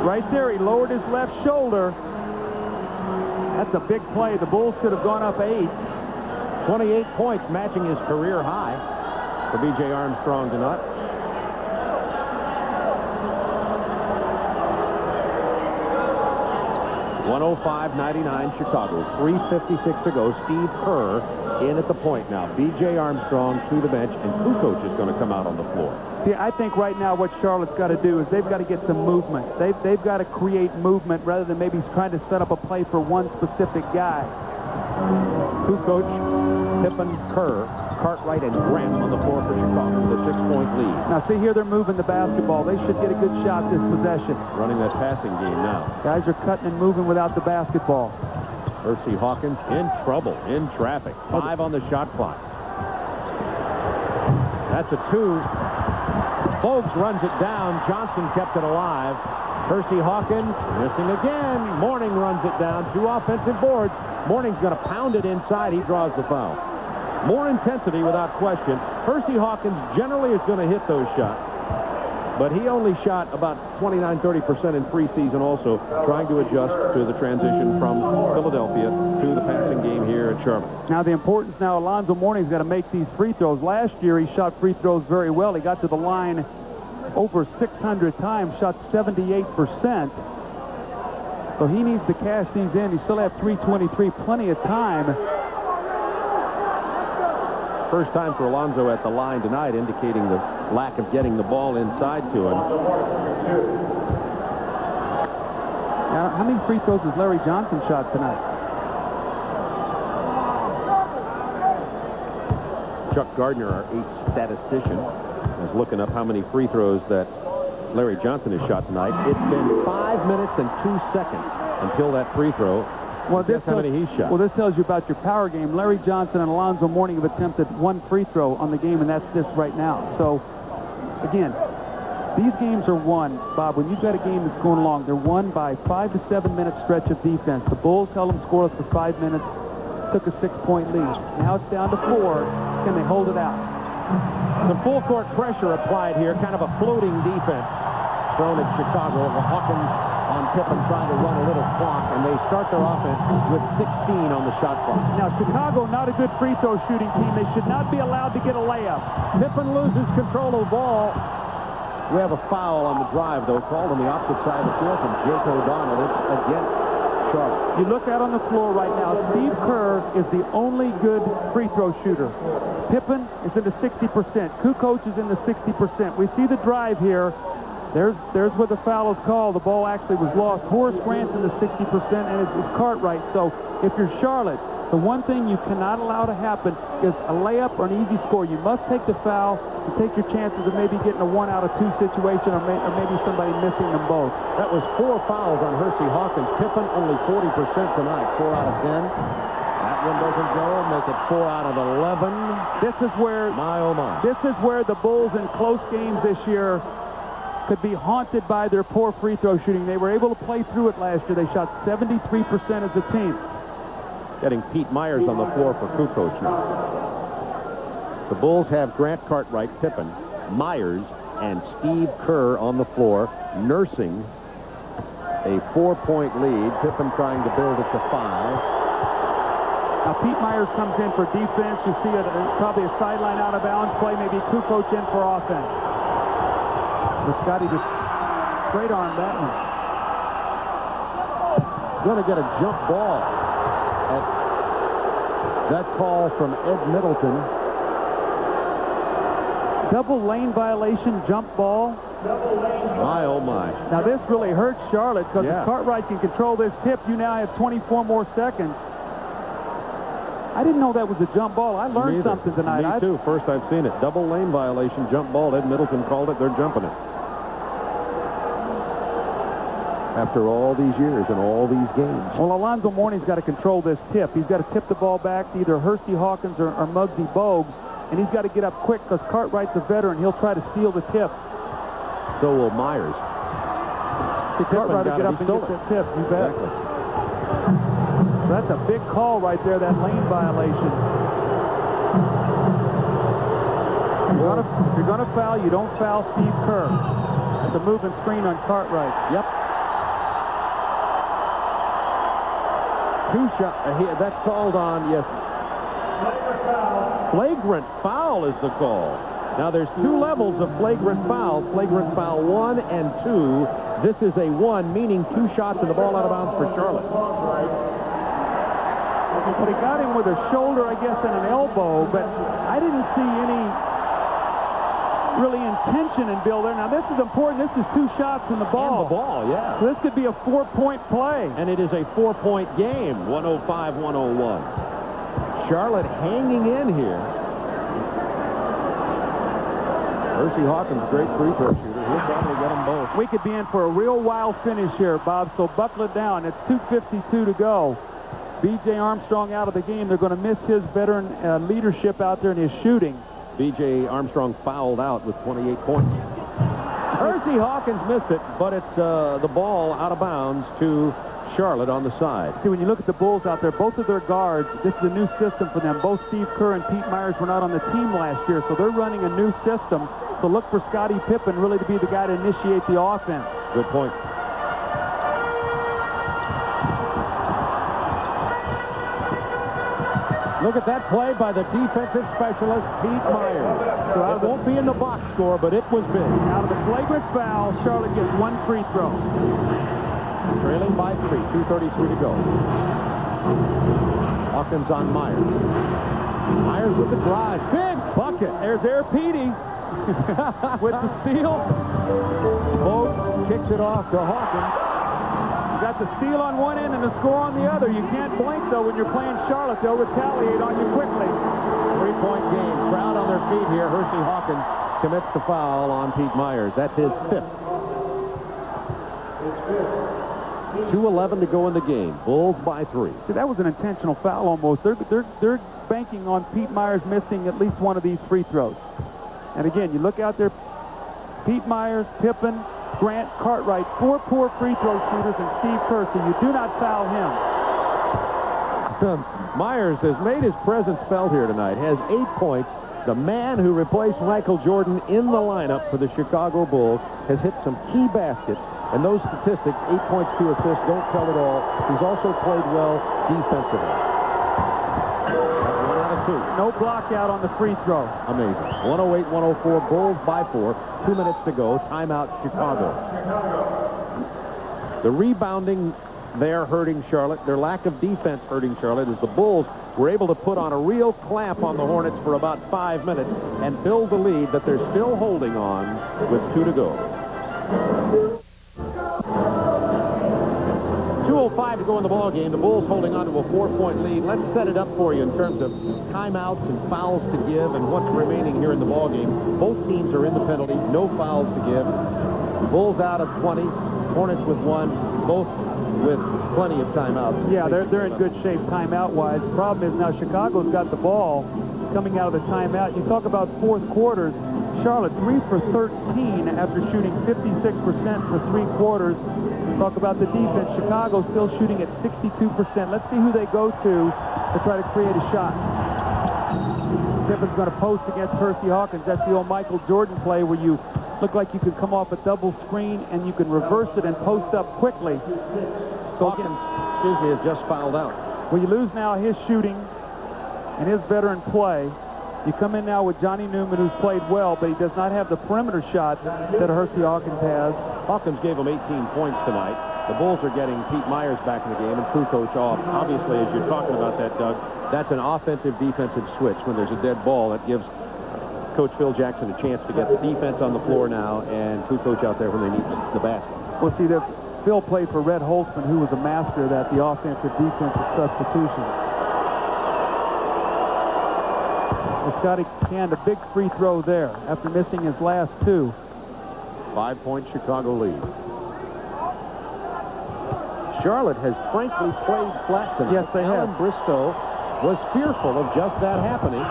Right there, he lowered his left shoulder. That's a big play. The Bulls should have gone up 8. 28 points, matching his career high for B.J. Armstrong tonight. .105-99 Chicago. 3:56 to go. Steve Kerr in at the point now. B.J. Armstrong to the bench, and Kukoc is going to come out on the floor. See, I think right now what Charlotte's got to do is they've got to get some movement. They've got to create movement rather than maybe trying to set up a play for one specific guy. Kukoc, Pippen, Kerr, Cartwright, and Grant on the floor for Chicago with a 6-point lead. Now, see here, they're moving the basketball. They should get a good shot this possession. Running that passing game now. Guys are cutting and moving without the basketball. Percy Hawkins in trouble, in traffic. 5 on the shot clock. That's a 2. Fogues runs it down. Johnson kept it alive. Percy Hawkins missing again. Mourning runs it down. 2 offensive boards. Mourning's going to pound it inside. He draws the foul. More intensity without question. Percy Hawkins generally is going to hit those shots. But he only shot about 29-30% in preseason also, trying to adjust to the transition from Philadelphia to the passing game here at Charlotte. Now the importance now, Alonzo Mourning's got to make these free throws. Last year he shot free throws very well. He got to the line over 600 times, shot 78%. So he needs to cash these in. He still have 3:23, plenty of time. First time for Alonzo at the line tonight, indicating the lack of getting the ball inside to him. Now, how many free throws has Larry Johnson shot tonight? Chuck Gardner, our ace statistician, is looking up how many free throws that Larry Johnson has shot tonight. It's been 5 minutes and 2 seconds until that free throw. Well, guess how many he shot. Well, this tells you about your power game. Larry Johnson and Alonzo Mourning have attempted 1 free throw on the game, and that's this right now. So, again, these games are won, Bob, when you've got a game that's going along, they're won by 5 to 7 minute stretch of defense. The Bulls held them scoreless for 5 minutes, took a 6-point lead. Now it's down to 4. Can they hold it out? Some full court pressure applied here, kind of a floating defense thrown at Chicago. Hawkins on Pippen trying to run a little clock, and they start their offense with 16 on the shot clock. Now, Chicago, not a good free throw shooting team. They should not be allowed to get a layup. Pippen loses control of the ball. We have a foul on the drive, though, called on the opposite side of the field from Jake O'Donnell. It's against Charlotte. You look out on the floor right now. Steve Kerr is the only good free throw shooter. Pippen is in the 60%. Kukoc is in the 60%. We see the drive here. There's where the foul is called. The ball actually was lost. Horace Grant's in the 60%, and it's Cartwright. So if you're Charlotte, The one thing you cannot allow to happen is a layup or an easy score. You must take the foul and take your chances of maybe getting a 1 out of 2 situation or maybe somebody missing them both. That was 4 fouls on Hersey Hawkins. Pippen only 40% tonight, 4 out of 10. That one doesn't go. Make it 4 out of 11. This is where, my oh my. This is where the Bulls in close games this year could be haunted by their poor free throw shooting. They were able to play through it last year. They shot 73% as a team. Getting Pete Myers on the floor for Kukoc now. The Bulls have Grant Cartwright, Pippen, Myers, and Steve Kerr on the floor, nursing a 4-point lead. Pippen trying to build it to 5. Now, Pete Myers comes in for defense. You see probably a sideline out of bounds play, maybe Kukoc in for offense. But Scottie just straight armed that one. Going to get a jump ball. That call from Ed Middleton. Double lane violation, jump ball. My, oh my. Now this really hurts Charlotte because Yeah. if Cartwright can control this tip, you now have 24 more seconds. I didn't know that was a jump ball. I learned something tonight. Me too. First I've seen it. Double lane violation, jump ball. Ed Middleton called it. They're jumping it. After all these years and all these games. Well, Alonzo Mourning's got to control this tip. He's got to tip the ball back to either Hersey Hawkins or Muggsy Bogues, and he's got to get up quick because Cartwright's a veteran. He'll try to steal the tip. So will Myers. See, Cartwright will get up and get that tip. You bet. Exactly. So that's a big call right there, that lane violation. If you're going to foul, you don't foul Steve Kerr. That's a moving screen on Cartwright. Yep. Two shot. That's called on, yes. Flagrant foul is the call. Now there's 2 levels of flagrant foul. Flagrant foul 1 and 2. This is a 1, meaning 2 shots and the ball out of bounds for Charlotte. Well, he got him with a shoulder, I guess, and an elbow, but I didn't see any really intention in Bill there. Now, this is important. This is 2 shots in the ball. And the ball, yeah. So this could be a 4-point play. And it is a 4-point game, 105-101. Charlotte hanging in here. Hersey Hawkins, great free throw shooter. He'll probably get them both. We could be in for a real wild finish here, Bob, so buckle it down. It's 2:52 to go. B.J. Armstrong out of the game. They're going to miss his veteran leadership out there in his shooting. B.J. Armstrong fouled out with 28 points. Hersey Hawkins missed it, but it's the ball out of bounds to Charlotte on the side. See, when you look at the Bulls out there, both of their guards, this is a new system for them. Both Steve Kerr and Pete Myers were not on the team last year, so they're running a new system. So look for Scottie Pippen really to be the guy to initiate the offense. Good point. Look at that play by the defensive specialist, Pete Myers. So it won't be in the box score, but it was big. Out of the flagrant foul, Charlotte gets 1 free throw. Trailing by 3, 2:33 to go. Hawkins on Myers. Myers with the drive. Big bucket. There's Air Petey with the steal. Bogues kicks it off to Hawkins. You got the steal on one end and the score on the other. You can't blink, though, when you're playing Charlotte. They'll retaliate on you quickly. 3-point game. Crowd on their feet here. Hersey Hawkins commits the foul on Pete Myers. That's his 5th. 2:11 to go in the game. Bulls by 3. See, that was an intentional foul almost. They're banking on Pete Myers missing at least one of these free throws. And again, you look out there, Pete Myers, Pippen, Grant, Cartwright, 4 poor free throw shooters, and Steve Kerr, so you do not foul him. Myers has made his presence felt here tonight, has 8 points. The man who replaced Michael Jordan in the lineup for the Chicago Bulls has hit some key baskets, and those statistics, 8 points, 2 assists, don't tell it all. He's also played well defensively. 1 out of 2. No block out on the free throw. Amazing. 108-104, Bulls by 4. 2 minutes to go. Timeout, Chicago. The rebounding there hurting Charlotte. Their lack of defense hurting Charlotte as the Bulls were able to put on a real clamp on the Hornets for about 5 minutes and build the lead that they're still holding on with 2 to go. 2:05 to go in the ball game. The Bulls holding on to a 4-point lead. Let's set it up for you in terms of timeouts and fouls to give and what's remaining here in the ball game. Both teams are in the penalty. No fouls to give. Bulls out of 20s. Hornets with 1. Both with plenty of timeouts. Yeah, they're in good shape timeout-wise. The problem is now Chicago's got the ball coming out of the timeout. You talk about fourth quarters. Charlotte 3 for 13 after shooting 56% for 3 quarters. Talk about the defense. Chicago still shooting at 62%. Let's see who they go to try to create a shot. Pippen's going to post against Hersey Hawkins. That's the old Michael Jordan play where you look like you can come off a double screen and you can reverse it and post up quickly. So Hawkins, excuse me, has just fouled out. Well, you lose now his shooting and his veteran play. You come in now with Johnny Newman, who's played well, but he does not have the perimeter shot that Hersey Hawkins has. Hawkins gave him 18 points tonight. The Bulls are getting Pete Myers back in the game and Kukoc off. Obviously, as you're talking about that, Doug, that's an offensive-defensive switch. When there's a dead ball, that gives Coach Phil Jackson a chance to get the defense on the floor now and Kukoc out there when they need the basket. Well, see, Phil played for Red Holtzman, who was a master of that, the offensive-defensive substitution. Well, Scottie canned a big free throw there after missing his last 2. 5-point Chicago lead. Charlotte has frankly played flat tonight. Yes, they have. Alan Bristow was fearful of just that happening.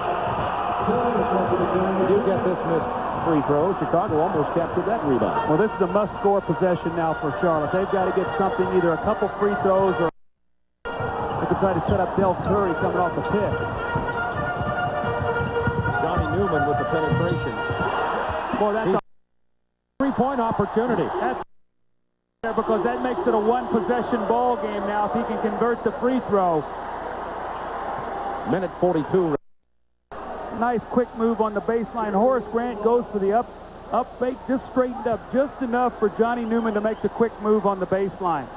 You do get this missed free throw. Chicago almost captured that rebound. Well, this is a must-score possession now for Charlotte. They've got to get something, either a couple free throws or they could try to set up Del Curry coming off the pick. Johnny Newman with the penetration. Boy, that's a three-point opportunity. That's because that makes it a one-possession ball game now if he can convert the free throw. Minute 42. Nice quick move on the baseline. Horace Grant goes for the up fake, just straightened up just enough for Johnny Newman to make the quick move on the baseline.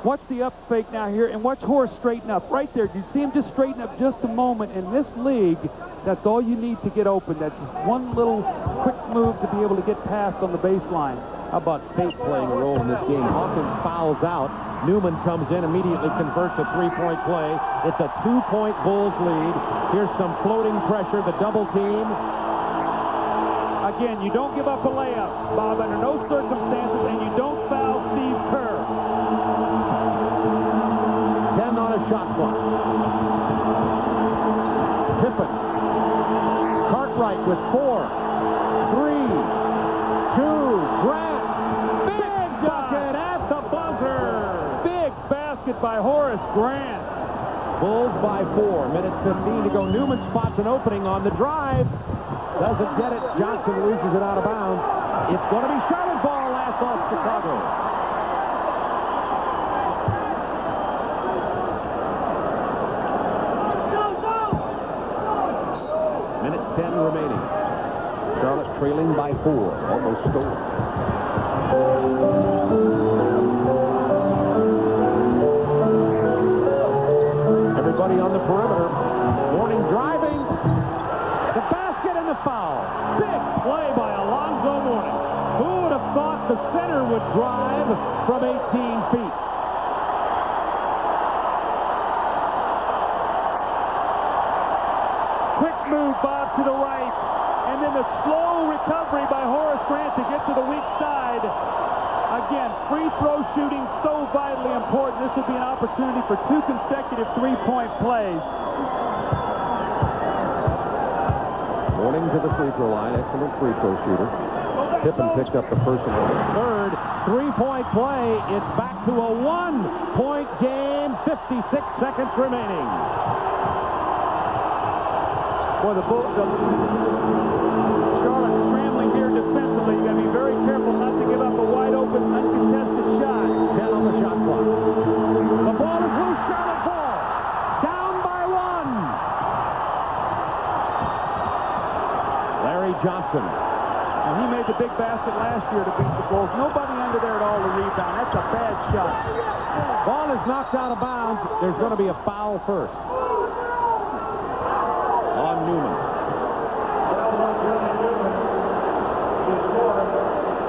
Watch the up fake now here, and watch Horace straighten up right there. You see him just straighten up just a moment. In this league, that's all you need to get open. That's just one little quick move to be able to get past on the baseline. How about fate playing a role in this game? Hawkins fouls out. Newman comes in, immediately converts a three-point play. It's a 2-point Bulls lead. Here's some floating pressure, the double team. Again, you don't give up a layup, Bob, under no circumstances, and you don't foul Steve Kerr. 10 on a shot clock. Pippen. Cartwright with 4, 3, 2, Grant. Big bucket at the buzzer. Big basket by Horace Grant. Bulls by 4. Minute 15 to go. Newman spots an opening on the drive. Doesn't get it. Johnson loses it out of bounds. It's going to be Charlotte ball last off Chicago. Minute 10 remaining. Charlotte trailing by 4. Almost scored. Everybody on the perimeter. Mourning driving. The basket and the foul. Big play by Alonzo Mourning. Who would have thought the center would drive from 18 feet? Quick move, Bob, to the right. And then the slow recovery by Horace Grant to get to the weak side. Again, free throw shooting so vitally important. This would be an opportunity for 2 consecutive three-point plays. Mourning to the free throw line. Excellent free throw shooter. Pippen picked up the first one. Third three-point play. It's back to a 1-point game. 56 seconds remaining. Boy, the Bulls, Charlotte scrambling here defensively. You got to be very careful not to give up a wide-open, uncontested shot. 10 on the shot clock. The ball is loose. Charlotte ball. Down by 1. Larry Johnson. And he made the big basket last year to beat the Bulls. Nobody under there at all to rebound. That's a bad shot. Ball is knocked out of bounds. There's going to be a foul first. On Newman.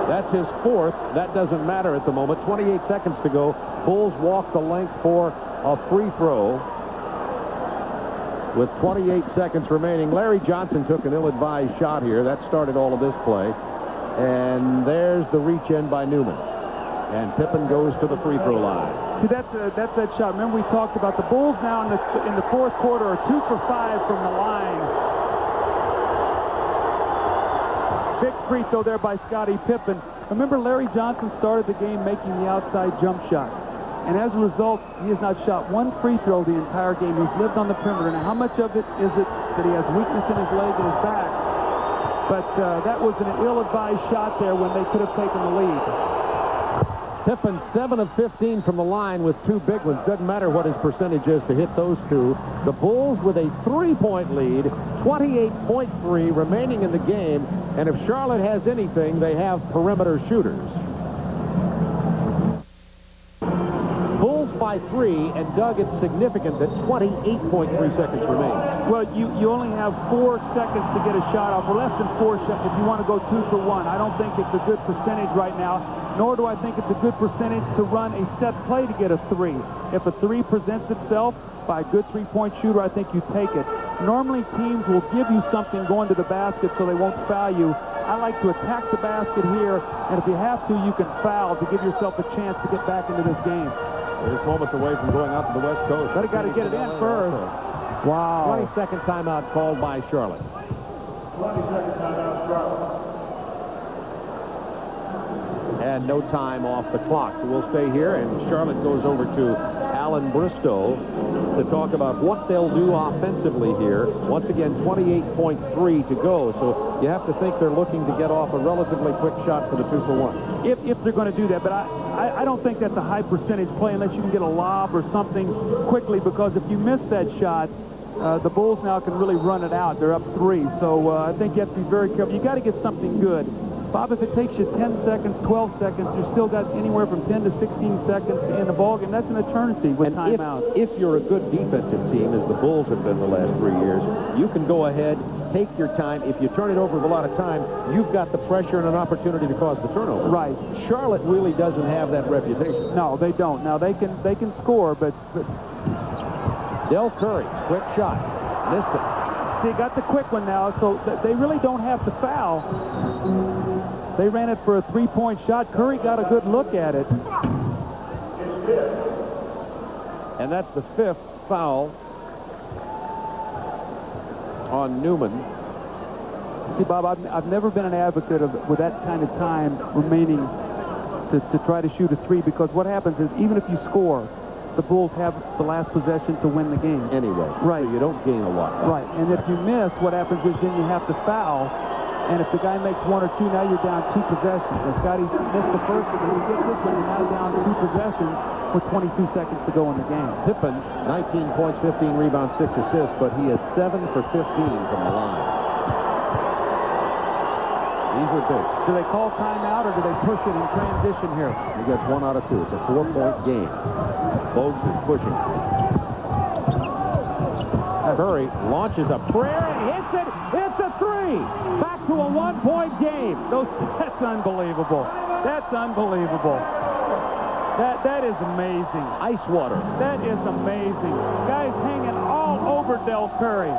That's his fourth. That doesn't matter at the moment. 28 seconds to go. Bulls walk the length for a free throw with 28 seconds remaining. Larry Johnson took an ill-advised shot here. That started all of this play. And there's the reach in by Newman. And Pippen goes to the free throw line. See, that's that shot. Remember, we talked about the Bulls now in the fourth quarter are 2 for 5 from the line. Big free throw there by Scottie Pippen. Remember, Larry Johnson started the game making the outside jump shot. And as a result, he has not shot one free throw the entire game. He's lived on the perimeter. Now, how much of it is it that he has weakness in his leg and his back? But that was an ill-advised shot there when they could have taken the lead. Pippen 7 of 15 from the line with 2 big ones. Doesn't matter what his percentage is to hit those 2. The Bulls with a 3-point lead, 28.3 remaining in the game. And if Charlotte has anything, they have perimeter shooters. Bulls by 3, and Doug, it's significant that 28.3 seconds remain. Well, you only have 4 seconds to get a shot off, or less than 4 seconds if you want to go 2 for 1. I don't think it's a good percentage right now, nor do I think it's a good percentage to run a set play to get a 3. If a 3 presents itself by a good 3-point shooter, I think you take it. Normally, teams will give you something going to the basket so they won't foul you. I like to attack the basket here, and if you have to, you can foul to give yourself a chance to get back into this game. There's moments away from going up to the West Coast. But got to get it in first. Wow. 20-second timeout called by Charlotte. 20-second timeout, Charlotte. And no time off the clock. So we'll stay here, and Charlotte goes over to Alan Bristow to talk about what they'll do offensively here. Once again, 28.3 to go. So you have to think they're looking to get off a relatively quick shot for the 2 for 1. If they're going to do that, but I don't think that's a high percentage play unless you can get a lob or something quickly, because if you miss that shot, the Bulls now can really run it out. They're up 3. So I think you have to be very careful. You got to get something good. Bob, if it takes you 10 seconds, 12 seconds, you've still got anywhere from 10 to 16 seconds in the ballgame. That's an eternity with timeouts. If you're a good defensive team, as the Bulls have been the last 3 years, you can go ahead, take your time. If you turn it over with a lot of time, you've got the pressure and an opportunity to cause the turnover. Right. Charlotte really doesn't have that reputation. No, they don't. Now, they can score, but... Del Curry, quick shot. Missed it. See, got the quick one now, so they really don't have to foul. They ran it for a 3-point shot. Curry got a good look at it. And that's the 5th foul on Newman. See, Bob, I've never been an advocate of with that kind of time remaining to try to shoot a 3, because what happens is even if you score, the Bulls have the last possession to win the game. Anyway, right. So you don't gain a lot. Right, and if you miss, what happens is then you have to foul, and if the guy makes 1 or 2, now you're down 2 possessions. And Scottie missed the first, but when you get this one, you're now down 2 possessions with 22 seconds to go in the game. Pippen, 19 points, 15 rebounds, 6 assists, but he is 7 for 15 from the line. These are big. Do they call timeout, or do they push it in transition here? He gets 1 out of 2. It's a 4-point game. Bogues is pushing. Curry launches a prayer and hits it. It's a 3. Back to a 1-point game. That's unbelievable. That's unbelievable. That is amazing. Ice water. That is amazing. Guys hanging all over Del Curry.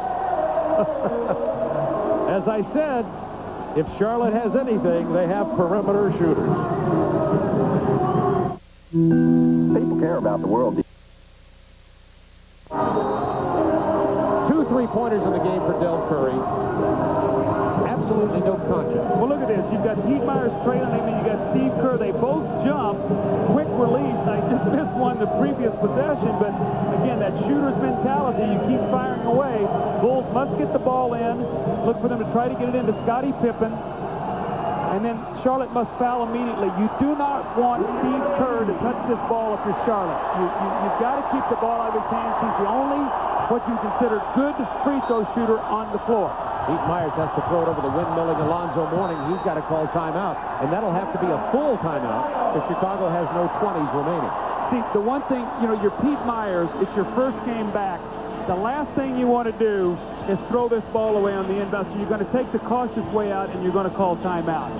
As I said, if Charlotte has anything, they have perimeter shooters. People care about the world. 2 3-pointers in the game for Del Curry. Absolutely no contest. Well, look at this. You've got Heatmeyer's trailing him, and you've got Steve Kerr. They both jump. Quick release. I just missed one the previous possession, but again, that shooter's mentality. You keep firing away. Bulls must get the ball in. Look for them to try to get it into Scottie Pippen. And then Charlotte must foul immediately. You do not want Steve Kerr to touch this ball if you're Charlotte. You've got to keep the ball out of his hands. He's the only, what you consider, good free throw shooter on the floor. Pete Myers has to throw it over the windmilling Alonzo Mourning. He's got to call timeout. And that'll have to be a full timeout if Chicago has no 20s remaining. See, the one thing, you're Pete Myers. It's your first game back. The last thing you want to do is throw this ball away on the inbound. So you're going to take the cautious way out, and you're going to call timeout.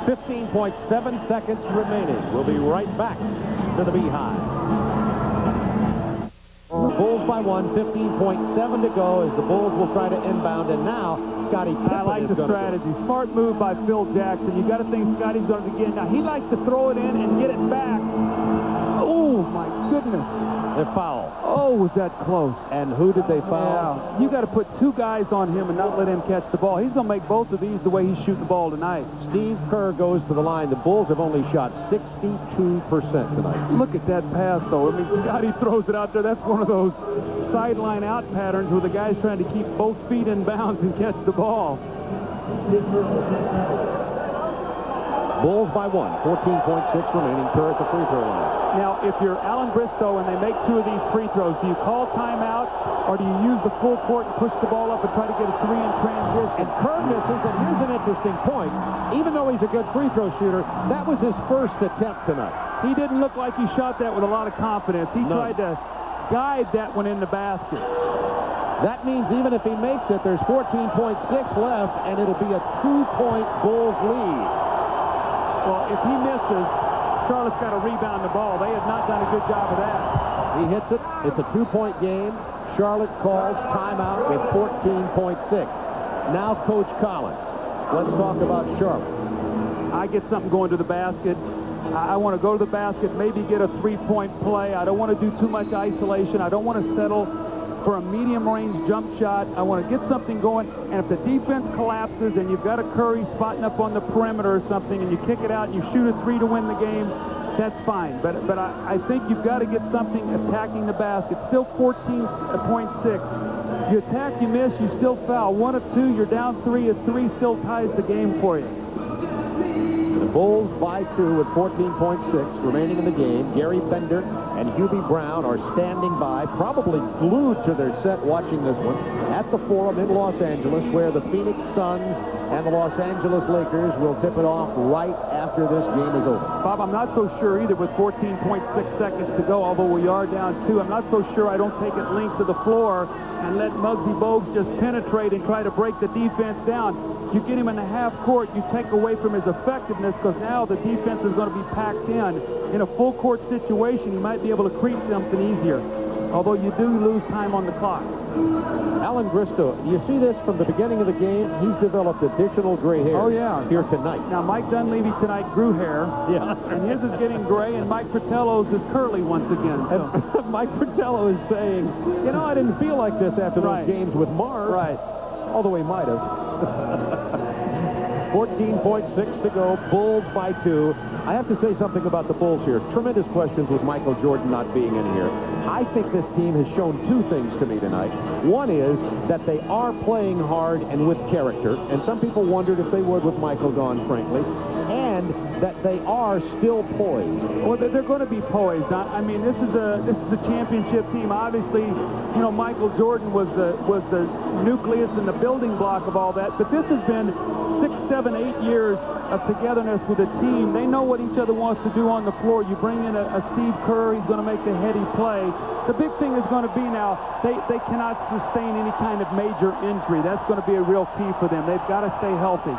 15.7 seconds remaining. We'll be right back to the Beehive. Bulls by 1, 15.7 to go as the Bulls will try to inbound, and now Scottie Pippen. I like the strategy. Smart move by Phil Jackson. You got to think Scottie's going to begin. Now, he likes to throw it in and get it back. Oh, my goodness. They're foul. Oh, was that close. And who did they foul? Yeah. You got to put 2 guys on him and not let him catch the ball. He's going to make both of these the way he's shooting the ball tonight. Steve Kerr goes to the line. The Bulls have only shot 62% tonight. Look at that pass, though. I mean, Scottie throws it out there. That's one of those sideline out patterns where the guy's trying to keep both feet in bounds and catch the ball. Bulls by 1, 14.6 remaining. Kerr at the free throw line. Now, if you're Alan Bristow and they make 2 of these free throws, do you call timeout or do you use the full court and push the ball up and try to get a 3 in transition? And Kerr misses, and here's an interesting point. Even though he's a good free throw shooter, that was his first attempt tonight. He didn't look like he shot that with a lot of confidence. He tried to guide that one in the basket. That means even if he makes it, there's 14.6 left, and it'll be a 2-point Bulls lead. Well, if he misses, Charlotte's got to rebound the ball. They have not done a good job of that. He hits it. It's a 2-point game. Charlotte calls timeout with 14.6. Now Coach Collins. Let's talk about Charlotte. I get something going to the basket. I want to go to the basket, maybe get a 3-point play. I don't want to do too much isolation. I don't want to settle for a medium-range jump shot. I want to get something going, and if the defense collapses and you've got a Curry spotting up on the perimeter or something and you kick it out and you shoot a 3 to win the game, that's fine. But I think you've got to get something attacking the basket. Still 14.6. You attack, you miss, you still foul. 1 of 2, you're down 3. A 3 still ties the game for you. The Bulls by 2 with 14.6 remaining in the game. Gary Bender and Hubie Brown are standing by, probably glued to their set watching this one at the Forum in Los Angeles, where the Phoenix Suns and the Los Angeles Lakers will tip it off right after this game is over. Bob, I'm not so sure either with 14.6 seconds to go, although we are down 2. I'm not so sure I don't take it length to the floor and let Muggsy Bogues just penetrate and try to break the defense down. You get him in the half court, you take away from his effectiveness because now the defense is going to be packed in. In a full court situation, you might be able to create something easier, although you do lose time on the clock. Alan Bristow, you see this from the beginning of the game? He's developed additional gray hair here tonight. Now, Mike Dunleavy tonight grew hair. Yeah, and his is getting gray, and Mike Fratello's is curly once again. So. And Mike Fratello is saying, you know, I didn't feel like this after those games with Marv. Right. Although he might have. 14.6 to go. Bulls by 2. I have to say something about the Bulls here. Tremendous questions with Michael Jordan not being in here. I think this team has shown 2 things to me tonight. One is that they are playing hard and with character, and some people wondered if they would with Michael gone, frankly, and that they are still poised. Well, they're going to be poised. I mean, this is a championship team. Obviously, you know, Michael Jordan was the nucleus and the building block of all that, but this has been 6, 7, 8 years of togetherness with a team. They know what each other wants to do on the floor. You bring in a Steve Kerr, he's going to make the heady play. The big thing is going to be now, they cannot sustain any kind of major injury. That's going to be a real key for them. They've got to stay healthy.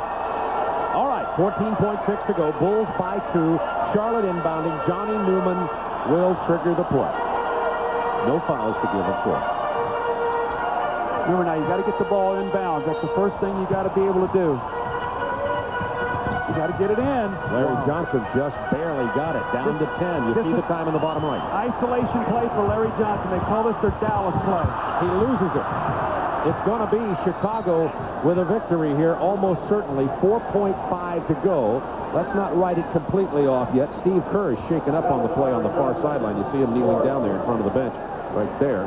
All right, 14.6 to go. Bulls by 2. Charlotte inbounding. Johnny Newman will trigger the play. No fouls to give, of course. Remember now, you got to get the ball inbounds. That's the first thing you got to be able to do. You got to get it in. Larry Johnson just barely got it. Down to 10. You see the time in the bottom right. Isolation play for Larry Johnson. They call this their Dallas play. He loses it. It's going to be Chicago with a victory here, almost certainly. 4.5 to go. Let's not write it completely off yet. Steve Kerr is shaken up on the play on the far sideline. You see him kneeling down there in front of the bench right there.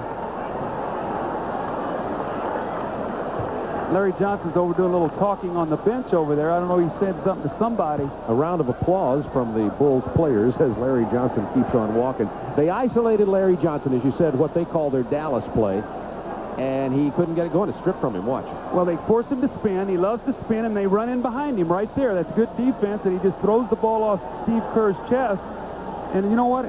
Larry Johnson's over doing a little talking on the bench over there. I don't know, he said something to somebody. A round of applause from the Bulls players as Larry Johnson keeps on walking. They isolated Larry Johnson, as you said, what they call their Dallas play, and he couldn't get it going. It's stripped from him. Watch. Well, they force him to spin. He loves to spin, and they run in behind him right there. That's good defense, and he just throws the ball off Steve Kerr's chest. And you know what?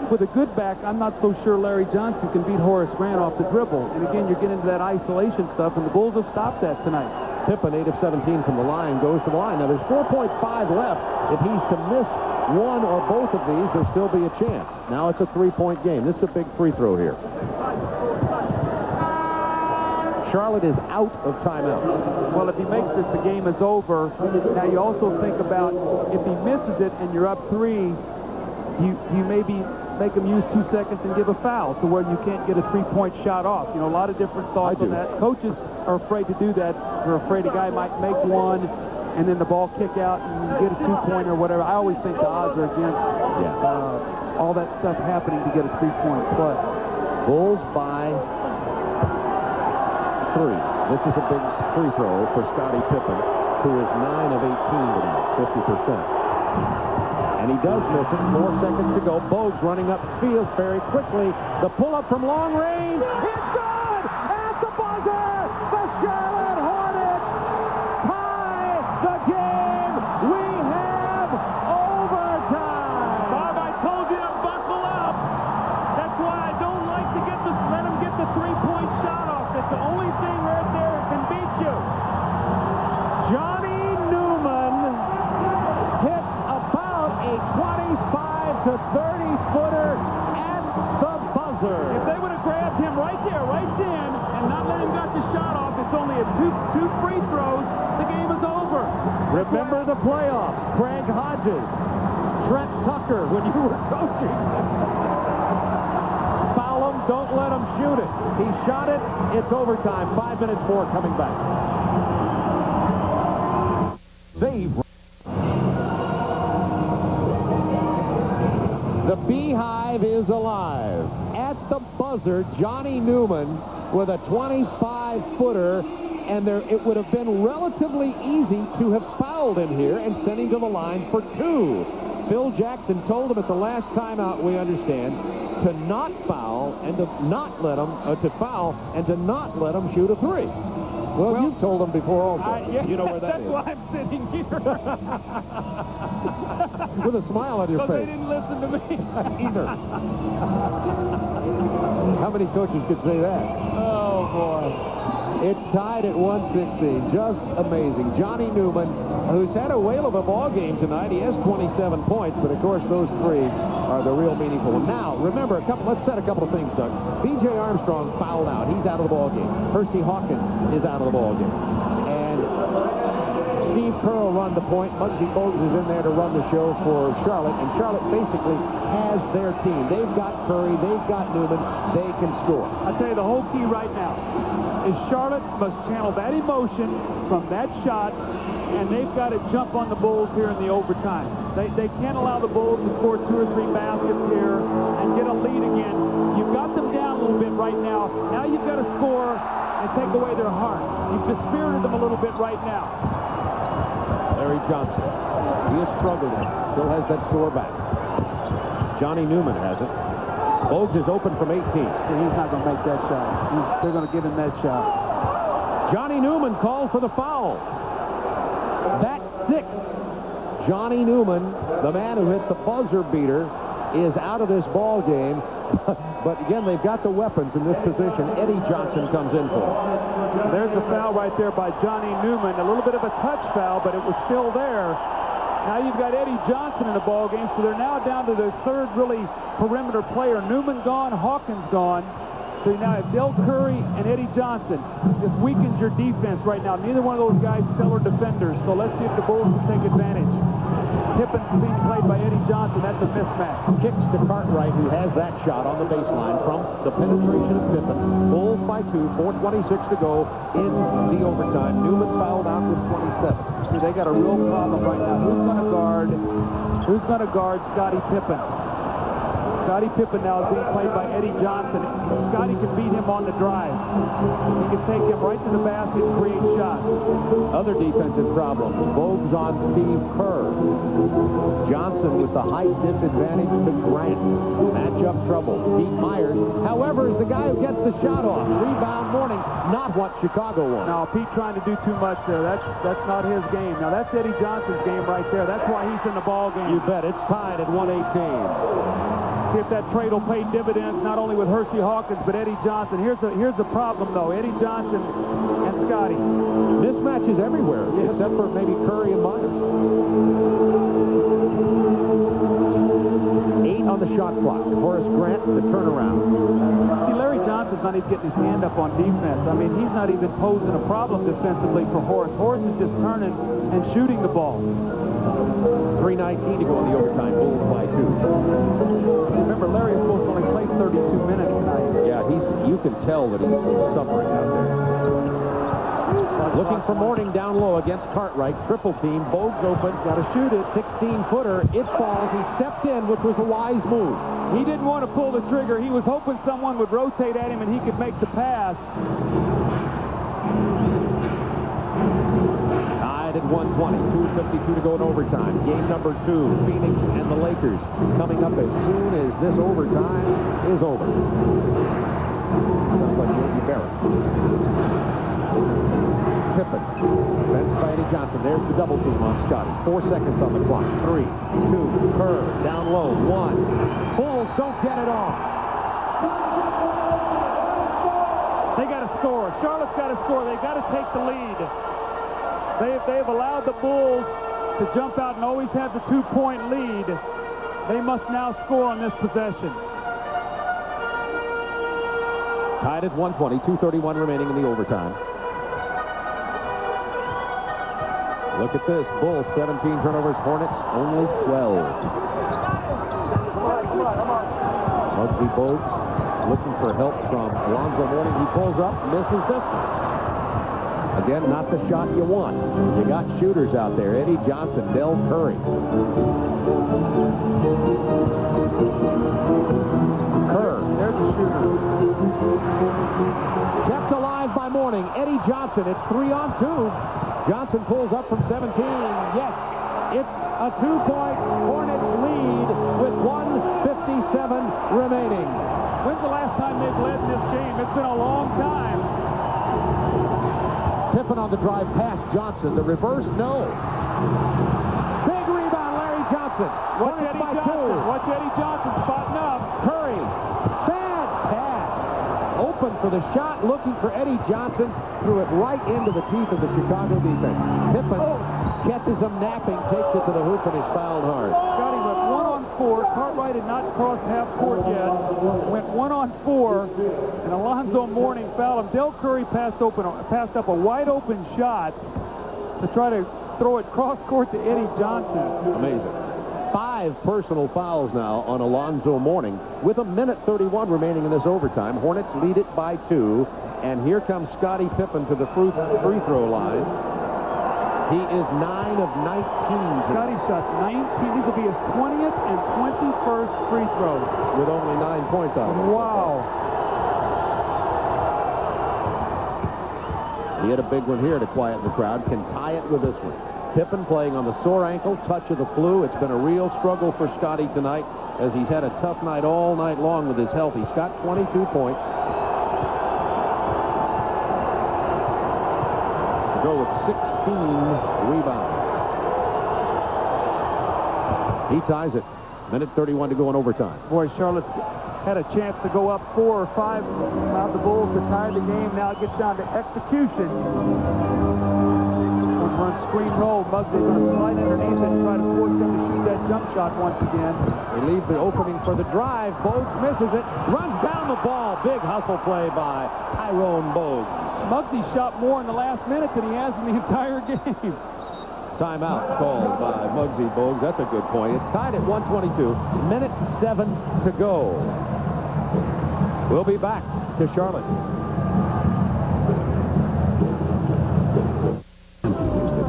With a good back, I'm not so sure Larry Johnson can beat Horace Grant off the dribble. And again, you're getting into that isolation stuff, and the Bulls have stopped that tonight. Pippen, 8 of 17 from the line, goes to the line. Now, there's 4.5 left. If he's to miss one or both of these, there'll still be a chance. Now it's a 3-point game. This is a big free throw here. Charlotte is out of timeouts. Well, if he makes it, the game is over. Now, you also think about if he misses it and you're up 3, you maybe make him use 2 seconds and give a foul to where you can't get a 3-point shot off. You know, a lot of different thoughts on that. Coaches are afraid to do that. They're afraid a guy might make one and then the ball kick out and you get a 2-point or whatever. I always think the odds are against all that stuff happening to get a 3-point play. Bulls by 3. This is a big free throw for Scottie Pippen, who is 9 of 18 tonight, 50%. And he does miss it. 4 seconds to go. Bogues running up field very quickly. The pull-up from long range. It's good! At the buzzer! The Charlotte Hornets tie the game. We have overtime. Bob, I told you to buckle up. That's why I don't like to let him get the 3-point shot off. That's the only thing right there that can beat you. Johnny Newman hits about a 25 to 30-footer at the buzzer. If they would have grabbed him right there, right then, and not let him get the shot off, it's only a two free throws. The game is over. Remember the playoffs. Craig Hodges, Trent Tucker, when you were coaching. Foul him, don't let him shoot it. He shot it. It's overtime. 5 minutes more coming back. Save. The Beehive is alive. At the buzzer, Johnny Newman with a 25-footer, and it would have been relatively easy to have fouled him here and sent him to the line for 2. Phil Jackson told him at the last timeout, we understand, to not foul and to not let him, to foul and to not let him shoot a 3. Well, you've told him before also. Yeah, you know where that that's is. That's why I'm sitting here. With a smile on your face. Because they didn't listen to me. Either. How many coaches could say that? Oh, boy. It's tied at 116. Just amazing. Johnny Newman, who's had a whale of a ball game tonight. He has 27 points, but of course those 3 are the real meaningful one. Now, remember, let's set a couple of things, Doug. B.J. Armstrong fouled out. He's out of the ball game. Hersey Hawkins is out of the ball game. And Steve Kerr will run the point. Muggsy Bogues is in there to run the show for Charlotte. And Charlotte basically has their team. They've got Curry. They've got Newman. They can score. I'll tell you, the whole key right now is Charlotte must channel that emotion from that shot, and they've got to jump on the Bulls here in the overtime. They can't allow the Bulls to score 2 or 3 baskets here and get a lead again. You've got them down a little bit right now. Now you've got to score and take away their heart. You've dispirited them a little bit right now. Larry Johnson. He has struggled. Still has that sore back. Johnny Newman has it. Bogues is open from 18. He's not going to make that shot. They're going to give him that shot. Johnny Newman called for the foul. That's 6. Johnny Newman, the man who hit the buzzer beater, is out of this ball game. But again, they've got the weapons in this position. Eddie Johnson comes in for him. There's the foul right there by Johnny Newman. A little bit of a touch foul, but it was still there. Now you've got Eddie Johnson in the ball game, so they're now down to their 3rd really perimeter player. Newman gone, Hawkins gone. So you now have Del Curry and Eddie Johnson. This weakens your defense right now. Neither one of those guys stellar defenders, so let's see if the Bulls can take advantage. Pippen being played by Eddie Johnson. That's a mismatch. Kicks to Cartwright, who has that shot on the baseline from the penetration of Pippen. Bulls by 2, 4:26 to go in the overtime. Newman fouled out with 27. See, they got a real problem right now. Who's going to guard Scottie Pippen? Scottie Pippen now is being played by Eddie Johnson. Scottie can beat him on the drive. He can take him right to the basket and create shots. Other defensive problems. Bogues on Steve Kerr. Johnson with the height disadvantage to Grant. Matchup trouble. Pete Myers, however, is the guy who gets the shot off. Rebound Mourning. Not what Chicago wants. Now, Pete trying to do too much there. That's not his game. Now, that's Eddie Johnson's game right there. That's why he's in the ball game. You bet. It's tied at 118. See if that trade will pay dividends, not only with Hersey Hawkins, but Eddie Johnson. Here's a problem, though. Eddie Johnson and Scottie. Mismatches everywhere, except for maybe Curry and Myers. 8 on the shot clock. Horace Grant, the turnaround. See, Larry Johnson's not even getting his hand up on defense. I mean, he's not even posing a problem defensively for Horace. Horace is just turning and shooting the ball. 3:19 to go in the overtime. Bulls by 2. Remember, Larry is supposed to only play 32 minutes tonight. Yeah, you can tell that he's suffering out there. Looking for Mourning down low against Cartwright. Triple team. Bogues open. Got to shoot it. 16-footer. It falls. He stepped in, which was a wise move. He didn't want to pull the trigger. He was hoping someone would rotate at him and he could make the pass. Tied at 120. 2:52 to go in overtime. Game number 2. Phoenix and the Lakers coming up as soon as this overtime is over. Sounds like Yogi Berra. Pippen. Fenced by Eddie Johnson. There's the double team on Scottie. 4 seconds on the clock. 3, 2, Kerr. Down low. 1. Bulls don't get it off. They got to score. Charlotte's got to score. They've got to take the lead. They've allowed the Bulls to jump out and always have the 2-point lead. They must now score on this possession. Tied at 120. 2:31 remaining in the overtime. Look at this. Bulls 17 turnovers. Hornets only 12. Muggsy Bogues looking for help from Alonzo Mourning. He pulls up, misses this one. Again, not the shot you want. You got shooters out there. Eddie Johnson, Del Curry. Kerr. There's the shooter. Kept alive by Mourning. Eddie Johnson. It's 3-on-2. Johnson pulls up from 17. Yes, it's a 2-point Hornets lead with 1:57 remaining. When's the last time they've led this game? It's been a long time. Pippen on the drive past Johnson. The reverse, no. Big rebound, Larry Johnson. Watch Eddie Johnson. Watch Eddie Johnson spotting up. Curry. Bad pass. Open for the shot, looking for Eddie Johnson. Threw it right into the teeth of the Chicago defense. Pippen catches him napping, takes it to the hoop, and is fouled hard. Scottie went 1-on-4. Cartwright had not crossed half court yet. Went 1-on-4, and Alonzo Mourning fouled him. Del Curry passed up a wide-open shot to try to throw it cross court to Eddie Johnson. Amazing. 5 personal fouls now on Alonzo Mourning with 1:31 remaining in this overtime. Hornets lead it by 2, and here comes Scottie Pippen to the free throw line. He is 9 of 19. Scottie shot 19. These will be his 20th and 21st free throws. With only 9 points on it. Wow. He had a big one here to quiet the crowd. Can tie it with this one. Pippen playing on the sore ankle, touch of the flu. It's been a real struggle for Scottie tonight as he's had a tough night all night long with his health. He's got 22 points. To go with 16 rebounds. He ties it. 1:31 to go in overtime. Boy, Charlotte's had a chance to go up 4 or 5. Allowed the Bulls to tie the game. Now it gets down to execution. Run screen roll. Muggsy going to slide underneath and try to force him to shoot that jump shot once again. They leave the opening for the drive. Bogues misses it. Runs down the ball. Big hustle play by Tyrone Bogues. Muggsy shot more in the last minute than he has in the entire game. Timeout called by Muggsy Bogues. That's a good point. It's tied at 1:22. 1:07 to go. We'll be back to Charlotte.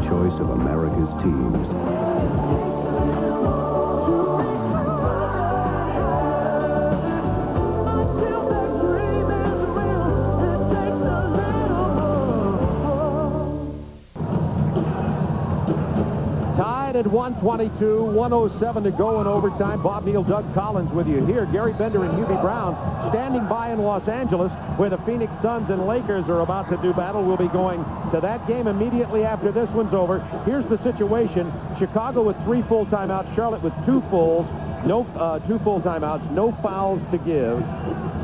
Choice of America's teams. Tied at 122, 1:07 to go in overtime. Bob Neal, Doug Collins with you here. Gary Bender and Hubie Brown standing by in Los Angeles where the Phoenix Suns and Lakers are about to do battle. We'll be going to that game immediately after this one's over. Here's the situation. Chicago with 3 full timeouts. Charlotte with 2 fulls. No 2 full timeouts. No fouls to give.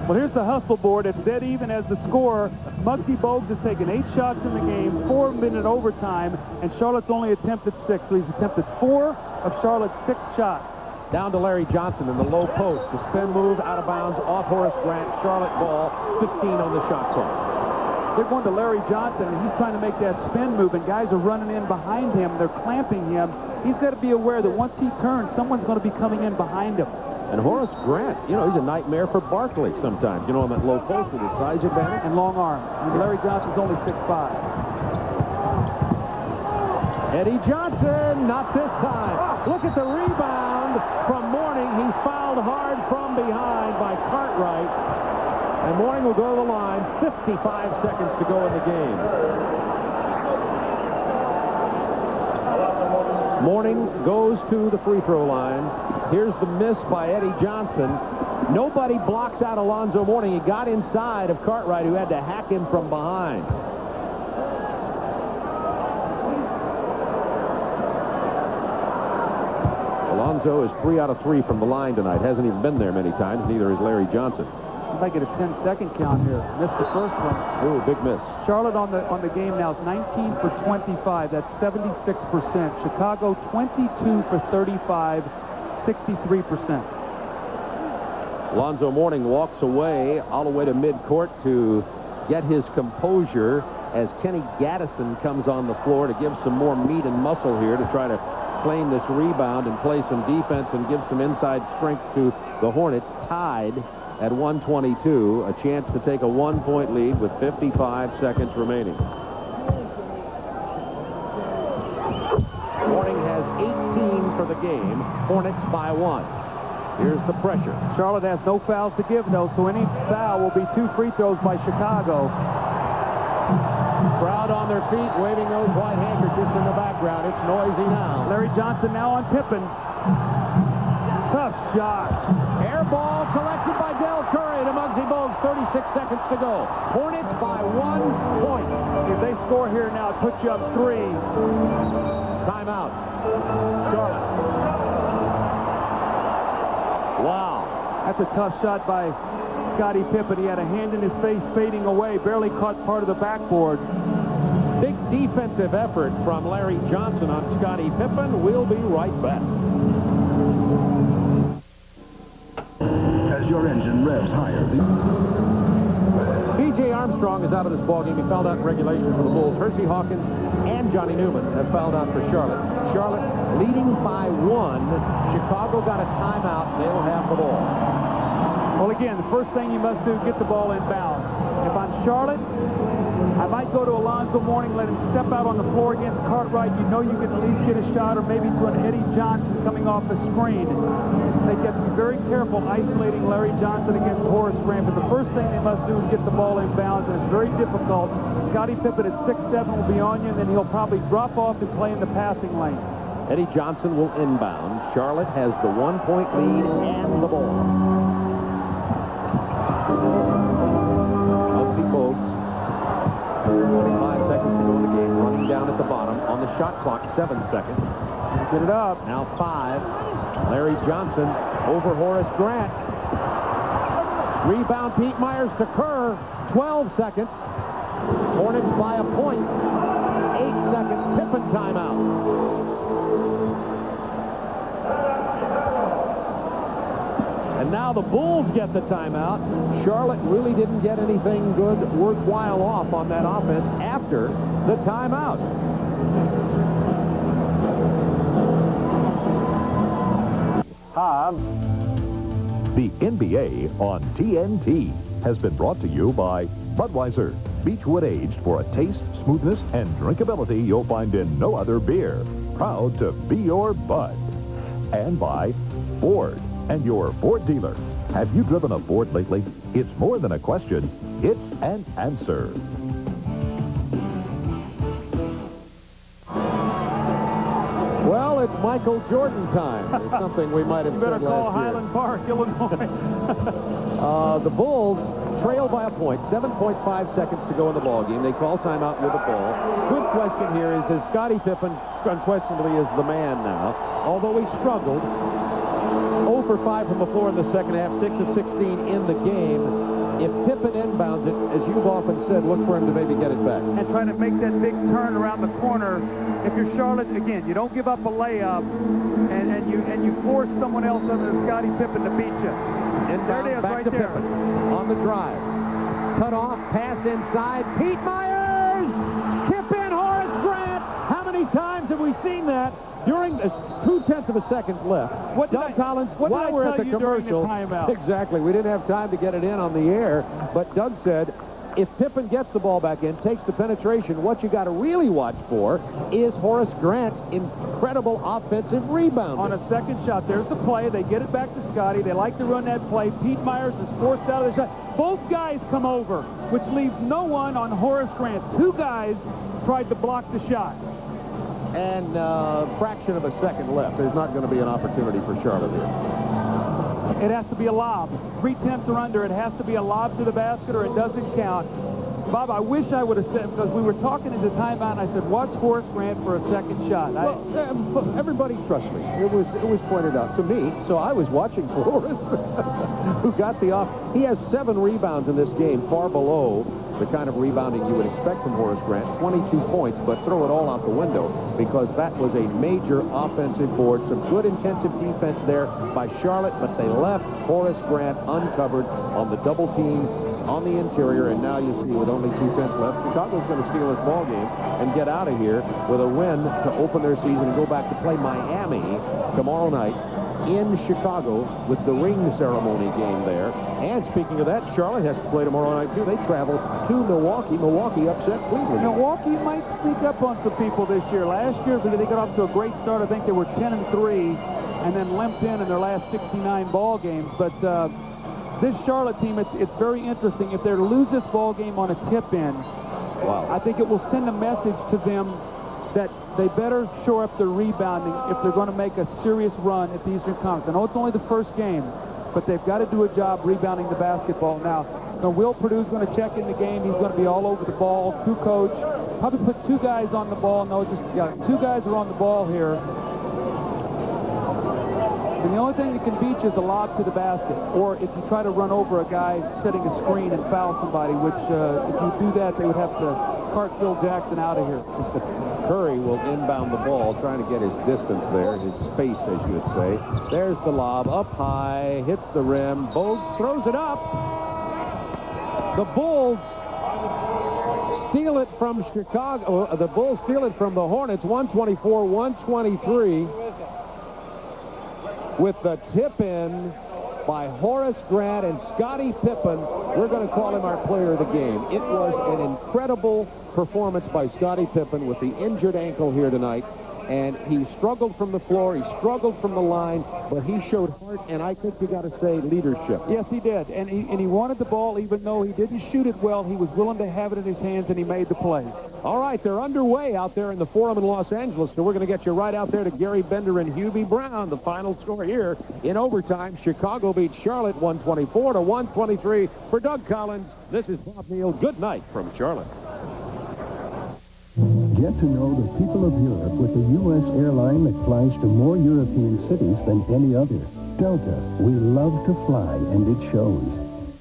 Well, here's the hustle board. It's dead even as the score. Muggsy Bogues has taken 8 shots in the game, 4-minute overtime, and Charlotte's only attempted 6. So he's attempted 4 of Charlotte's 6 shots. Down to Larry Johnson in the low post. The spin move out of bounds off Horace Grant. Charlotte ball, 15 on the shot clock. They're going to Larry Johnson, and he's trying to make that spin move, and guys are running in behind him. They're clamping him. He's got to be aware that once he turns, someone's going to be coming in behind him. And Horace Grant, you know, he's a nightmare for Barkley sometimes. You know, on that low post with his size advantage. And long arms. I mean, Larry Johnson's only 6'5". Eddie Johnson, not this time. Look at the rebound from Mourning. He's fouled hard from behind by Cartwright. And Mourning will go to the line. 55 seconds to go in the game. Mourning goes to the free throw line. Here's the miss by Eddie Johnson. Nobody blocks out Alonzo Mourning. He got inside of Cartwright, who had to hack him from behind. Alonzo is 3 out of 3 from the line tonight. Hasn't even been there many times. Neither is Larry Johnson. He might get a 10-second count here. Missed the first one. Ooh, big miss. Charlotte on the game now is 19 for 25. That's 76%. Chicago 22 for 35, 63%. Alonzo Mourning walks away all the way to midcourt to get his composure as Kenny Gaddison comes on the floor to give some more meat and muscle here to try to claim this rebound and play some defense and give some inside strength to the Hornets, tied at 122, a chance to take a 1-point lead with 55 seconds remaining. Mourning has 18 for the game. Hornets by 1. Here's the pressure. Charlotte has no fouls to give, though, so any foul will be 2 free throws by Chicago. Crowd on their feet, waving those white handkerchiefs in the background. It's noisy now. Larry Johnson now on Pippen. Tough shot. Air ball collected by Del Curry to Muggsy Bogues. 36 seconds to go. Hornets by 1 point. If they score here now, it puts you up 3. Timeout. Charlotte. Wow. That's a tough shot by Scottie Pippen. He had a hand in his face fading away, barely caught part of the backboard. Big defensive effort from Larry Johnson on Scottie Pippen. We'll be right back. As your engine revs higher, B.J. Armstrong is out of this ballgame. He fouled out in regulation for the Bulls. Hersey Hawkins and Johnny Newman have fouled out for Charlotte. Charlotte leading by 1. Chicago got a timeout. They'll have the ball. Well, again, the first thing you must do is get the ball in bounds. If I'm Charlotte, I might go to Alonzo Mourning, let him step out on the floor against Cartwright. You know you can at least get a shot, or maybe to an Eddie Johnson coming off the screen. They have to be very careful isolating Larry Johnson against Horace Grant. But the first thing they must do is get the ball in bounds, and it's very difficult. Scottie Pippen at 6'7" will be on you, and then he'll probably drop off and play in the passing lane. Eddie Johnson will inbound. Charlotte has the 1-point lead and the ball. Muggsy Bogues. 25 seconds to go in the game. Running down at the bottom. On the shot clock, 7 seconds. Get it up. Now 5. Larry Johnson over Horace Grant. Rebound Pete Myers to Kerr. 12 seconds. Hornets by a point. 8 seconds. Pippen timeout. And now the Bulls get the timeout. Charlotte really didn't get anything good, worthwhile off on that offense after the timeout. The NBA on TNT has been brought to you by Budweiser. Beechwood aged for a taste, smoothness, and drinkability you'll find in no other beer. Proud to be your Bud. And by Ford and your Ford dealer. Have you driven a Ford lately? It's more than a question. It's an answer. Well, it's Michael Jordan time. It's something we might have said last year. Better call Highland Park, Illinois. The Bulls trail by a point. 7.5 seconds to go in the ballgame. They call timeout with the ball. Good question here is Scottie Pippen unquestionably is the man now. Although he struggled, 0 for 5 from the floor in the second half, 6 of 16 in the game. If Pippen inbounds it, as you've often said, look for him to maybe get it back. And trying to make that big turn around the corner. If you're Charlotte, again, you don't give up a layup, and you force someone else other than Scottie Pippen to beat you. And there it is, back right to there. Pippen on the drive. Cut off, pass inside. Pete Myers! Tip in Horace Grant! How many times have we seen that? During 0.2 of a second left. Doug Collins, while we're at the commercial, exactly, we didn't have time to get it in on the air, but Doug said, if Pippen gets the ball back in, takes the penetration, what you got to really watch for is Horace Grant's incredible offensive rebound. On a second shot, there's the play. They get it back to Scottie. They like to run that play. Pete Myers is forced out of the shot. Both guys come over, which leaves no one on Horace Grant. Two guys tried to block the shot. And fraction of a second left. There's not going to be an opportunity for Charlotte here. It has to be a lob. 3/10 or under. It has to be a lob to the basket or it doesn't count. Bob, I wish I would have said, because we were talking at the timeout, and I said, watch Horace Grant for a second shot. Well, everybody trusts me. It was pointed out to me, so I was watching for Horace, who got the off. He has 7 rebounds in this game, far below the kind of rebounding you would expect from Horace Grant. 22 points, but throw it all out the window because that was a major offensive board. Some good intensive defense there by Charlotte, but they left Horace Grant uncovered on the double team on the interior, and now you see with only 2 tenths left, Chicago's going to steal this ball game and get out of here with a win to open their season and go back to play Miami tomorrow night in Chicago with the ring ceremony game there. And speaking of that, Charlotte has to play tomorrow night too. They travel to Milwaukee. Milwaukee upset Cleveland. Milwaukee might sneak up on some people this year. Last year, they got off to a great start. I think they were 10-3 and then limped in their last 69 ball games. But this Charlotte team, it's very interesting. If they lose this ball game on a tip-in, wow, I think it will send a message to them that they better shore up their rebounding if they're going to make a serious run at the Eastern Conference. I know it's only the first game, but they've got to do a job rebounding the basketball. Now Will Purdue's going to check in the game. He's going to be all over the ball. Coach probably put 2 guys on the ball. No, just 2 guys are on the ball here. And the only thing that can beat you is a lob to the basket, or if you try to run over a guy setting a screen and foul somebody, which if you do that, they would have to cart Phil Jackson out of here. Curry will inbound the ball, trying to get his distance there, his space, as you would say. There's the lob, up high, hits the rim. Bogues throws it up. The Bulls steal it from Chicago. The Bulls steal it from the Hornets, 124-123. With the tip-in by Horace Grant and Scottie Pippen. We're going to call him our player of the game. It was an incredible performance by Scottie Pippen with the injured ankle here tonight. And he struggled from the floor, he struggled from the line, but he showed heart, and I think you got to say leadership. Yes, he did. And he wanted the ball, even though he didn't shoot it well. He was willing to have it in his hands, and he made the play. All right, they're underway out there in the Forum in Los Angeles, so we're going to get you right out there to Gary Bender and Hubie Brown. The final score here in overtime, Chicago beats Charlotte 124-123. For Doug Collins, this is Bob Neal. Good night from Charlotte. Get to know the people of Europe with the U.S. airline that flies to more European cities than any other. Delta. We love to fly, and it shows.